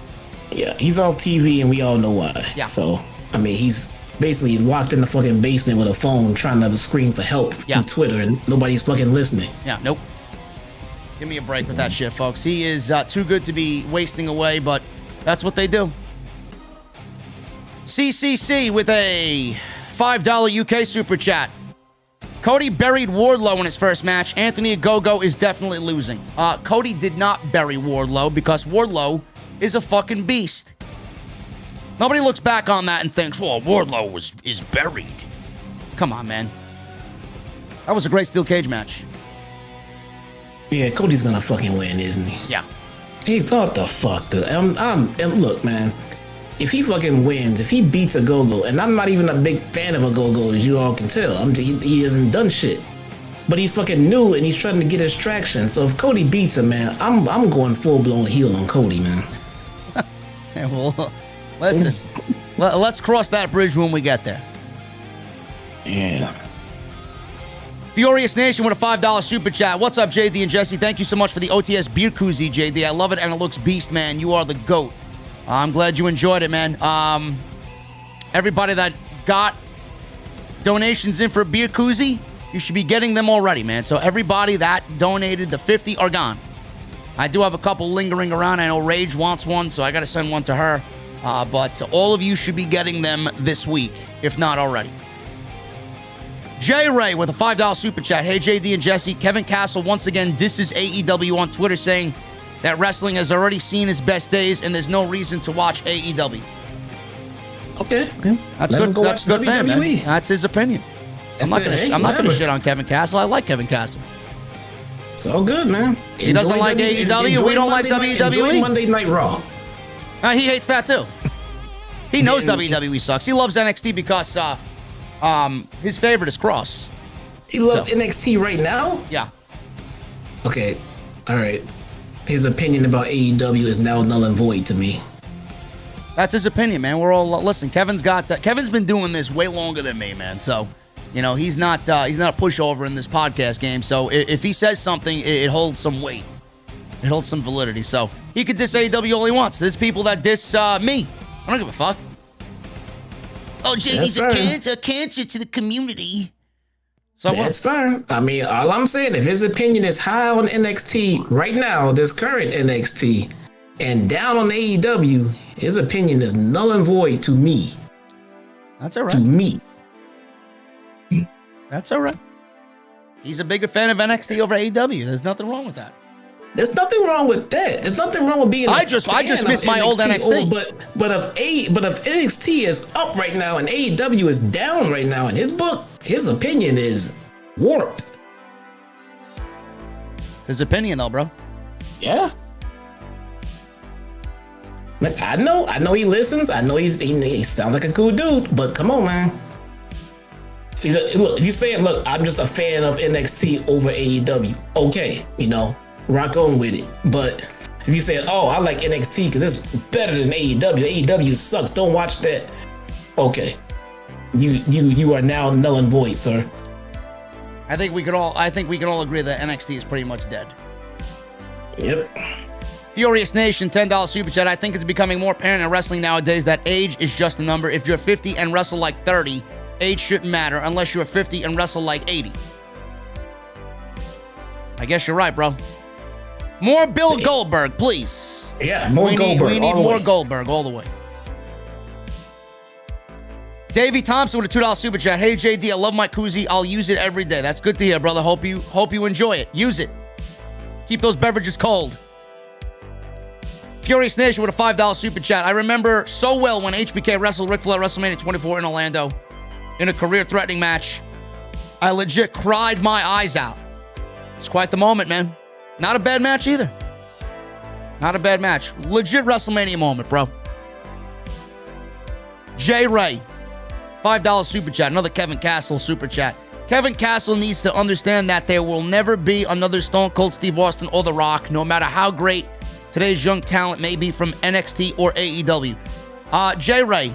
Yeah, he's off TV and we all know why. Yeah. So, I mean, he's basically locked in the fucking basement with a phone trying to scream for help through Twitter and nobody's fucking listening. Yeah, nope. Give me a break with that shit, folks. He is too good to be wasting away, but that's what they do. CCC with a $5 UK super chat. Cody buried Wardlow in his first match. Anthony Agogo is definitely losing. Cody did not bury Wardlow because Wardlow is a fucking beast. Nobody looks back on that and thinks, well, Wardlow is buried. Come on, man. That was a great steel cage match. Yeah, Cody's gonna fucking win, isn't he? Yeah. He's what the fuck, dude. Look, man. If he fucking wins, if he beats Agogo, and I'm not even a big fan of Agogo, as you all can tell, he hasn't done shit. But he's fucking new and he's trying to get his traction. So if Cody beats him, man, I'm going full blown heel on Cody, man. Yeah, well, listen, let's cross that bridge when we get there. Yeah. Furious Nation with a $5 super chat. What's up, JD and Jesse? Thank you so much for the OTS beer koozie, JD. I love it and it looks beast, man. You are the GOAT. I'm glad you enjoyed it, man. Everybody that got donations in for a beer koozie, you should be getting them already, man. So everybody that donated the 50 are gone. I do have a couple lingering around. I know Rage wants one, so I got to send one to her. But all of you should be getting them this week, if not already. J Ray with a $5 super chat. Hey, JD and Jesse. Kevin Castle once again disses AEW on Twitter, saying that wrestling has already seen its best days and there's no reason to watch AEW. Okay. That's good. That's good for him, man. That's his opinion. I'm not gonna shit on Kevin Castle. I like Kevin Castle. It's all good, man. He doesn't like AEW. We don't like WWE. Monday Night Raw. He hates that too. He knows WWE sucks. He loves NXT because his favorite is Cross. He loves NXT right now? Yeah. Okay. All right. His opinion about AEW is now null and void to me. That's his opinion, man. We're all listen. Kevin's got that. Kevin's been doing this way longer than me, man. So, You know, he's not a pushover in this podcast game. So if he says something, it holds some weight. It holds some validity. So he could diss AEW all he wants. There's people that diss me. I don't give a fuck. Oh, JD's a cancer to the community. So that's fine. I mean, all I'm saying, if his opinion is high on NXT right now, this current NXT, and down on AEW, his opinion is null and void to me. That's all right. To me. That's all right. He's a bigger fan of NXT over AEW. There's nothing wrong with that. There's nothing wrong with that. There's nothing wrong with being. I just miss my old NXT. But if NXT is up right now and AEW is down right now, in his book, his opinion is warped. It's his opinion, though, bro. Yeah. Like, I know he listens. I know he sounds like a cool dude. But come on, man. Look, he's saying, look, I'm just a fan of NXT over AEW. Okay, you know. Rock on with it. But if you say, oh, I like NXT because it's better than AEW. AEW sucks. Don't watch that. Okay. You are now null and void, sir. I think we can all agree that NXT is pretty much dead. Yep. Furious Nation, $10 super chat. I think it's becoming more apparent in wrestling nowadays that age is just a number. If you're 50 and wrestle like 30, age shouldn't matter unless you're 50 and wrestle like 80. I guess you're right, bro. More Bill Goldberg, please. Yeah, more Goldberg. We need more Goldberg all the way. Davey Thompson with a $2 super chat. Hey JD, I love my koozie. I'll use it every day. That's good to hear, brother. Hope you enjoy it. Use it. Keep those beverages cold. Furious Nation with a $5 super chat. I remember so well when HBK wrestled Ric Flair at WrestleMania 24 in Orlando in a career-threatening match. I legit cried my eyes out. It's quite the moment, man. Not a bad match either. Not a bad match. Legit WrestleMania moment, bro. J Ray, $5 super chat. Another Kevin Castle super chat. Kevin Castle needs to understand that there will never be another Stone Cold Steve Austin or The Rock, no matter how great today's young talent may be from NXT or AEW. J Ray,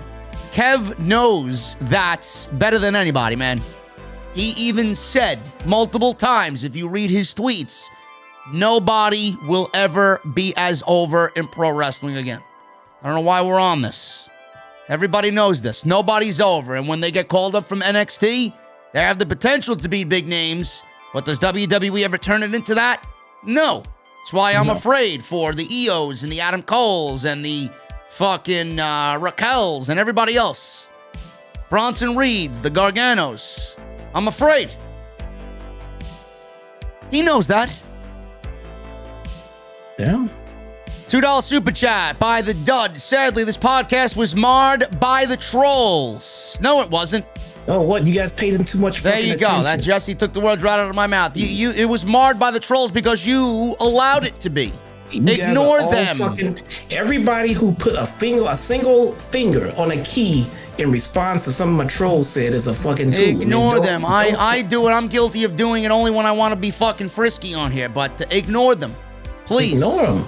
Kev knows that better than anybody, man. He even said multiple times, if you read his tweets, nobody will ever be as over in pro wrestling again. I don't know why we're on this. Everybody knows this. Nobody's over. And when they get called up from NXT, they have the potential to be big names. But does WWE ever turn it into that? No. That's why I'm afraid for the EOs and the Adam Coles and the fucking Raquels and everybody else. Bronson Reeds, the Garganos. I'm afraid. He knows that. Yeah. $2 super chat by the Dud. Sadly, this podcast was marred by the trolls. No, it wasn't. Oh, what? You guys paid him too much There you go. That Jesse took the words right out of my mouth. It was marred by the trolls because you allowed it to be. Ignore them. Everybody who put a single finger on a key in response to something a troll said is a fucking tool. Ignore them. I do it. I'm guilty of doing it only when I want to be fucking frisky on here, but ignore them. Please. Ignore them.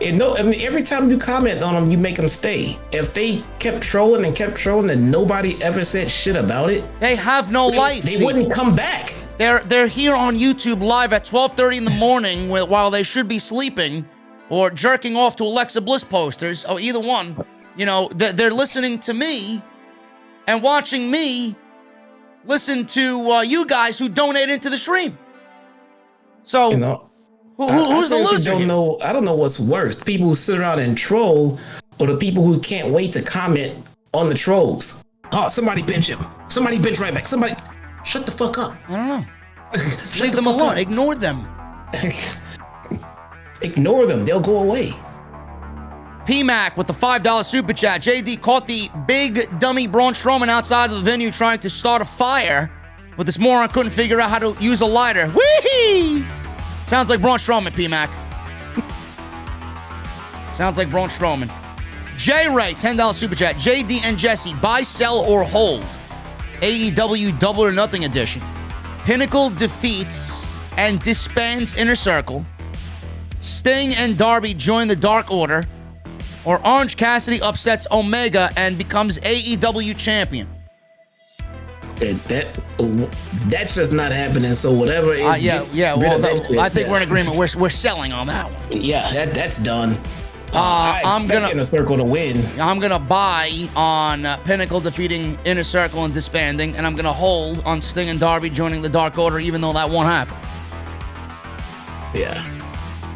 I mean, every time you comment on them, you make them stay. If they kept trolling and nobody ever said shit about it, they have no life. They wouldn't come back. They're here on YouTube live at 12:30 in the morning while they should be sleeping or jerking off to Alexa Bliss posters, or either one. You know, they're listening to me and watching me listen to you guys who donate into the stream. So, you know, who's the loser? I don't know what's worse: people who sit around and troll, or the people who can't wait to comment on the trolls. Oh, somebody bench him. Somebody bench right back. Somebody, shut the fuck up. I don't know. Just leave them alone. Ignore them. Ignore them. They'll go away. PMAC with the $5 super chat. JD caught the big dummy Braun Strowman outside of the venue trying to start a fire, but this moron couldn't figure out how to use a lighter. Whee! Sounds like Braun Strowman, PMAC. Sounds like Braun Strowman. J-Ray, $10 super chat. JD and Jesse, buy, sell, or hold. AEW Double or Nothing edition. Pinnacle defeats and disbands Inner Circle. Sting and Darby join the Dark Order. Or Orange Cassidy upsets Omega and becomes AEW champion. That's just not happening. So whatever is, Well, I think we're in agreement. We're selling on that one. Yeah, that's done. I'm gonna Inner Circle to win. I'm gonna buy on Pinnacle defeating Inner Circle and disbanding, and I'm gonna hold on Sting and Darby joining the Dark Order, even though that won't happen. Yeah.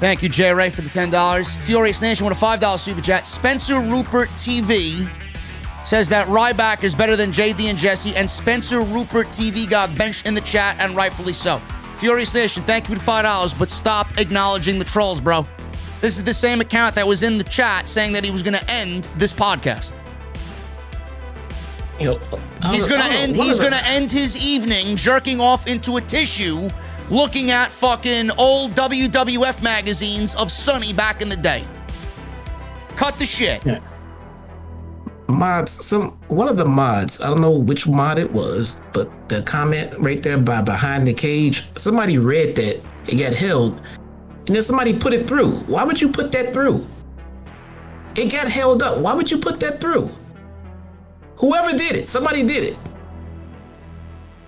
Thank you, J. Ray, for the $10. Furious Nation with a $5 super chat. Spencer Rupert TV says that Ryback is better than JD and Jesse, and Spencer Rupert TV got benched in the chat, and rightfully so. Furious Nation, thank you for the $5, but stop acknowledging the trolls, bro. This is the same account that was in the chat saying that he was going to end this podcast. He's going to end his evening jerking off into a tissue looking at fucking old WWF magazines of Sonny back in the day. Cut the shit. Yeah. Mods, one of the mods, I don't know which mod it was, but the comment right there by behind the cage, somebody read that it got held, and then somebody put it through. Why would you put that through? It got held up. Why would you put that through? Whoever did it, somebody did it.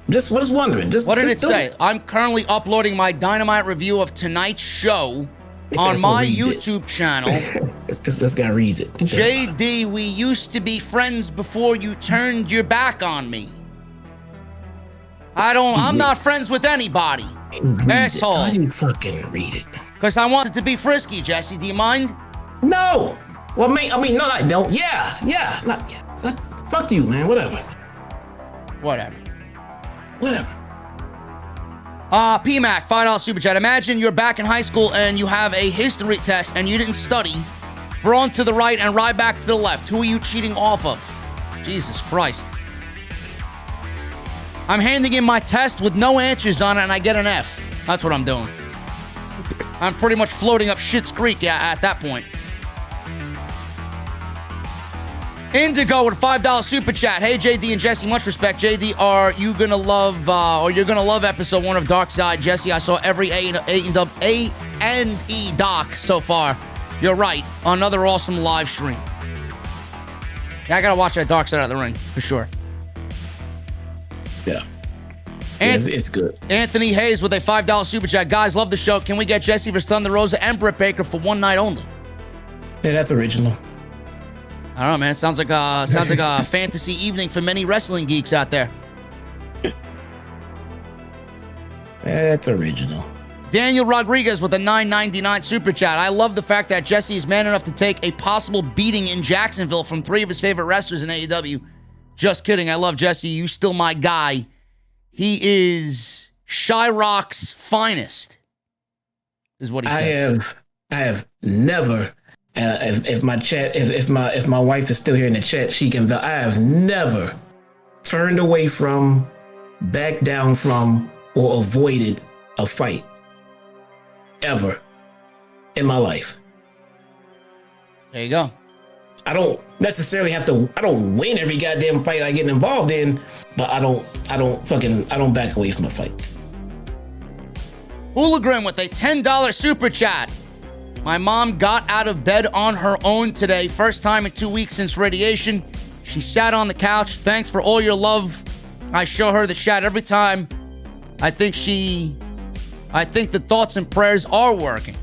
Just wondering. What did it say? I'm currently uploading my Dynamite review of tonight's show on my YouTube channel. This guy reads it. JD, we used to be friends before you turned your back on me. I'm not friends with anybody. Asshole. Why do you fucking read it? Because I wanted to be frisky, Jesse. Do you mind? No. Well, no. Yeah. Fuck you, man. Whatever. PMAC, $5 super chat. Imagine you're back in high school and you have a history test and you didn't study. Braun to the right and Ryback to the left. Who are you cheating off of? Jesus Christ. I'm handing in my test with no answers on it and I get an F. That's what I'm doing. I'm pretty much floating up Schitt's Creek at that point. Indigo with a $5 super chat. Hey, JD and Jesse, much respect. JD, are you going to love, you're going to love episode 1 of Dark Side? Jesse, I saw every A&E doc so far. You're right. Another awesome live stream. Yeah, I got to watch that Dark Side of the Ring, for sure. Yeah. It's good. Anthony Hayes with a $5 super chat. Guys, love the show. Can we get Jesse vs. Thunder Rosa and Britt Baker for one night only? Yeah, that's original. I don't know, man. It sounds like a fantasy evening for many wrestling geeks out there. That's original. Daniel Rodriguez with a $9.99 super chat. I love the fact that Jesse is man enough to take a possible beating in Jacksonville from 3 of his favorite wrestlers in AEW. Just kidding. I love Jesse. You still my guy. He is Shyrock's finest, is what he says. I have never. If my wife is still here in the chat, she can. I have never turned away from, backed down from, or avoided a fight ever in my life. There you go. I don't necessarily have to. I don't win every goddamn fight I get involved in, but I don't back away from a fight. Hooligrim with a $10 super chat. My mom got out of bed on her own today. First time in 2 weeks since radiation. She sat on the couch. Thanks for all your love. I show her the chat every time. I think the thoughts and prayers are working.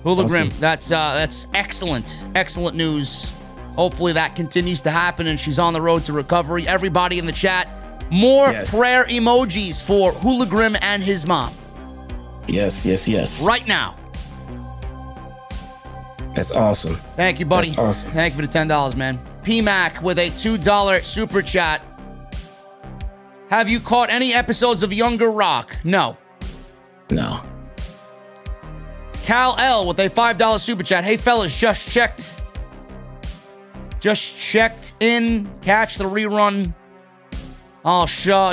Hooligrim, that's excellent news. Hopefully that continues to happen and she's on the road to recovery. Everybody in the chat, more prayer emojis for Hooligrim and his mom. Yes. Right now. That's awesome. Thank you, buddy. That's awesome. Thank you for the $10, man. PMAC with a $2 super chat. Have you caught any episodes of Younger Rock? No. Cal L with a $5 super chat. Hey, fellas, just checked in. Catch the rerun.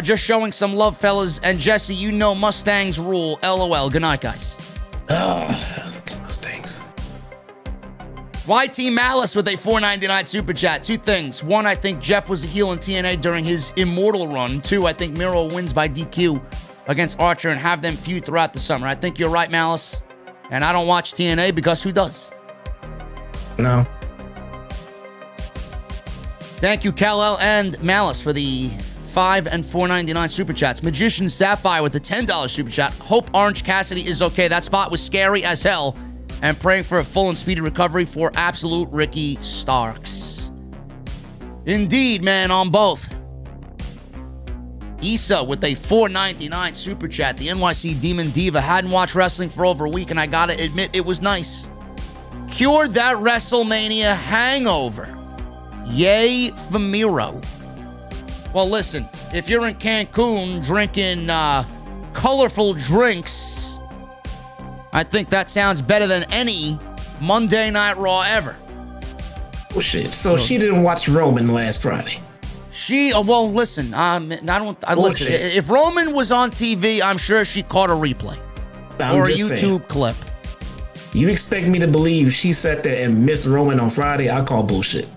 Just showing some love, fellas. And Jesse, you know Mustangs rule. LOL. Good night, guys. Mustangs. YT Malice with a $4.99 super chat. 2 things. 1, I think Jeff was a heel in TNA during his Immortal run. 2, I think Miro wins by DQ against Archer and have them feud throughout the summer. I think you're right, Malice. And I don't watch TNA because who does? No. Thank you, Kal-El and Malice, for the $5 and $4.99 super chats. Magician Sapphire with the $10 super chat. Hope Orange Cassidy is okay. That spot was scary as hell. And praying for a full and speedy recovery for Absolute Ricky Starks. Indeed, man, on both. Issa with a $4.99 super chat. The NYC Demon Diva hadn't watched wrestling for over a week, and I gotta admit, it was nice. Cured that WrestleMania hangover. Yay for Miro. Well, listen, if you're in Cancun drinking colorful drinks, I think that sounds better than any Monday Night Raw ever. Oh, shit. So she didn't watch Roman last Friday. Well, listen, listen. If Roman was on TV, I'm sure she caught a replay or a YouTube clip. You expect me to believe she sat there and missed Roman on Friday? I call bullshit.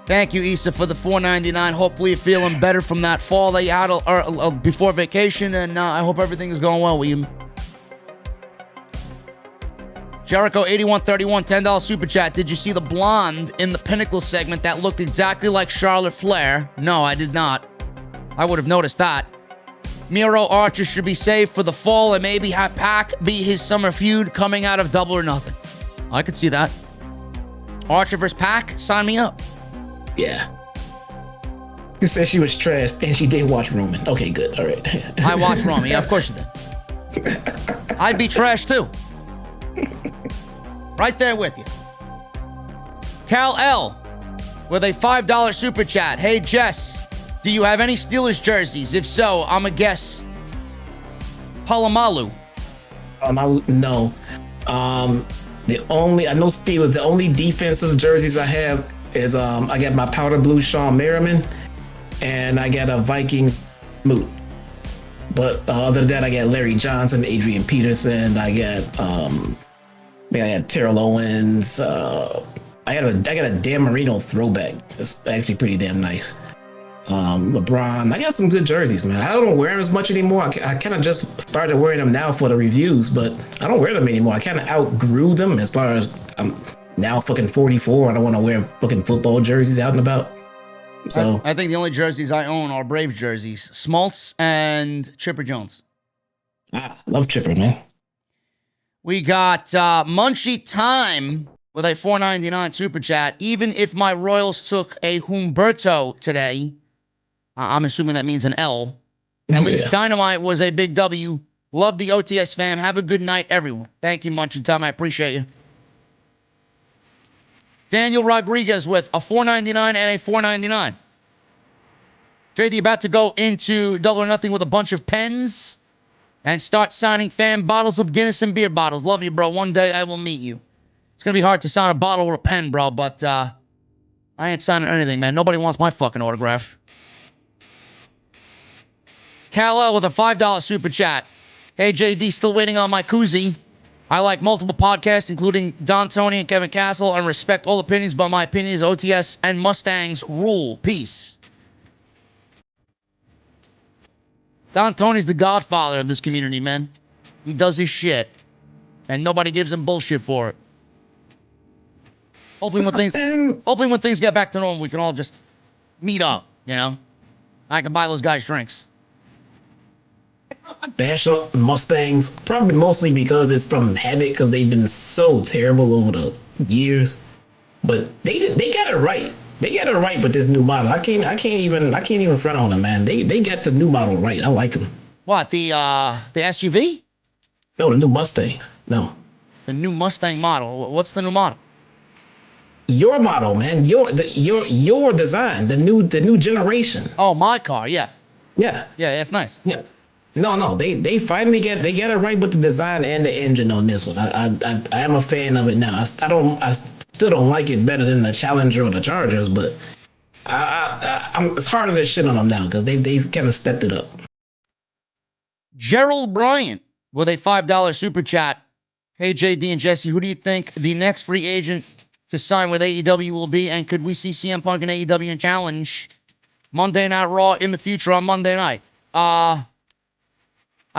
Thank you, Issa, for the $4.99. Hopefully you're feeling better from that fall that you had before vacation, and I hope everything is going well with you. Jericho 8131, $10 super chat. Did you see the blonde in the Pinnacle segment that looked exactly like Charlotte Flair? No, I did not. I would have noticed that. Miro Archer should be saved for the fall and maybe have Pac be his summer feud coming out of Double or Nothing. I could see that. Archer versus Pac? Sign me up. Yeah. You said she was trashed and she did watch Roman. Okay, good. All right. I watched Roman. Yeah, of course you did. I'd be trashed too. Right there with you. Cal L with a $5 super chat. Hey, Jess, do you have any Steelers jerseys? If so, I'm a guess. Palomalu. No. I know Steelers, the only defensive jerseys I have is I got my powder blue Sean Merriman and I got a Vikings Moot. But other than that, I got Larry Johnson, Adrian Peterson, I had Terrell Owens. I got a Dan Marino throwback. It's actually pretty damn nice. LeBron. I got some good jerseys, man. I don't wear them as much anymore. I kind of just started wearing them now for the reviews, but I don't wear them anymore. I kind of outgrew them as far as I'm now fucking 44. I don't want to wear fucking football jerseys out and about. So I think the only jerseys I own are Brave jerseys. Smoltz and Chipper Jones. Love Chipper, man. We got Munchie Time with a $4.99 super chat. Even if my Royals took a Humberto today, I'm assuming that means an L. At least Dynamite was a big W. Love the OTS fam. Have a good night, everyone. Thank you, Munchie Time. I appreciate you. Daniel Rodriguez with a $4.99 and a $4.99. JD about to go into Double or Nothing with a bunch of pens and start signing fan bottles of Guinness and beer bottles. Love you, bro. One day I will meet you. It's going to be hard to sign a bottle or a pen, bro, but I ain't signing anything, man. Nobody wants my fucking autograph. Kal-El with a $5 super chat. Hey, JD, still waiting on my koozie. I like multiple podcasts, including Don Tony and Kevin Castle, and respect all opinions, but my opinion is OTS and Mustangs rule. Peace. Don Tony's the godfather of this community, man. He does his shit, and nobody gives him bullshit for it. Hopefully when things get back to normal, we can all just meet up, you know? I can buy those guys drinks. I bash up Mustangs, probably mostly because it's from habit, because they've been so terrible over the years. But they got it right. They got it right with this new model. I can't even front on them, man. They got the new model right. I like them. What, the SUV? No, the new Mustang. No. The new Mustang model. What's the new model? Your model, man. Your design. The new generation. Oh, my car. Yeah. Yeah. Yeah, it's nice. Yeah. No. They finally get it right with the design and the engine on this one. I am a fan of it now. I still don't like it better than the Challenger or the Chargers, but it's harder to shit on them now because they've kind of stepped it up. Gerald Bryant with a $5 super chat. Hey, JD and Jesse, who do you think the next free agent to sign with AEW will be, and could we see CM Punk and AEW in Challenge Monday Night Raw in the future on Monday night? I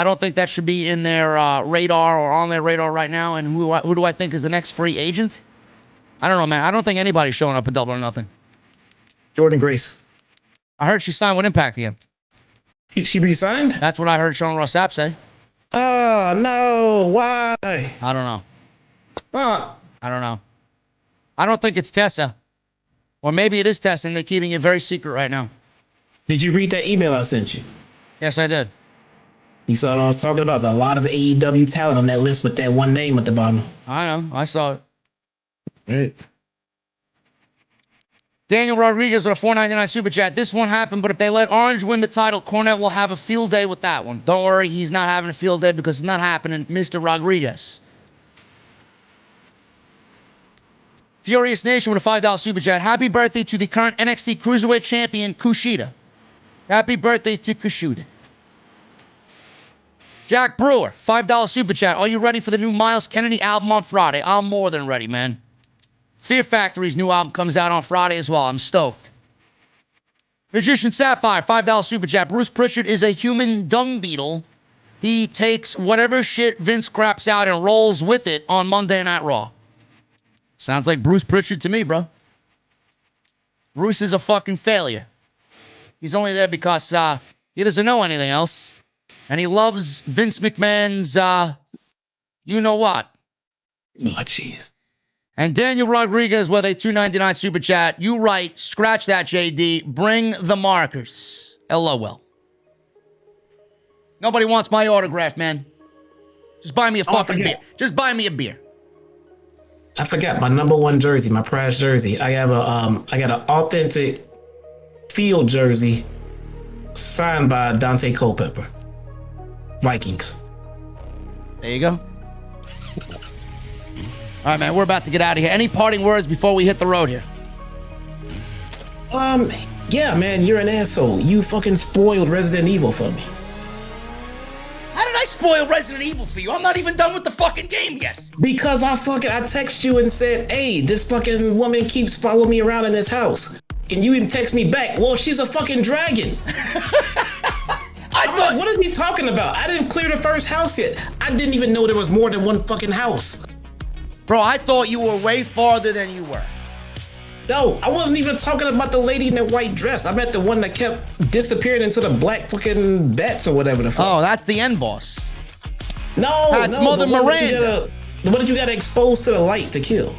don't think that should be in their radar or on their radar right now. And who do I think is the next free agent? I don't know, man. I don't think anybody's showing up at Double or Nothing. Jordan Grace. I heard she signed with Impact again. She resigned? That's what I heard Sean Ross Sapp say. Oh, no. Why? I don't know. Huh. I don't know. I don't think it's Tessa. Or maybe it is Tessa and they're keeping it very secret right now. Did you read that email I sent you? Yes, I did. You saw what I was talking about? There's a lot of AEW talent on that list with that one name at the bottom. I know. I saw it. Right. Daniel Rodriguez with a $4.99 super chat. This won't happen, but if they let Orange win the title, Cornette will have a field day with that one. Don't worry, he's not having a field day because it's not happening, Mr. Rodriguez. Furious Nation with a $5 super chat. Happy birthday to the current NXT Cruiserweight Champion, Kushida. Happy birthday to Kushida. Jack Brewer, $5 super chat. Are you ready for the new Miles Kennedy album on Friday? I'm more than ready, man. Fear Factory's new album comes out on Friday as well. I'm stoked. Magician Sapphire, $5 super chat. Bruce Pritchard is a human dung beetle. He takes whatever shit Vince craps out and rolls with it on Monday Night Raw. Sounds like Bruce Pritchard to me, bro. Bruce is a fucking failure. He's only there because he doesn't know anything else. And he loves Vince McMahon's, you know what. Oh, jeez. And Daniel Rodriguez with a $2.99 super chat. You right. Scratch that, JD. Bring the markers. LOL. Nobody wants my autograph, man. Just buy me a fucking beer. Just buy me a beer. I forgot my #1 jersey, my prize jersey. I have I got an authentic field jersey signed by Dante Culpepper. Vikings. There you go. All right, man, we're about to get out of here. Any parting words before we hit the road here? Yeah, man, you're an asshole. You fucking spoiled Resident Evil for me. How did I spoil Resident Evil for you? I'm not even done with the fucking game yet. Because I text you and said, hey, this fucking woman keeps following me around in this house. And you even text me back, well, she's a fucking dragon. I'm like, what is he talking about? I didn't clear the first house yet. I didn't even know there was more than one fucking house. Bro, I thought you were way farther than you were. No, I wasn't even talking about the lady in the white dress. I meant the one that kept disappearing into the black fucking bats or whatever the fuck. Oh, that's the end boss. No, that's Mother Miranda. The one that you got exposed to the light to kill.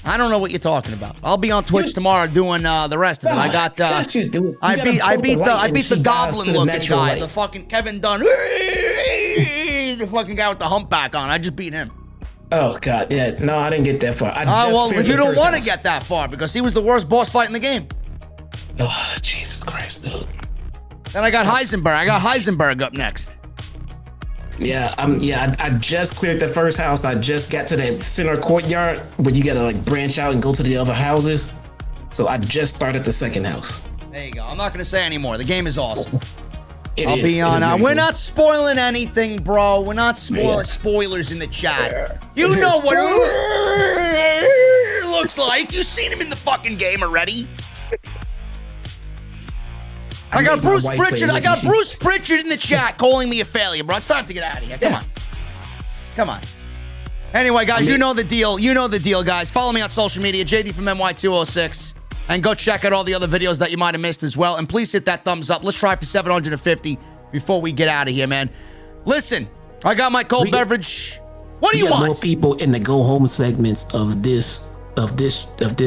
I don't know what you're talking about. I'll be on Twitch tomorrow doing the rest of it. I got I beat the goblin looking guy, light. The fucking Kevin Dunn. The fucking guy with the humpback on. I just beat him. Oh god, yeah. No, I didn't get that far. Well, you don't want to get that far because he was the worst boss fight in the game. Oh, Jesus Christ, dude. Then I got Heisenberg. I got Heisenberg up next. Yeah, I just cleared the first house. I just got to that center courtyard where you gotta like branch out and go to the other houses. So I just started the second house. There you go. I'm not gonna say anymore. The game is awesome. I'll be on. We're not spoiling anything, bro. We're not spoiling spoilers in the chat. You know what it looks like. You've seen him in the fucking game already. I got Bruce Pritchard. I got Bruce Pritchard in the chat calling me a failure, bro. It's time to get out of here. Come on. Anyway, guys, you know the deal. You know the deal, guys. Follow me on social media, JDfromNY206. And go check out all the other videos that you might have missed as well. And please hit that thumbs up. Let's try for 750 before we get out of here, man. Listen, I got my cold beverage. What do you want? More people in the go home segments of this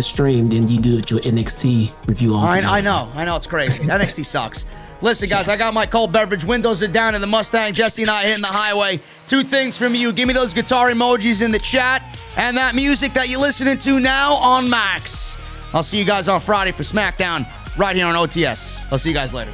stream than you do at your NXT review. I know it's crazy. NXT sucks. Listen, guys, I got my cold beverage. Windows are down in the Mustang. Jesse and I hitting the highway. 2 things from you. Give me those guitar emojis in the chat and that music that you're listening to now on Max. I'll see you guys on Friday for SmackDown right here on OTS. I'll see you guys later.